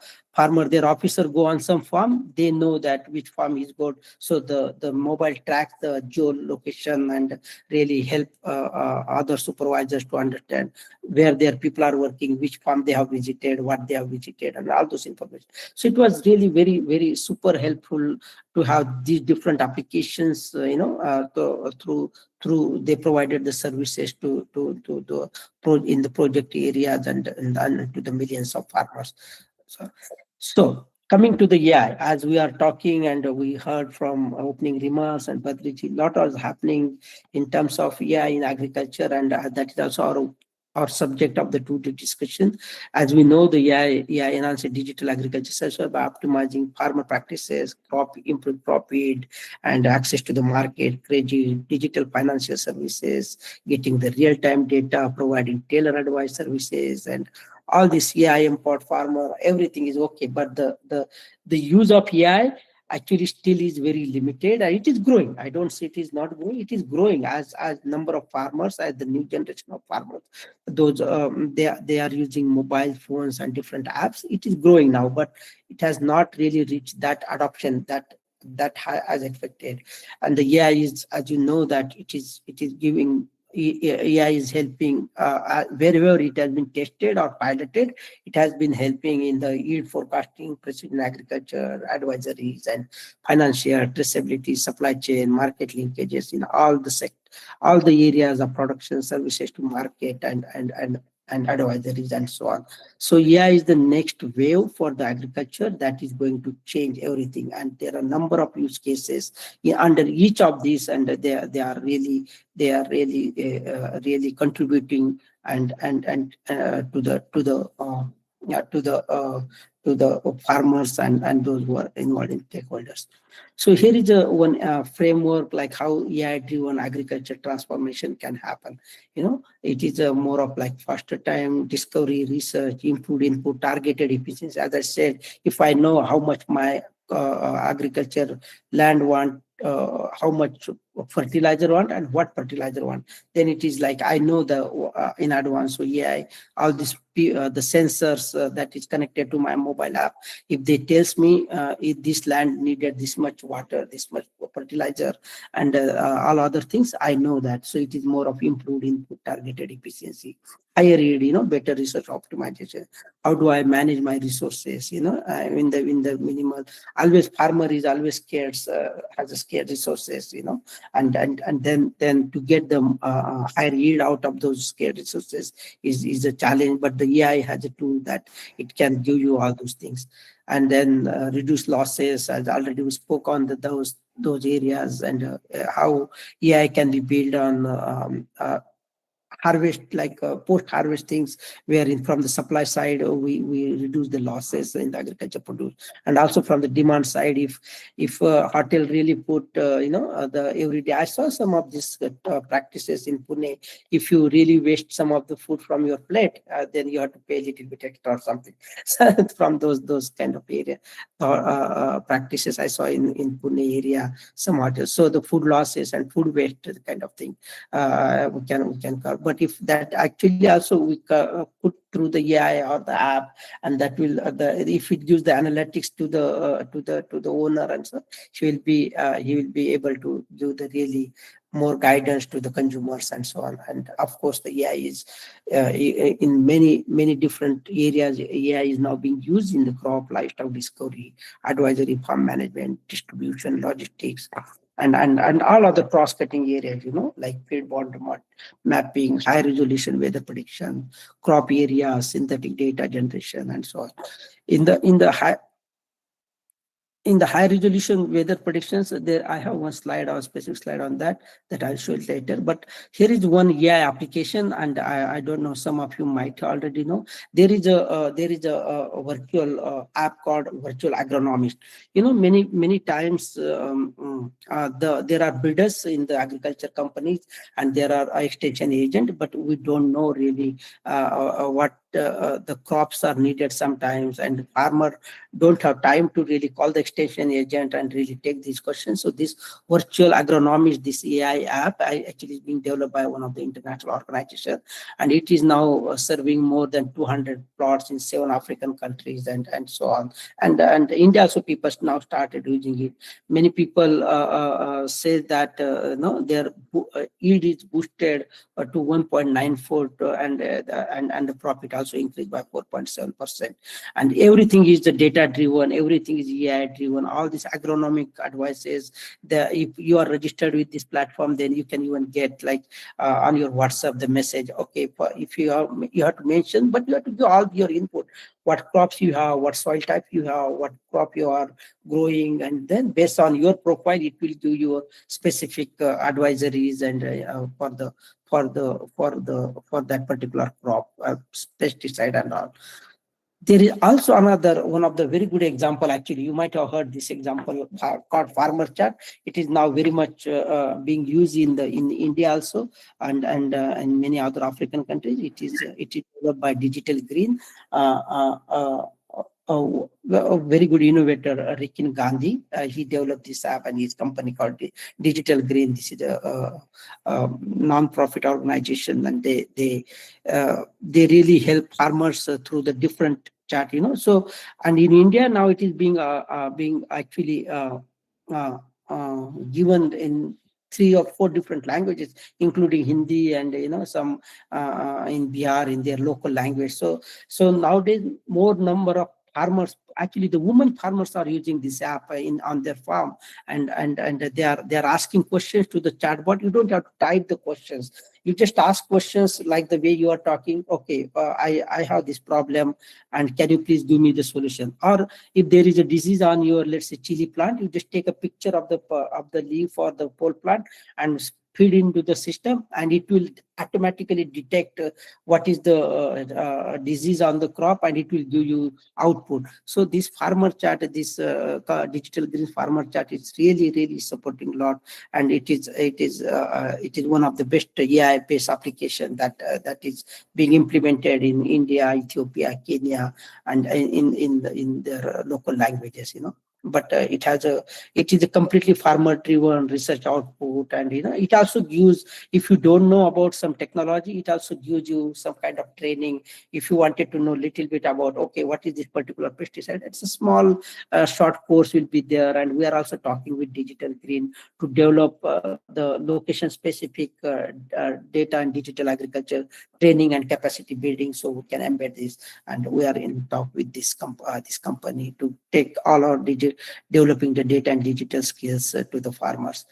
their officer go on some farm, they know that which farm is good. So the mobile tracks the geolocation and really help other supervisors to understand where their people are working, which farm they have visited, what they have visited, and all those information. So it was really very, very super helpful to have these different applications, through they provided the services to in the project areas and to the millions of farmers. So coming to the AI, as we are talking, and we heard from opening remarks and Badriji, a lot was happening in terms of AI in agriculture, and that is also our subject of the today discussion. As we know, the AI enhances digital agriculture sector by optimizing farmer practices, improve profit, and access to the market, credit, digital financial services, getting the real-time data, providing tailored advice services, and all this AI import farmer, everything is okay. But the use of AI actually still is very limited, and it is growing. I don't say it is not growing. It is growing as number of farmers, as the new generation of farmers, those they are using mobile phones and different apps. It is growing now, but it has not really reached that adoption that as expected. And the AI is, as you know, that it is giving. AI is helping wherever it has been tested or piloted. It has been helping in the yield forecasting, precision agriculture, advisories, and financial traceability, supply chain, market linkages in all the areas of production, services to market, and advisories, and so on. So AI is the next wave for the agriculture that is going to change everything. And there are a number of use cases under each of these, and they are really contributing and to the farmers and those who are involved in stakeholders. So here is one framework like how AI-driven agriculture transformation can happen. It is more of like faster time, discovery, research, improved input, targeted efficiency. As I said, if I know how much my agriculture land want, how much fertilizer want and what fertilizer want, then it is like I know the in advance. So AI, all this the sensors that is connected to my mobile app, if they tells me if this land needed this much water, this much fertilizer, and all other things, I know that. So it is more of improved input, targeted efficiency, higher yield, better research optimization. How do I manage my resources? In the minimal, always farmer is always scared, has a scarce resources, and then to get them higher yield out of those scarce resources is a challenge. But the AI has a tool that it can give you all those things, and then reduce losses. As already we spoke on those areas, and how AI can be built on harvest, like post-harvest things, wherein from the supply side we reduce the losses in the agriculture produce, and also from the demand side, if hotel really put the everyday. I saw some of these practices in Pune. If you really waste some of the food from your plate, then you have to pay a little bit extra or something. So from those kind of area practices I saw in Pune area, some hotels. So the food losses and food waste kind of thing we can cover. But if that actually also we put through the AI or the app, and that will if it gives the analytics to the owner, and so he will be able to do the really more guidance to the consumers and so on. And of course, the AI is in many different areas. AI is now being used in the crop, livestock discovery, advisory, farm management, distribution, logistics, and all other cross-cutting areas, like field boundary mapping, high resolution weather prediction, crop area, synthetic data generation, and so on. In the high in the high resolution weather predictions, there I have one slide or specific slide on that I'll show it later. But here is one AI application, and I don't know, some of you might already know. There is a virtual app called Virtual Agronomist. Many times there are bidders in the agriculture companies, and there are extension agent, but we don't know really what the crops are needed sometimes, and the farmer don't have time to really call the extension agent and really take these questions. So this virtual agronomist, this AI app, actually is being developed by one of the international organizations, and it is now serving more than 200 plots in 7 African countries and so on. And India also, people now started using it. Many people say that their yield is boosted to 1.94, and the profit also increased by 4.7%. And everything is the data driven, everything is AI driven. All these agronomic advices, if you are registered with this platform, then you can even get on your WhatsApp the message. Okay, if you have to mention, but you have to give all your input, what crops you have, what soil type you have, what crop you are growing, and then based on your profile, it will give you specific advisories and for that particular crop, pesticide and all. There is also another one of the very good example. Actually, you might have heard this example called Farmer Chat. It is now very much being used in India also, and many other African countries. It is developed by Digital Green. A very good innovator, Rikin Gandhi. He developed this app, and his company called Digital Green. This is a non-profit organization, and they really help farmers through the different chat. So, and in India now it is being actually given in 3 or 4 different languages, including Hindi and some in Bihar in their local language. So nowadays more number of farmers, actually the women farmers, are using this app on their farm, and they are asking questions to the chatbot. You don't have to type the questions. You just ask questions like the way you are talking. Okay, I have this problem, and can you please give me the solution? Or if there is a disease on your, let's say, chili plant, you just take a picture of the leaf or the pole plant and feed into the system, and it will automatically detect what is the disease on the crop, and it will give you output. So this farmer chat, this Digital Green Farmer Chat, is really supporting a lot, and it is one of the best AI-based application that is being implemented in India, Ethiopia, Kenya, and in their local languages. But it is a completely farmer-driven research output, and it also gives, if you don't know about some technology, it also gives you some kind of training. If you wanted to know a little bit about, okay, what is this particular pesticide, it's a small short course will be there. And we are also talking with Digital Green to develop the location-specific data and digital agriculture training and capacity building, so we can embed this. And we are in talk with this company to take all our developing the data and digital skills to the farmers.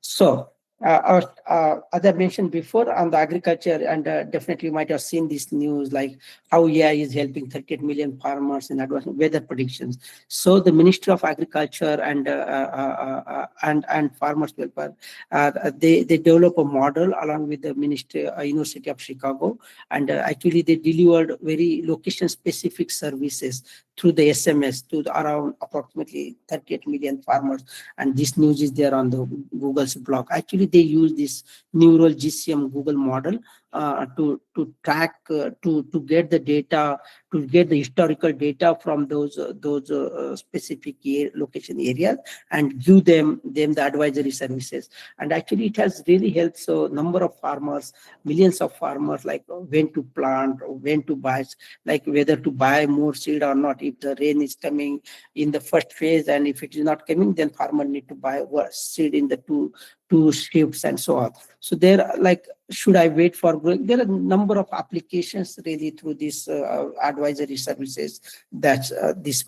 So as I mentioned before on the agriculture, and definitely you might have seen this news, like how AI is helping 38 million farmers in advanced weather predictions. So the Ministry of Agriculture and Farmers Welfare, they develop a model along with the University of Chicago, and actually they delivered very location-specific services through the SMS to around approximately 38 million farmers. And this news is there on the Google's blog. Actually, they use this neural GCM Google model to track, to get the data, to get the historical data from those specific location areas, and give them the advisory services. And actually, it has really helped. So number of farmers, millions of farmers, like when to plant, when to buy, like whether to buy more seed or not. If the rain is coming in the first phase, and if it is not coming, then farmer need to buy seed in the two shifts and so on. So there, like, should I wait for growing? There are a number of applications really through these advisory services that this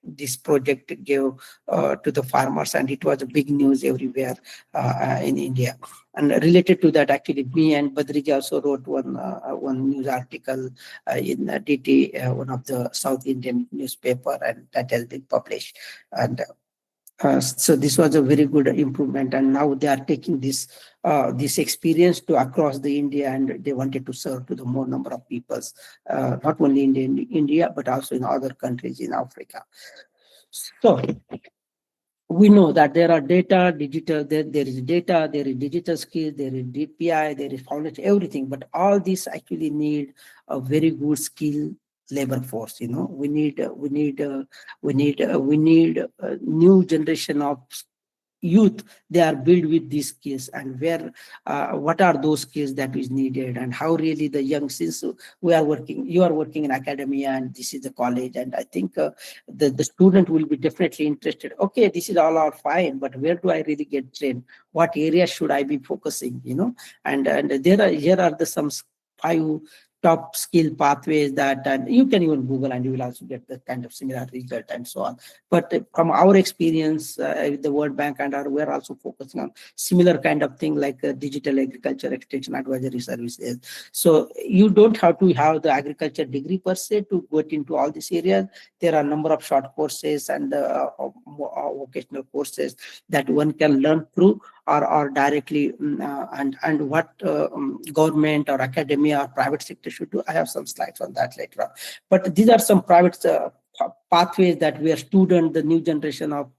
this project gave to the farmers, and it was a big news everywhere in India. And related to that, actually, me and Badriji also wrote one news article in DT, one of the South Indian newspaper, and that has been published. And so this was a very good improvement, and now they are taking this experience to across the India, and they wanted to serve to the more number of peoples, not only in India but also in other countries in Africa. So we know that there are data, digital, there is data, there is digital skills, there is DPI, there is foundation, everything. But all these actually need a very good skill labor force. We need a new generation of youth. They are built with these skills, and what are those skills that is needed, and how really the young, since you are working in academia and this is the college, and I think the student will be definitely interested. Okay, this is all fine, but where do I really get trained? What area should I be focusing? And here are some 5 top skill pathways that, and you can even Google and you will also get the kind of similar result and so on. But from our experience with the World Bank and we're also focusing on similar kind of thing like digital agriculture extension advisory services. So you don't have to have the agriculture degree per se to get into all these areas. There are a number of short courses and vocational courses that one can learn through or directly, and what government or academia or private sector should do. I have some slides on that later on. But these are some private pathways that where the new generation of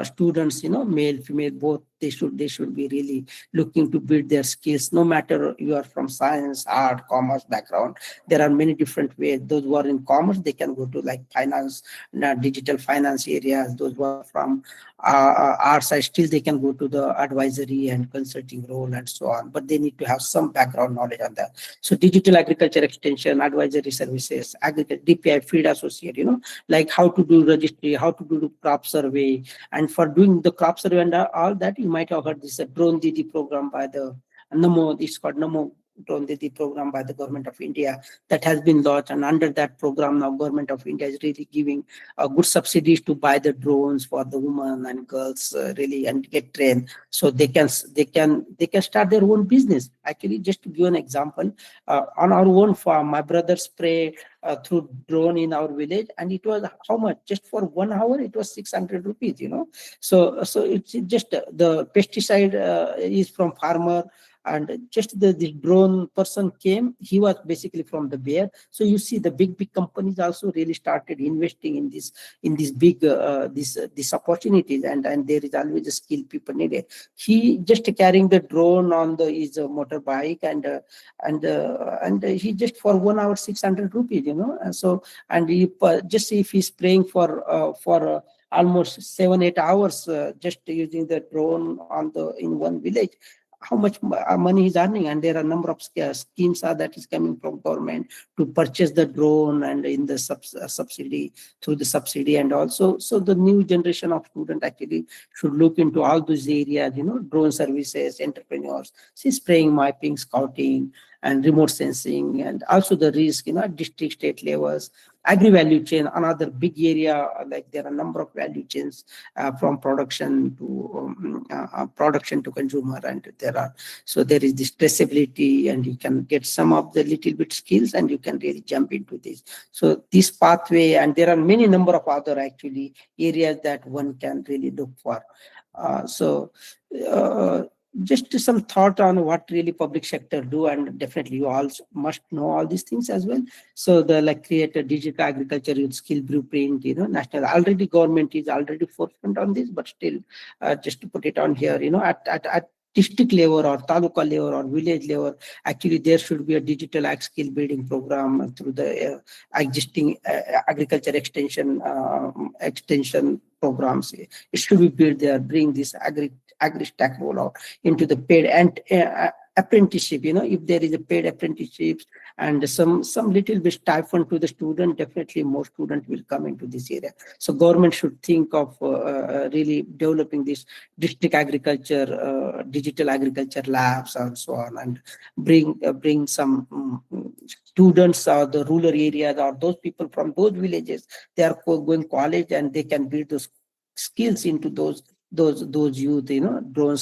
students, male, female, both, they should be really looking to build their skills, no matter you are from science, art, commerce background. There are many different ways. Those who are in commerce, they can go to like finance, digital finance areas. Those who are from art side, still they can go to the advisory and consulting role and so on, but they need to have some background knowledge on that. So digital agriculture extension, advisory services, DPI, field associate, like how to do registry, how to do the crop survey. And for doing the crop survey and all that, you might have heard this Drone Didi program by the NAMO. It's called NAMO Drone Didi program by the government of India that has been launched. And under that program, now government of India is really giving good subsidies to buy the drones for the women and girls really, and get trained so they can start their own business. Actually, just to give an example, on our own farm, my brother spray through drone in our village, and it was how much? Just for 1 hour, it was 600 rupees. So it's just the pesticide is from farmer. And just the drone person came, he was basically from the Bear. So you see the big companies also really started investing in these big these opportunities, and there is always a skilled people needed. He just carrying the drone on his motorbike, and he just for 1 hour 600 rupees, and so, and he just if he's spraying for almost 7-8 hours just using the drone in one village, how much money he's earning. And there are a number of schemes that is coming from government to purchase the drone and in the subsidy, through the subsidy. And also, so the new generation of student actually should look into all those areas, drone services, entrepreneurs, spraying, mapping, scouting, and remote sensing, and also the risk, district, state levels, agri-value chain, another big area. Like there are a number of value chains from production to consumer, and there is this traceability, and you can get some of the little bit skills, and you can really jump into this. So this pathway, and there are many number of other actually areas that one can really look for. Just some thought on what really public sector do, and definitely you all must know all these things as well. So create a digital agriculture youth skill blueprint, national, already government is already forefront on this, but still just to put it on here, at district level or taluka level or village level, actually there should be a digital ag skill building program through the existing agriculture extension programs. It should be built there, bring this agri-stack rollout into the paid and apprenticeship. If there is a paid apprenticeship and some little bit stipend to the student, definitely more students will come into this area. So government should think of really developing this district agriculture, digital agriculture labs and so on, and bring some students or the rural areas or those people from those villages, they are going college and they can build those skills into those youth, drone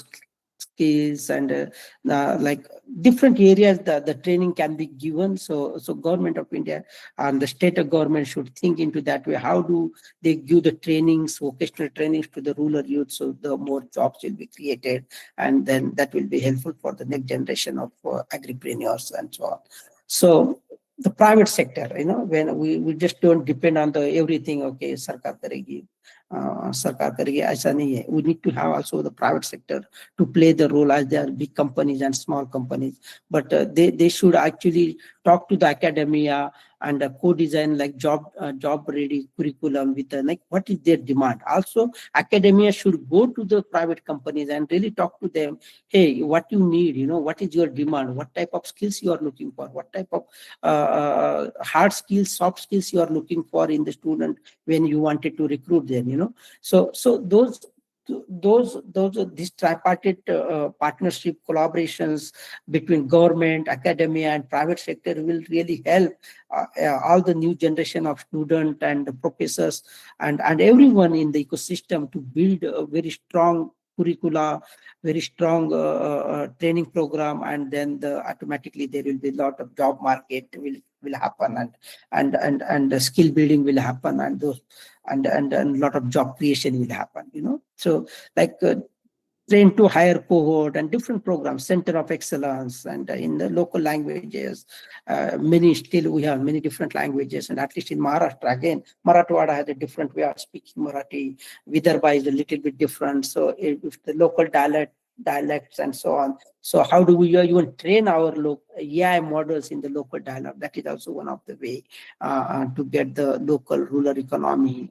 skills and like different areas that the training can be given. So government of India and the state of government should think into that way. How do they give the trainings, vocational trainings to the rural youth, so the more jobs will be created, and then that will be helpful for the next generation of agripreneurs and so on. So the private sector, when we just don't depend on the everything, okay, sarkar karegi, aisa nahi hai. We need to have also the private sector to play the role, as there are big companies and small companies, but they should actually talk to the academia and co-design like job ready curriculum with like what is their demand. Also, academia should go to the private companies and really talk to them. Hey, what you need, what is your demand? What type of skills you are looking for? What type of hard skills, soft skills you are looking for in the student when you wanted to recruit them, So these tripartite partnership collaborations between government, academia, and private sector will really help all the new generation of students and the professors and everyone in the ecosystem to build a very strong curricula, very strong training program, and then automatically there will be a lot of job market will happen, and the skill building will happen, and those and a lot of job creation will happen. So like train to hire cohort and different programs, center of excellence, and in the local languages, we have many different languages, and at least in Maharashtra, again, Marathwada has a different way of speaking Marathi. Vidarbha is a little bit different. So if the local dialects and so on. So how do we even train our AI models in the local dialect? That is also one of the way to get the local rural economy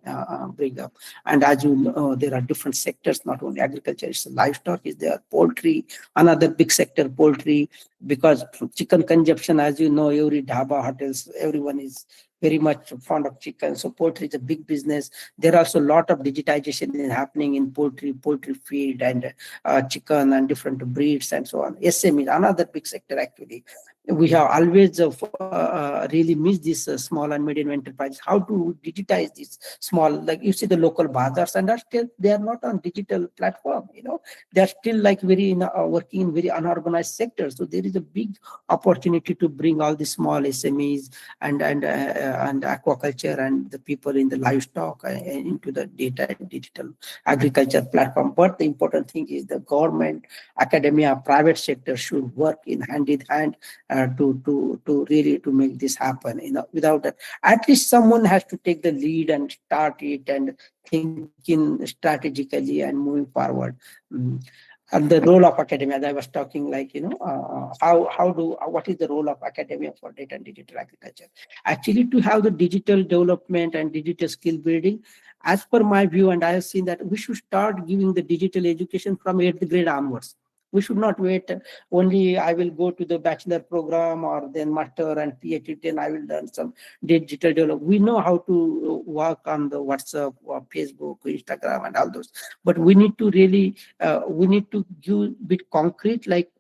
bring up. And as you know, there are different sectors, not only agriculture, it's livestock, is there, poultry, another big sector, poultry, because chicken consumption, as you know, every dhaba, hotels, everyone is very much fond of chicken. So poultry is a big business. There are also a lot of digitization happening in poultry feed, and chicken and different breeds and so on. SME is another big sector actually. We have always really missed this small and medium enterprise. How to digitize this small, like you see the local bazaars, and they are not on digital platform. They are still like very working in very unorganized sectors. So there is a big opportunity to bring all the small SMEs and aquaculture and the people in the livestock into the data and digital agriculture platform. But the important thing is the government, academia, private sector should work in hand to really to make this happen. Without that, at least someone has to take the lead and start it and thinking strategically and moving forward. And the role of academia, as I was talking, like, what is the role of academia for data and digital agriculture? Actually, to have the digital development and digital skill building, as per my view, and I have seen that we should start giving the digital education from 8th grade onwards. We should not wait only I will go to the bachelor program or then master and PhD, then I will learn some digital development. We know how to work on the WhatsApp or Facebook, Instagram and all those. But we need to really, we need to give a bit concrete, like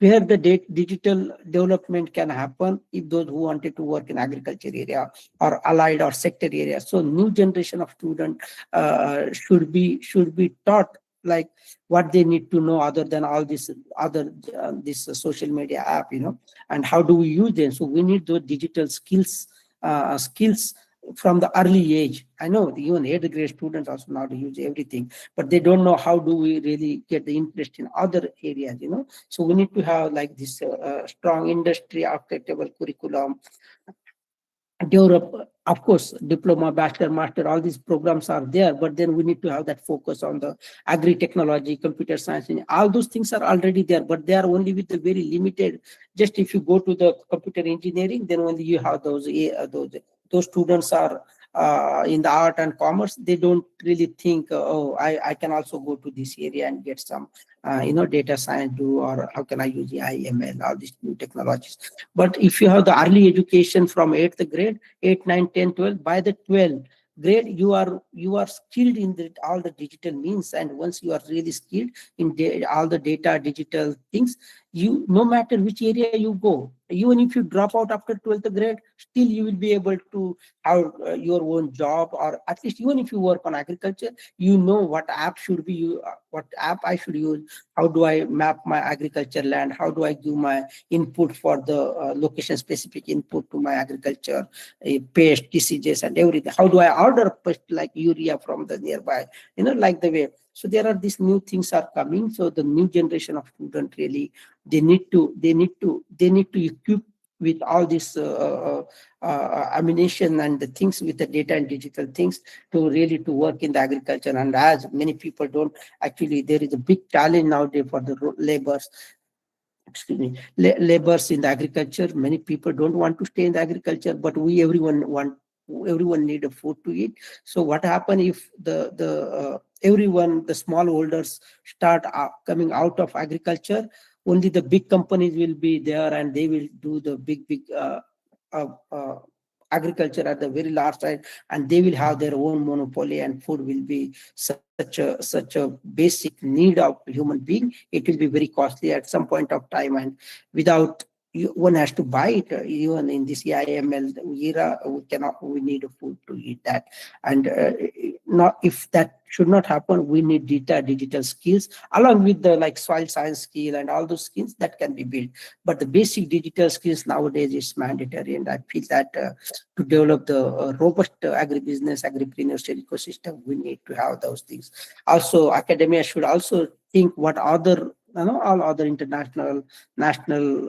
where the digital development can happen if those who wanted to work in agriculture area or allied or sector area. So new generation of students should be taught like what they need to know other than all this this social media app, and how do we use them. So we need those digital skills from the early age. I know even 8th grade students also know how to use everything, but they don't know how do we really get the interest in other areas, So we need to have like this strong industry architectural curriculum, develop, of course, diploma, bachelor, master, all these programs are there, but then we need to have that focus on the agri-technology, computer science, and all those things are already there, but they are only with the very limited. Just if you go to the computer engineering, then only you have those students are in the art and commerce. They don't really think, oh, I can also go to this area and get some, data science or how can I use AI, ML, all these new technologies. But if you have the early education from 8th grade, 8, 9, 10, 12, by the 12th grade, you are skilled in all the digital means. And once you are really skilled in all the data, digital things, you, no matter which area you go, even if you drop out after 12th grade, still you will be able to have your own job, or at least even if you work on agriculture, you know what app should be you, what app I should use, how do I map my agriculture land, how do I give my input for the location specific input to my agriculture, pest, diseases and everything. How do I order pest like urea from the nearby, like the way. So there are these new things are coming. So the new generation of student really, they need to equip with all this ammunition and the things with the data and digital things to really to work in the agriculture. And as many people don't actually, there is a big challenge nowadays for the laborers, excuse me, laborers in the agriculture. Many people don't want to stay in the agriculture, but everyone need a food to eat. So what happen if everyone, the smallholders start coming out of agriculture? Only the big companies will be there, and they will do the big uh, uh, agriculture at the very large side, and they will have their own monopoly, and food will be such a basic need of human being. It will be very costly at some point of time, and without one has to buy it. Even in this AIML era, we need a food to eat that. And not, if that should not happen, we need digital skills along with the like soil science skill and all those skills that can be built. But the basic digital skills nowadays is mandatory, and I feel that to develop the robust agribusiness, agripreneurship ecosystem, we need to have those things. Also, academia should also think what other, all other international, national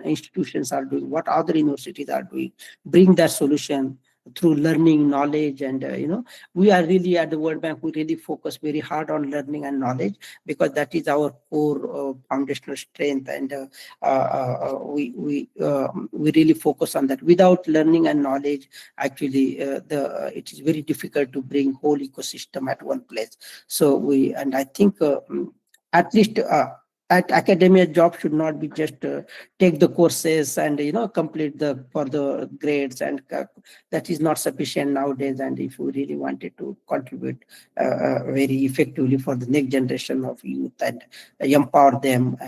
institutions are doing, what other universities are doing, bring that solution through learning, knowledge, and we are really at the World Bank, we really focus very hard on learning and knowledge, because that is our core foundational strength, and we really focus on that. Without learning and knowledge, actually, it is very difficult to bring whole ecosystem at one place. So and I think at least at academia, job should not be just take the courses and complete for the grades, and that is not sufficient nowadays. And if we really wanted to contribute very effectively for the next generation of youth and empower them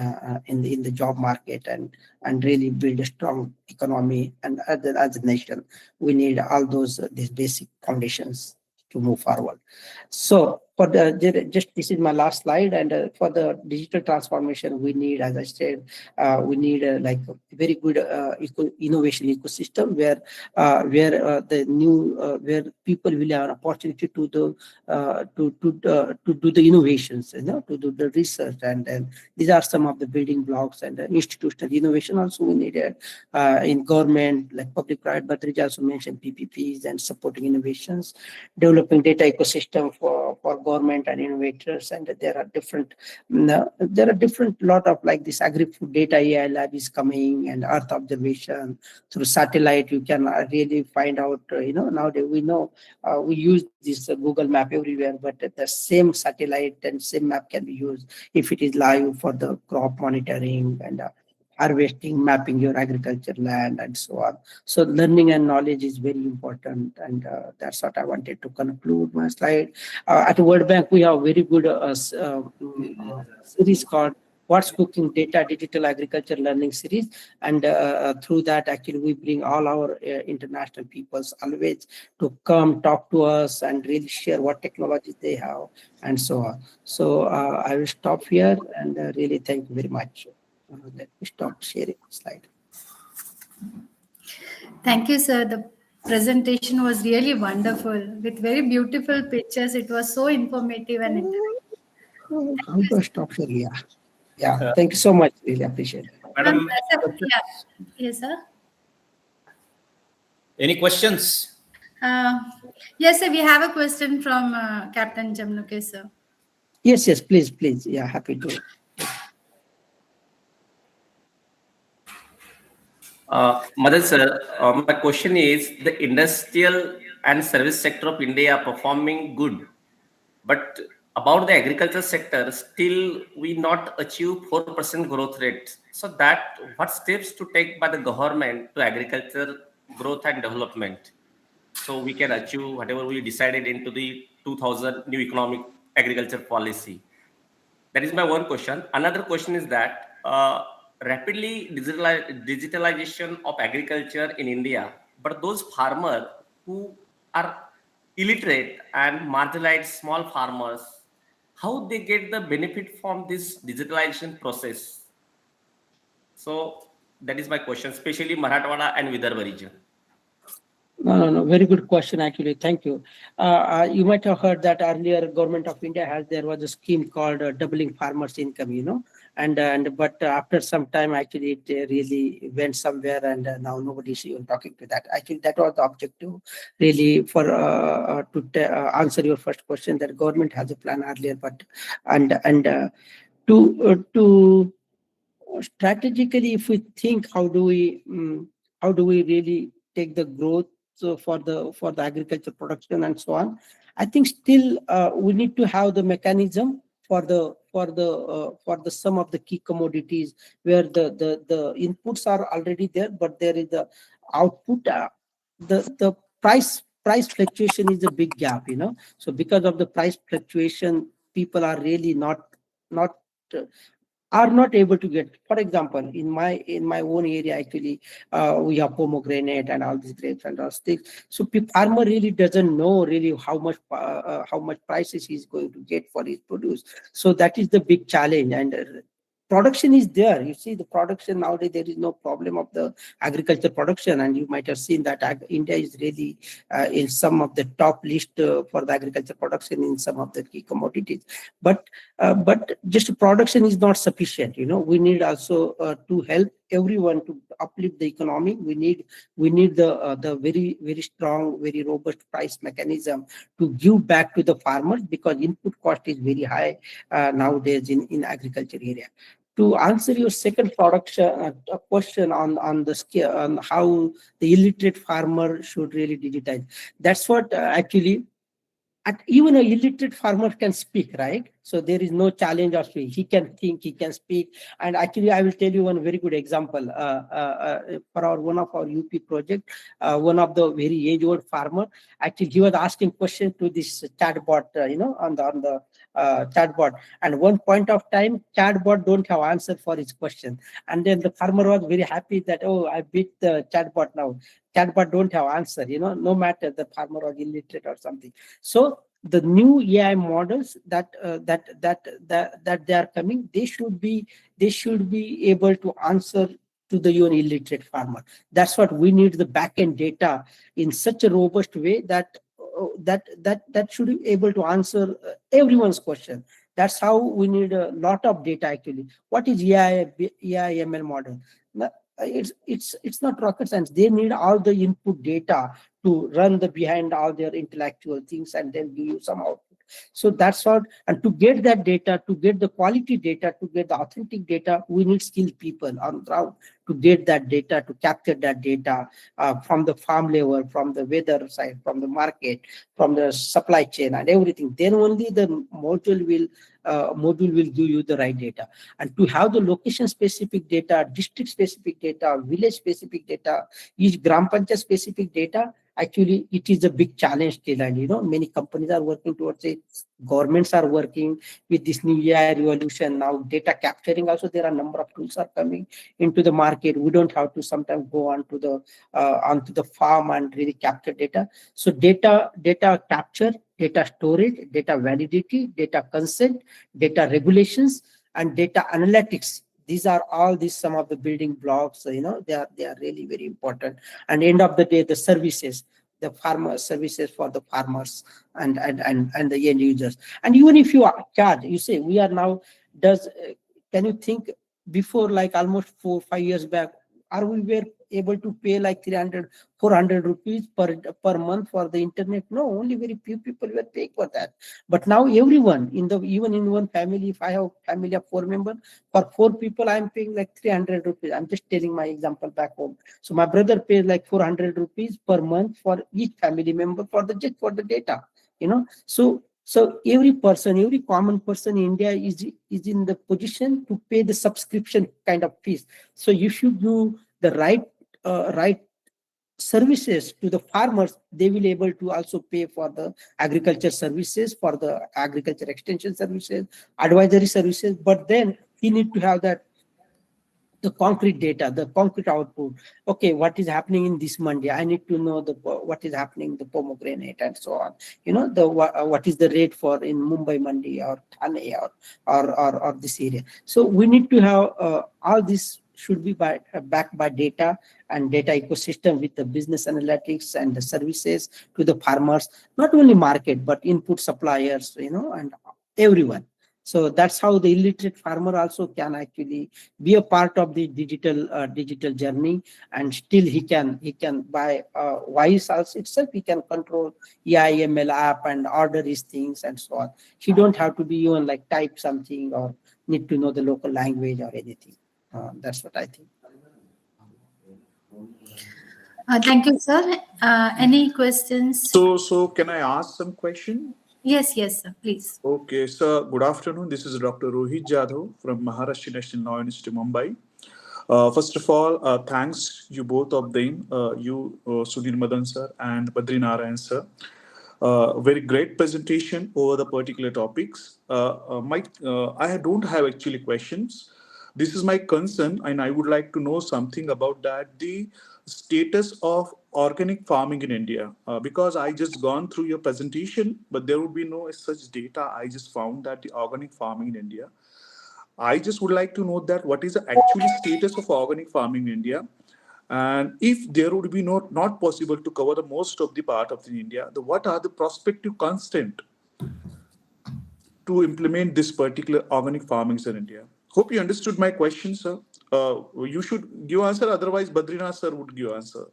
in the job market, and really build a strong economy, and as a nation, we need all these basic foundations to move forward. So for just this is my last slide, and for the digital transformation, we need, as I said, we need like a very good innovation ecosystem where the new where people will have an opportunity to do the innovations, to do the research, and these are some of the building blocks. And institutional innovation also we need in government, like public-private, but Rija also mentioned PPPs and supporting innovations, developing data ecosystem for government and innovators. And there are different lot of like this agri-food data AI lab is coming, and earth observation through satellite. You can really find out, nowadays we use this Google map everywhere, but the same satellite and same map can be used if it is live for the crop monitoring and harvesting, mapping your agriculture land, and so on. So learning and knowledge is very important, and that's what I wanted to conclude my slide. At World Bank, we have very good series called What's Cooking Data Digital Agriculture Learning Series, and through that, actually, we bring all our international peoples always to come talk to us and really share what technologies they have, and so on. So I will stop here, and really thank you very much. Let me stop sharing the slide. Thank you, sir. The presentation was really wonderful with very beautiful pictures. It was so informative and interactive. How do I stop sharing? Yeah. Thank you so much. Really appreciate it. Madam, Yes, sir. any questions? Yes, sir. We have a question from Captain Jamnuke, sir. Yes, please. Yeah, happy to. Madan sir, my question is, the industrial and service sector of India are performing good, but about the agriculture sector, still we not achieve 4% growth rate. So that what steps to take by the government to agriculture growth and development, so we can achieve whatever we decided into the 2000 new economic agriculture policy? That is my one question. Another question is that rapidly digitalization of agriculture in India, but those farmers who are illiterate and marginalized small farmers, how they get the benefit from this digitalization process? So that is my question, especially Marathwada and Vidarbha region. No. Very good question, actually. Thank you. You might have heard that earlier Government of India there was a scheme called doubling farmers' income, but after some time, actually, it really went somewhere, and now nobody's even talking to that. Actually, that was the objective, really, for answer your first question. That government has a plan earlier, but to strategically, if we think, how do we really take the growth for the agriculture production and so on? I think still we need to have the mechanism for the sum of the key commodities where the inputs are already there, but there is the output. The price fluctuation is a big gap. So because of the price fluctuation, people are really not uh, are not able to get. For example, in my own area, actually, we have pomegranate and all these grapes and all things. So farmer really doesn't know really how much prices he's going to get for his produce. So that is the big challenge. And production is there. You see, the production nowadays, there is no problem of the agriculture production, and you might have seen that India is really in some of the top list for the agriculture production in some of the key commodities. But just production is not sufficient. We need also to help everyone to uplift the economy. We need the very, very strong, very robust price mechanism to give back to the farmers, because input cost is very high nowadays in agriculture area. To answer your second question on the scale, on how the illiterate farmer should really digitize, that's what actually. Even a illiterate farmer can speak, right? So there is no challenge of speech. He can think, he can speak. And actually, I will tell you one very good example. For one of our UP project, one of the very age-old farmer, actually, he was asking questions to this chatbot, on the chatbot. And one point of time, chatbot don't have answer for his question. And then the farmer was very happy that, oh, I beat the chatbot now. Chatbot don't have answer, no matter the farmer was illiterate or something. So the new AI models that they are coming, they should be able to answer to the even illiterate farmer. That's what we need, the backend data in such a robust way that should be able to answer everyone's question. That's how we need a lot of data actually. What is AI ML model? It's not rocket science. They need all the input data to run behind all their intellectual things and then give you some output. So that's what, and to get that data, to get the quality data, to get the authentic data, we need skilled people on ground to get that data, to capture that data from the farm level, from the weather side, from the market, from the supply chain and everything. Then only the module will give you the right data. And to have the location specific data, district specific data, village specific data, each Gram Panchayat specific data, actually it is a big challenge still. And many companies are working towards it. Governments are working with this new AI revolution. Now data capturing also, there are a number of tools are coming into the market. We don't have to sometimes go onto the farm and really capture data. So data capture, data storage, data validity, data consent, data regulations, and data analytics. These are all some of the building blocks. They are really very important. And end of the day, the services, the farmer services for the farmers and the end users. And even if you charge, you say we are now can you think before, like almost 4 or 5 years back, we were able to pay like 300, 400 rupees per month for the internet? No, only very few people were paying for that. But now everyone, even in one family, if I have a family of 4 members, for 4 people, I'm paying like 300 rupees. I'm just telling my example back home. So my brother pays like 400 rupees per month for each family member for the data, So every common person in India is in the position to pay the subscription kind of fees. So if you do the right services to the farmers, they will able to also pay for the agriculture services, for the agriculture extension services, advisory services. But then he need to have that the concrete data, the concrete output. Okay, what is happening in this Monday? I need to know what is happening in the pomegranate and so on. What is the rate for in Mumbai Monday or Thane or this area. So we need to have all this should be backed by data and data ecosystem with the business analytics and the services to the farmers, not only market, but input suppliers, and everyone. So that's how the illiterate farmer also can actually be a part of the digital journey, and still he can by voice also itself he can control EIML app and order his things and so on. He don't have to be even like type something or need to know the local language or anything. That's what I think. Thank you, sir. Any questions? So can I ask some question? Yes, sir, please. Okay, sir. Good afternoon. This is Dr. Rohit Jadhav from Maharashtra National Law Institute, Mumbai. First of all, thanks you both of them, Sunil Madan sir and Badri Narayan sir. Very great presentation over the particular topics. I don't have actually questions. This is my concern, and I would like to know something about that, the status of organic farming in India, because I just gone through your presentation, but there would be no such data. I just found that the organic farming in India. I just would like to know that what is the actual status of organic farming in India, and if there would be not possible to cover the most of the part of the India, what are the prospective constraints to implement this particular organic farming in India? Hope you understood my question, sir. You should give answer, otherwise Badrinath sir would give answer.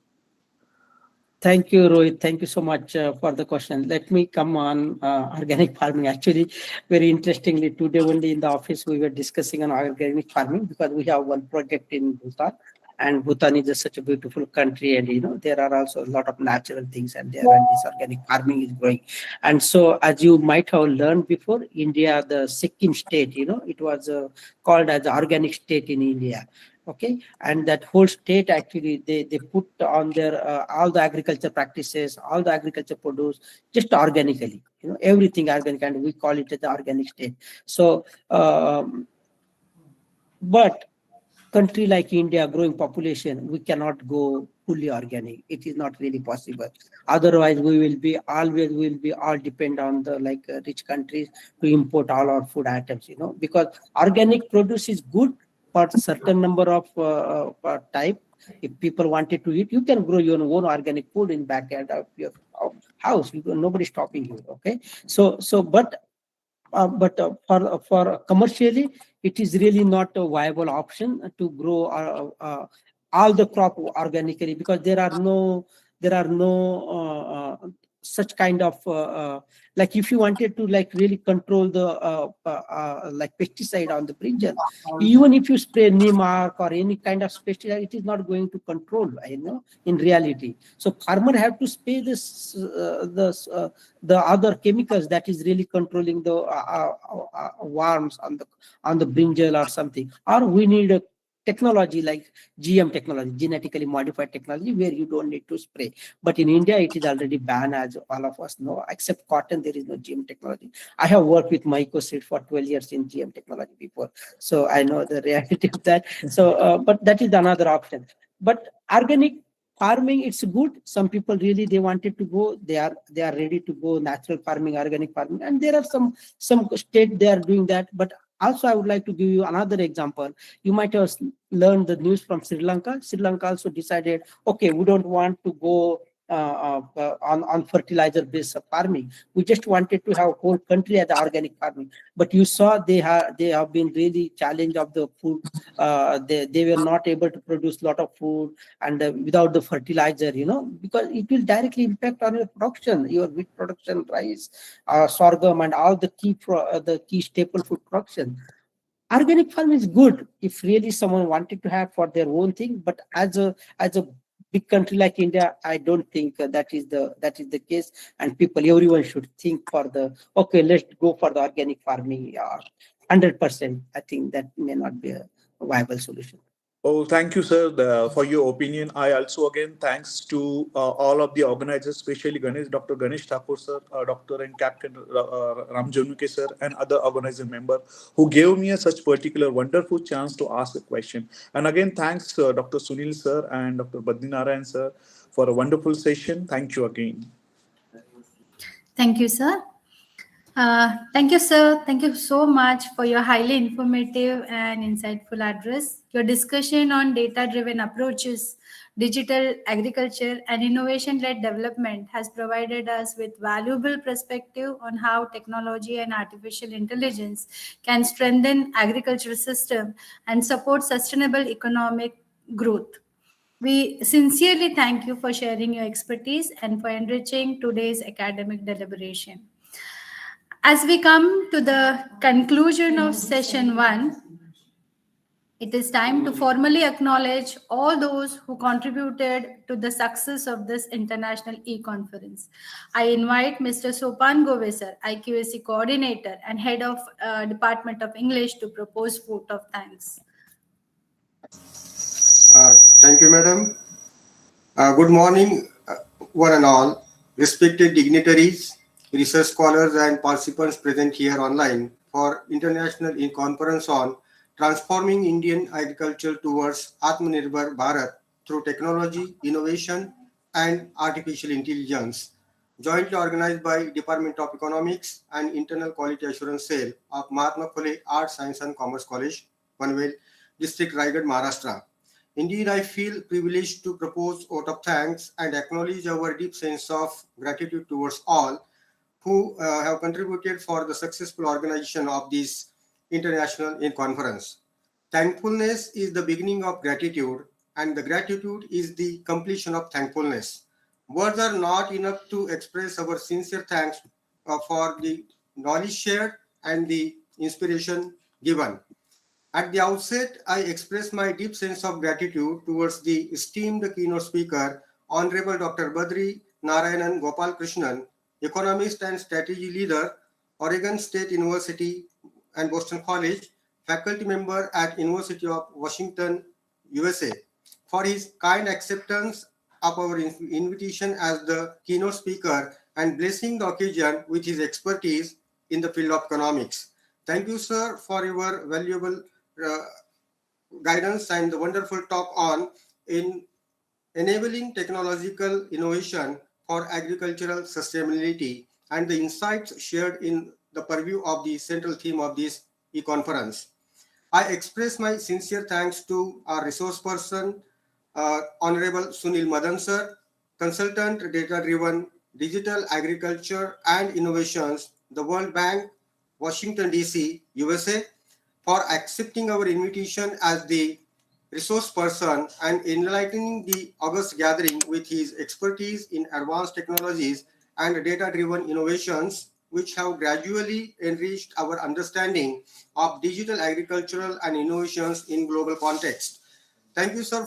Thank you, Rohit. Thank you so much for the question. Let me come on organic farming. Actually, very interestingly, today only in the office we were discussing on organic farming because we have one project in Bhutan, and Bhutan is such a beautiful country, and there are also a lot of natural things, and there and this organic farming is growing. And so, as you might have learned before, India, the Sikkim state, it was called as the organic state in India. Okay, and that whole state actually they put on their all the agriculture practices, all the agriculture produce just organically, everything organic, and we call it the organic state. So but country like India, growing population, we cannot go fully organic. It is not really possible. Otherwise we will be all depend on the rich countries to import all our food items, because organic produce is good for certain number of type. If people wanted to eat, you can grow your own organic food in backyard of your house. Nobody stopping you. Okay, but for commercially, it is really not a viable option to grow all the crop organically, because there are no such kind of like if you wanted to really control the pesticide on the brinjal, even if you spray Nemark or any kind of pesticide, it is not going to control, in reality. So farmer have to spray this the other chemicals that is really controlling the worms on the brinjal or something. Or we need a technology like GM technology, genetically modified technology, where you don't need to spray. But in India, it is already banned, as all of us know. Except cotton, there is no GM technology. I have worked with IQAC for 12 years in GM technology before, so I know the reality of that. So, but that is another option. But organic farming, it's good. Some people really they wanted to go. They are ready to go natural farming, organic farming, and there are some state they are doing that. But also, I would like to give you another example. You might have learned the news from Sri Lanka. Sri Lanka also decided, okay, we don't want to go on fertilizer-based farming. We just wanted to have whole country as organic farming. But you saw they have been really challenged of the food. They were not able to produce a lot of food and without the fertilizer, because it will directly impact on your production, your wheat production, rice, sorghum, and all the key staple food production. Organic farming is good if really someone wanted to have for their own thing, but as a big country like India, I don't think that is the case. And everyone should think okay, let's go for the organic farming 100%. I think that may not be a viable solution. Oh, thank you, sir, for your opinion. I also again thanks to all of the organizers, especially Dr. Ganesh Thakur, sir, Dr. and Captain Ram Januke, sir, and other organizer member who gave me a such particular wonderful chance to ask a question. And again, thanks Dr. Sunil, sir, and Dr. Badrinarayan, sir, for a wonderful session. Thank you again. Thank you, sir. Thank you, sir. Thank you so much for your highly informative and insightful address. Your discussion on data-driven approaches, digital agriculture, and innovation-led development has provided us with valuable perspective on how technology and artificial intelligence can strengthen agricultural system and support sustainable economic growth. We sincerely thank you for sharing your expertise and for enriching today's academic deliberation. As we come to the conclusion of session 1, it is time to formally acknowledge all those who contributed to the success of this international e-conference. I invite Mr. Sopan Gove, sir, IQAC coordinator and head of Department of English, to propose vote of thanks. Thank you, madam. Good morning, one and all, respected dignitaries, research scholars, and participants present here online for International Conference on Transforming Indian Agriculture Towards Atmanirbhar Bharat through Technology, Innovation, and Artificial Intelligence, jointly organized by Department of Economics and Internal Quality Assurance Cell of Mahatma Phule Arts, Science and Commerce College, Panvel, District, Raigad, Maharashtra. Indeed, I feel privileged to propose vote of thanks and acknowledge our deep sense of gratitude towards all who have contributed for the successful organization of this international conference. Thankfulness is the beginning of gratitude, and the gratitude is the completion of thankfulness. Words are not enough to express our sincere thanks for the knowledge shared and the inspiration given. At the outset, I express my deep sense of gratitude towards the esteemed keynote speaker, Honorable Dr. Badri Narayanan Gopal Krishnan, economist and strategy leader, Oregon State University and Boston College, faculty member at University of Washington, USA, for his kind acceptance of our invitation as the keynote speaker and blessing the occasion with his expertise in the field of economics. Thank you, sir, for your valuable guidance and the wonderful talk on in enabling technological innovation for agricultural sustainability and the insights shared in the purview of the central theme of this e-conference. I express my sincere thanks to our resource person, Honorable Sunil Madan sir, consultant data-driven digital agriculture and innovations, the World Bank, Washington, D.C., USA, for accepting our invitation as the resource person and enlightening the August gathering with his expertise in advanced technologies and data-driven innovations, which have gradually enriched our understanding of digital agricultural and innovations in global context. Thank you, sir,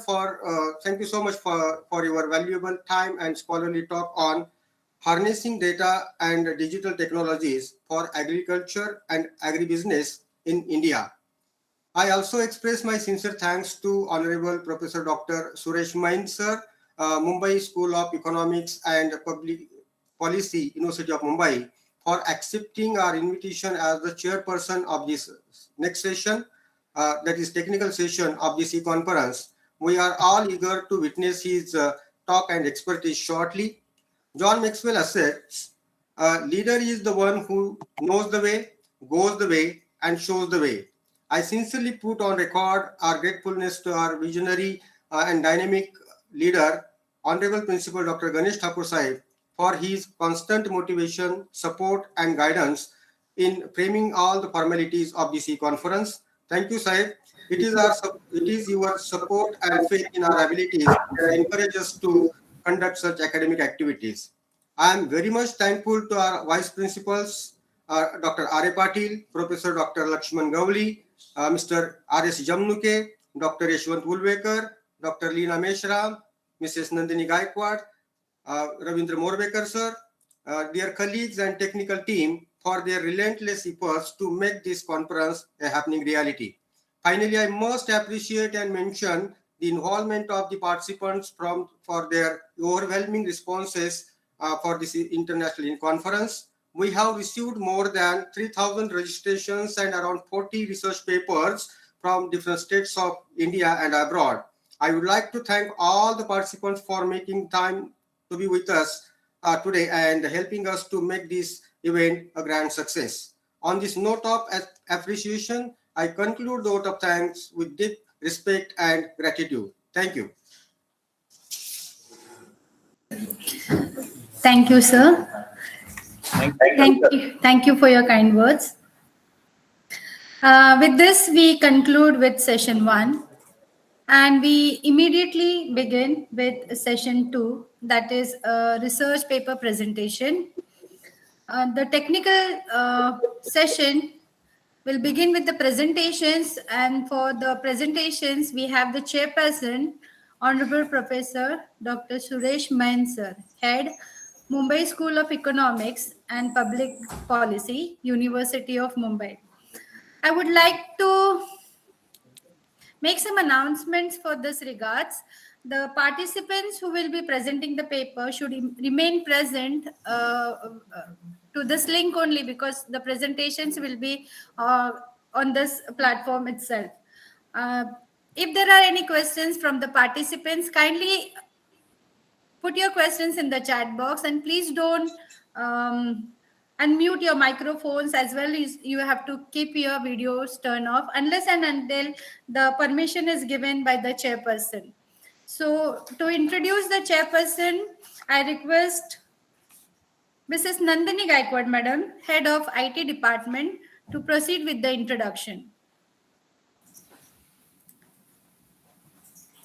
thank you so much for your valuable time and scholarly talk on harnessing data and digital technologies for agriculture and agribusiness in India. I also express my sincere thanks to Honorable Professor Dr. Suresh Main, sir, Mumbai School of Economics and Public Policy, University of Mumbai, for accepting our invitation as the chairperson of this next session, that is technical session of this e-conference. We are all eager to witness his talk and expertise shortly. John Maxwell asserts, leader is the one who knows the way, goes the way, and shows the way. I sincerely put on record our gratefulness to our visionary and dynamic leader, Honorable Principal Dr. Ganesh Thakur Sahib, for his constant motivation, support, and guidance in framing all the formalities of this e-conference. Thank you, Sahib. It is your support and faith in our abilities that encourage us to conduct such academic activities. I am very much thankful to our vice principals, Dr. R. A. Patil, Professor Dr. Lakshman Gavli, Mr. R. S. Jamnuke, Dr. Yashwant Ulvekar, Dr. Leena Meshram, Mrs. Nandini Gaikwad, Ravindra Morbekar, sir, dear colleagues and technical team for their relentless efforts to make this conference a happening reality. Finally, I must appreciate and mention the involvement of the participants for their overwhelming responses for this international conference. We have received more than 3,000 registrations and around 40 research papers from different states of India and abroad. I would like to thank all the participants for making time to be with us today and helping us to make this event a grand success. On this note of appreciation, I conclude the vote of thanks with deep respect and gratitude. Thank you. Thank you, sir. Thank you for your kind words. With this, we conclude with session 1. And we immediately begin with session 2, that is a research paper presentation. The technical session will begin with the presentations, and for the presentations, we have the chairperson, Honorable Professor Dr. Suresh Main, sir, Head, Mumbai School of Economics and Public Policy, University of Mumbai. I would like to make some announcements for this regards. The participants who will be presenting the paper should remain present to this link only, because the presentations will be on this platform itself. If there are any questions from the participants, kindly put your questions in the chat box, and please don't unmute your microphones, as well as you have to keep your videos turned off unless and until the permission is given by the chairperson. So to introduce the chairperson, I request Mrs. Nandini Gaikwad, Madam, Head of IT Department, to proceed with the introduction.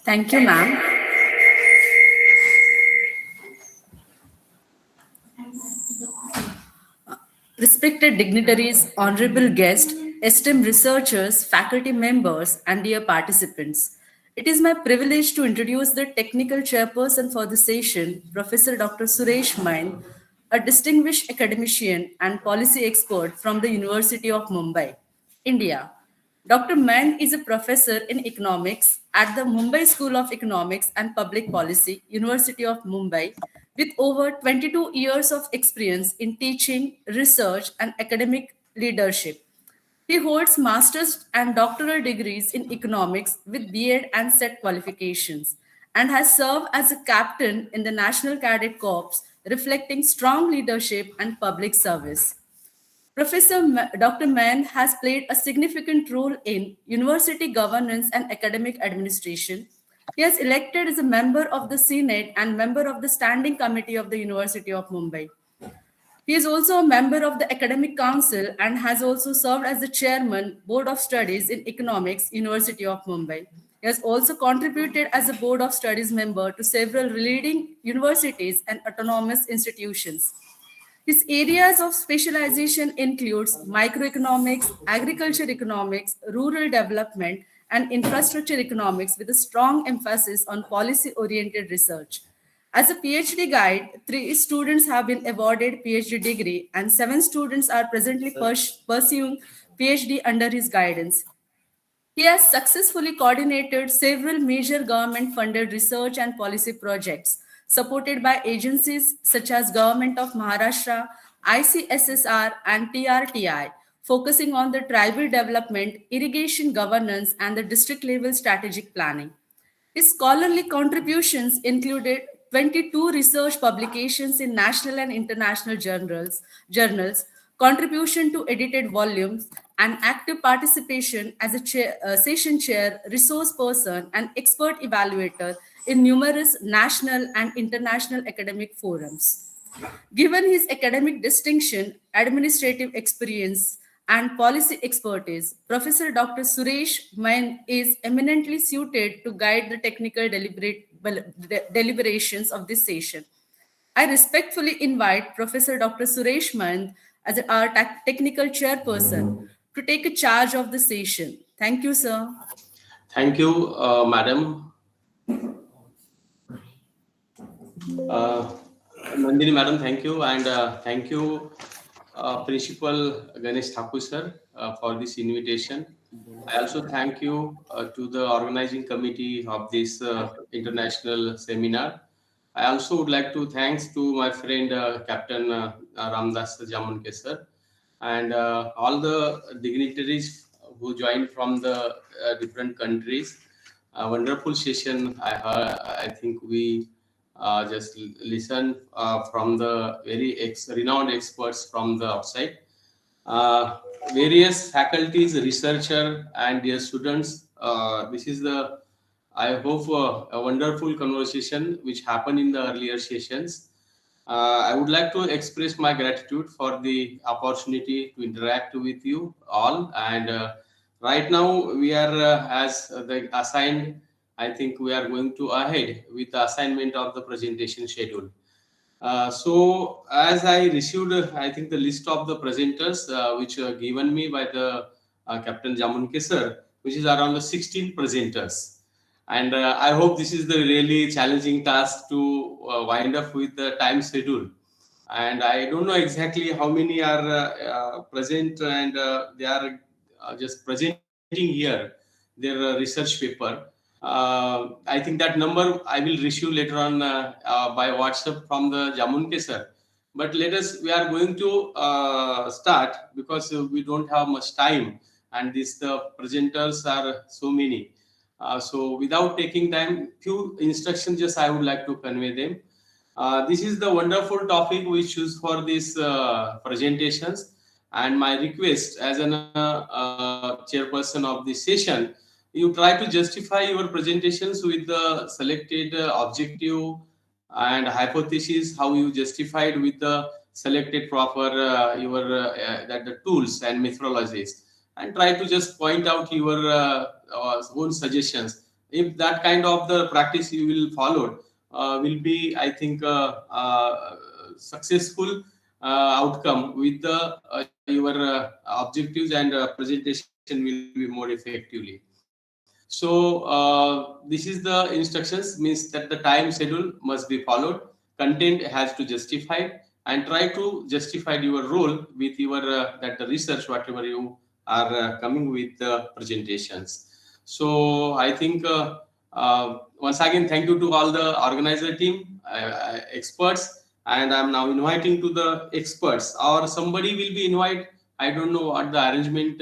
Thank you, ma'am. Respected dignitaries, honorable guests, esteemed researchers, faculty members, and dear participants, it is my privilege to introduce the technical chairperson for the session, Professor Dr. Suresh Main, a distinguished academician and policy expert from the University of Mumbai, India. Dr. Main is a professor in economics at the Mumbai School of Economics and Public Policy, University of Mumbai, with over 22 years of experience in teaching, research, and academic leadership. He holds master's and doctoral degrees in economics with B.Ed and SET qualifications, and has served as a captain in the National Cadet Corps, reflecting strong leadership and public service. Dr. Main has played a significant role in university governance and academic administration. He is elected as a member of the Senate and member of the Standing Committee of the University of Mumbai. He is also a member of the Academic Council and has also served as the Chairman, Board of Studies in Economics, University of Mumbai. He has also contributed as a Board of Studies member to several leading universities and autonomous institutions. His areas of specialization includes microeconomics, agriculture economics, rural development, and infrastructure economics, with a strong emphasis on policy-oriented research. As a PhD guide, 3 students have been awarded PhD degree, and 7 students are presently pursuing PhD under his guidance. He has successfully coordinated several major government-funded research and policy projects, supported by agencies such as Government of Maharashtra, ICSSR, and TRTI, focusing on the tribal development, irrigation governance, and the district-level strategic planning. His scholarly contributions included 22 research publications in national and international journals, contribution to edited volumes, and active participation as a session chair, resource person, and expert evaluator in numerous national and international academic forums. Given his academic distinction, administrative experience, and policy expertise, Professor Dr. Suresh Main is eminently suited to guide the technical deliberations of this session. I respectfully invite Professor Dr. Suresh Main as our technical chairperson to take a charge of the session. Thank you, sir. Thank you, Madam. Nandini, Madam, thank you. And thank you, Principal Ganesh Thakur, sir, for this invitation. I also thank you to the organizing committee of this international seminar. I also would like to thanks to my friend Captain Ramdas Jamunke sir and all the dignitaries who joined from the different countries. A wonderful session. I think we just listen from the very renowned experts from the outside. uh, Various faculties, researcher, and their students. This is the, I hope, a wonderful conversation which happened in the earlier sessions. I would like to express my gratitude for the opportunity to interact with you all. And right now, we are, as the assigned, I think we are going to ahead with the assignment of the presentation schedule. So as I received, I think the list of the presenters which are given me by the Captain Jamunke sir, which is around the 16 presenters. And I hope this is the really challenging task to wind up with the time schedule. And I don't know exactly how many are present and they are just presenting here their research paper. I think that number I will receive later on by WhatsApp from the Jamunke sir. But let us, we are going to start because we don't have much time and the presenters are so many. So without taking time, few instructions just I would like to convey them. This is the wonderful topic we choose for these presentations, and my request as an chairperson of this session, you try to justify your presentations with the selected objective and hypothesis, how you justified with the selected proper your that the tools and methodologies, and try to just point out your own suggestions. If that kind of the practice you will follow, will be, I think, successful outcome with the your objectives and presentation will be more effectively. So this is the instructions, means that the time schedule must be followed. Content has to justify and try to justify your role with your that the research whatever you are coming with the presentations. So I think once again, thank you to all the organizer team, experts, and I'm now inviting to the experts or somebody will be invited. I don't know what the arrangement.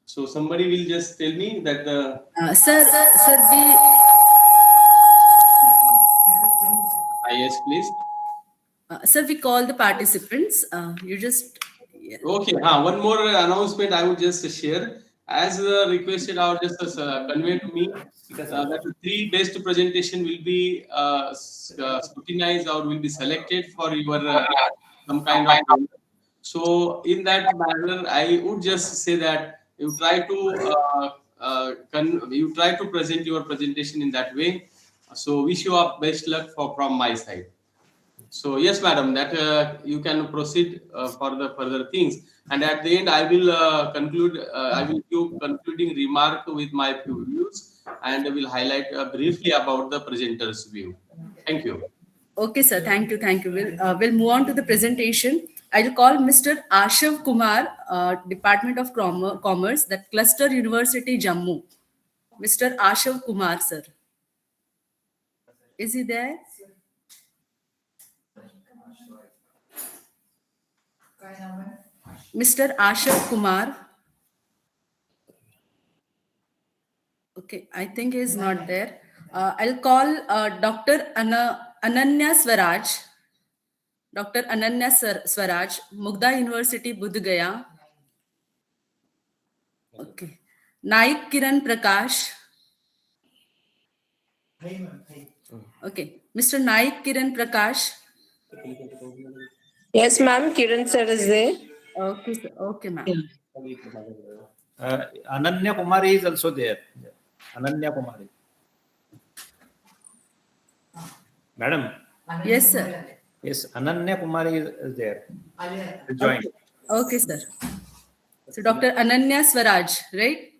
So somebody will just tell me that the yes, please. Sir, we call the participants. You just Okay. One more announcement I would just share. As requested or just conveyed to me, that the 3 best presentation will be scrutinized or will be selected for your some kind of. So in that manner, I would just say that you try to you try to present your presentation in that way. So wish you best luck from my side. So yes, madam, that you can proceed for the further things. And at the end, I will conclude. I will give concluding remark with my few views, and I will highlight briefly about the presenter's view. Thank you. Okay, sir. Thank you. Thank you. We'll move on to the presentation. I'll call Mr. Ashav Kumar, Department of Commerce, that Cluster University, Jammu. Mr. Ashav Kumar, sir. Is he there? Mr. Ashav Kumar. Okay, I think he's not there. I'll call Dr. Ananya Swaraj. Dr. Ananya Swaraj, Mugda University, Bodh Gaya. Okay. Naik Kiran Prakash. Okay. Mr. Naik Kiran Prakash. Yes, ma'am. Kiran sir is there. Okay, sir. Okay, ma'am. Ananya Kumari is also there. Ananya Kumari. Madam. Yes, sir. Yes, Ananya Kumari is there. Join. Okay, sir. So Dr. Ananya Swaraj, right?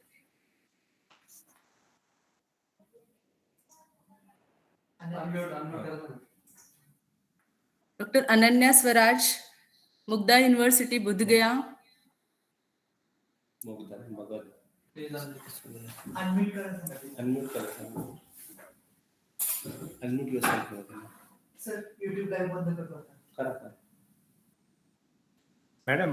Dr. Ananya Swaraj, Mugda University, Bodh Gaya. Unmute करा सांगा. Unmute yourself. Sir, YouTube live बंद करतो आता. Madam.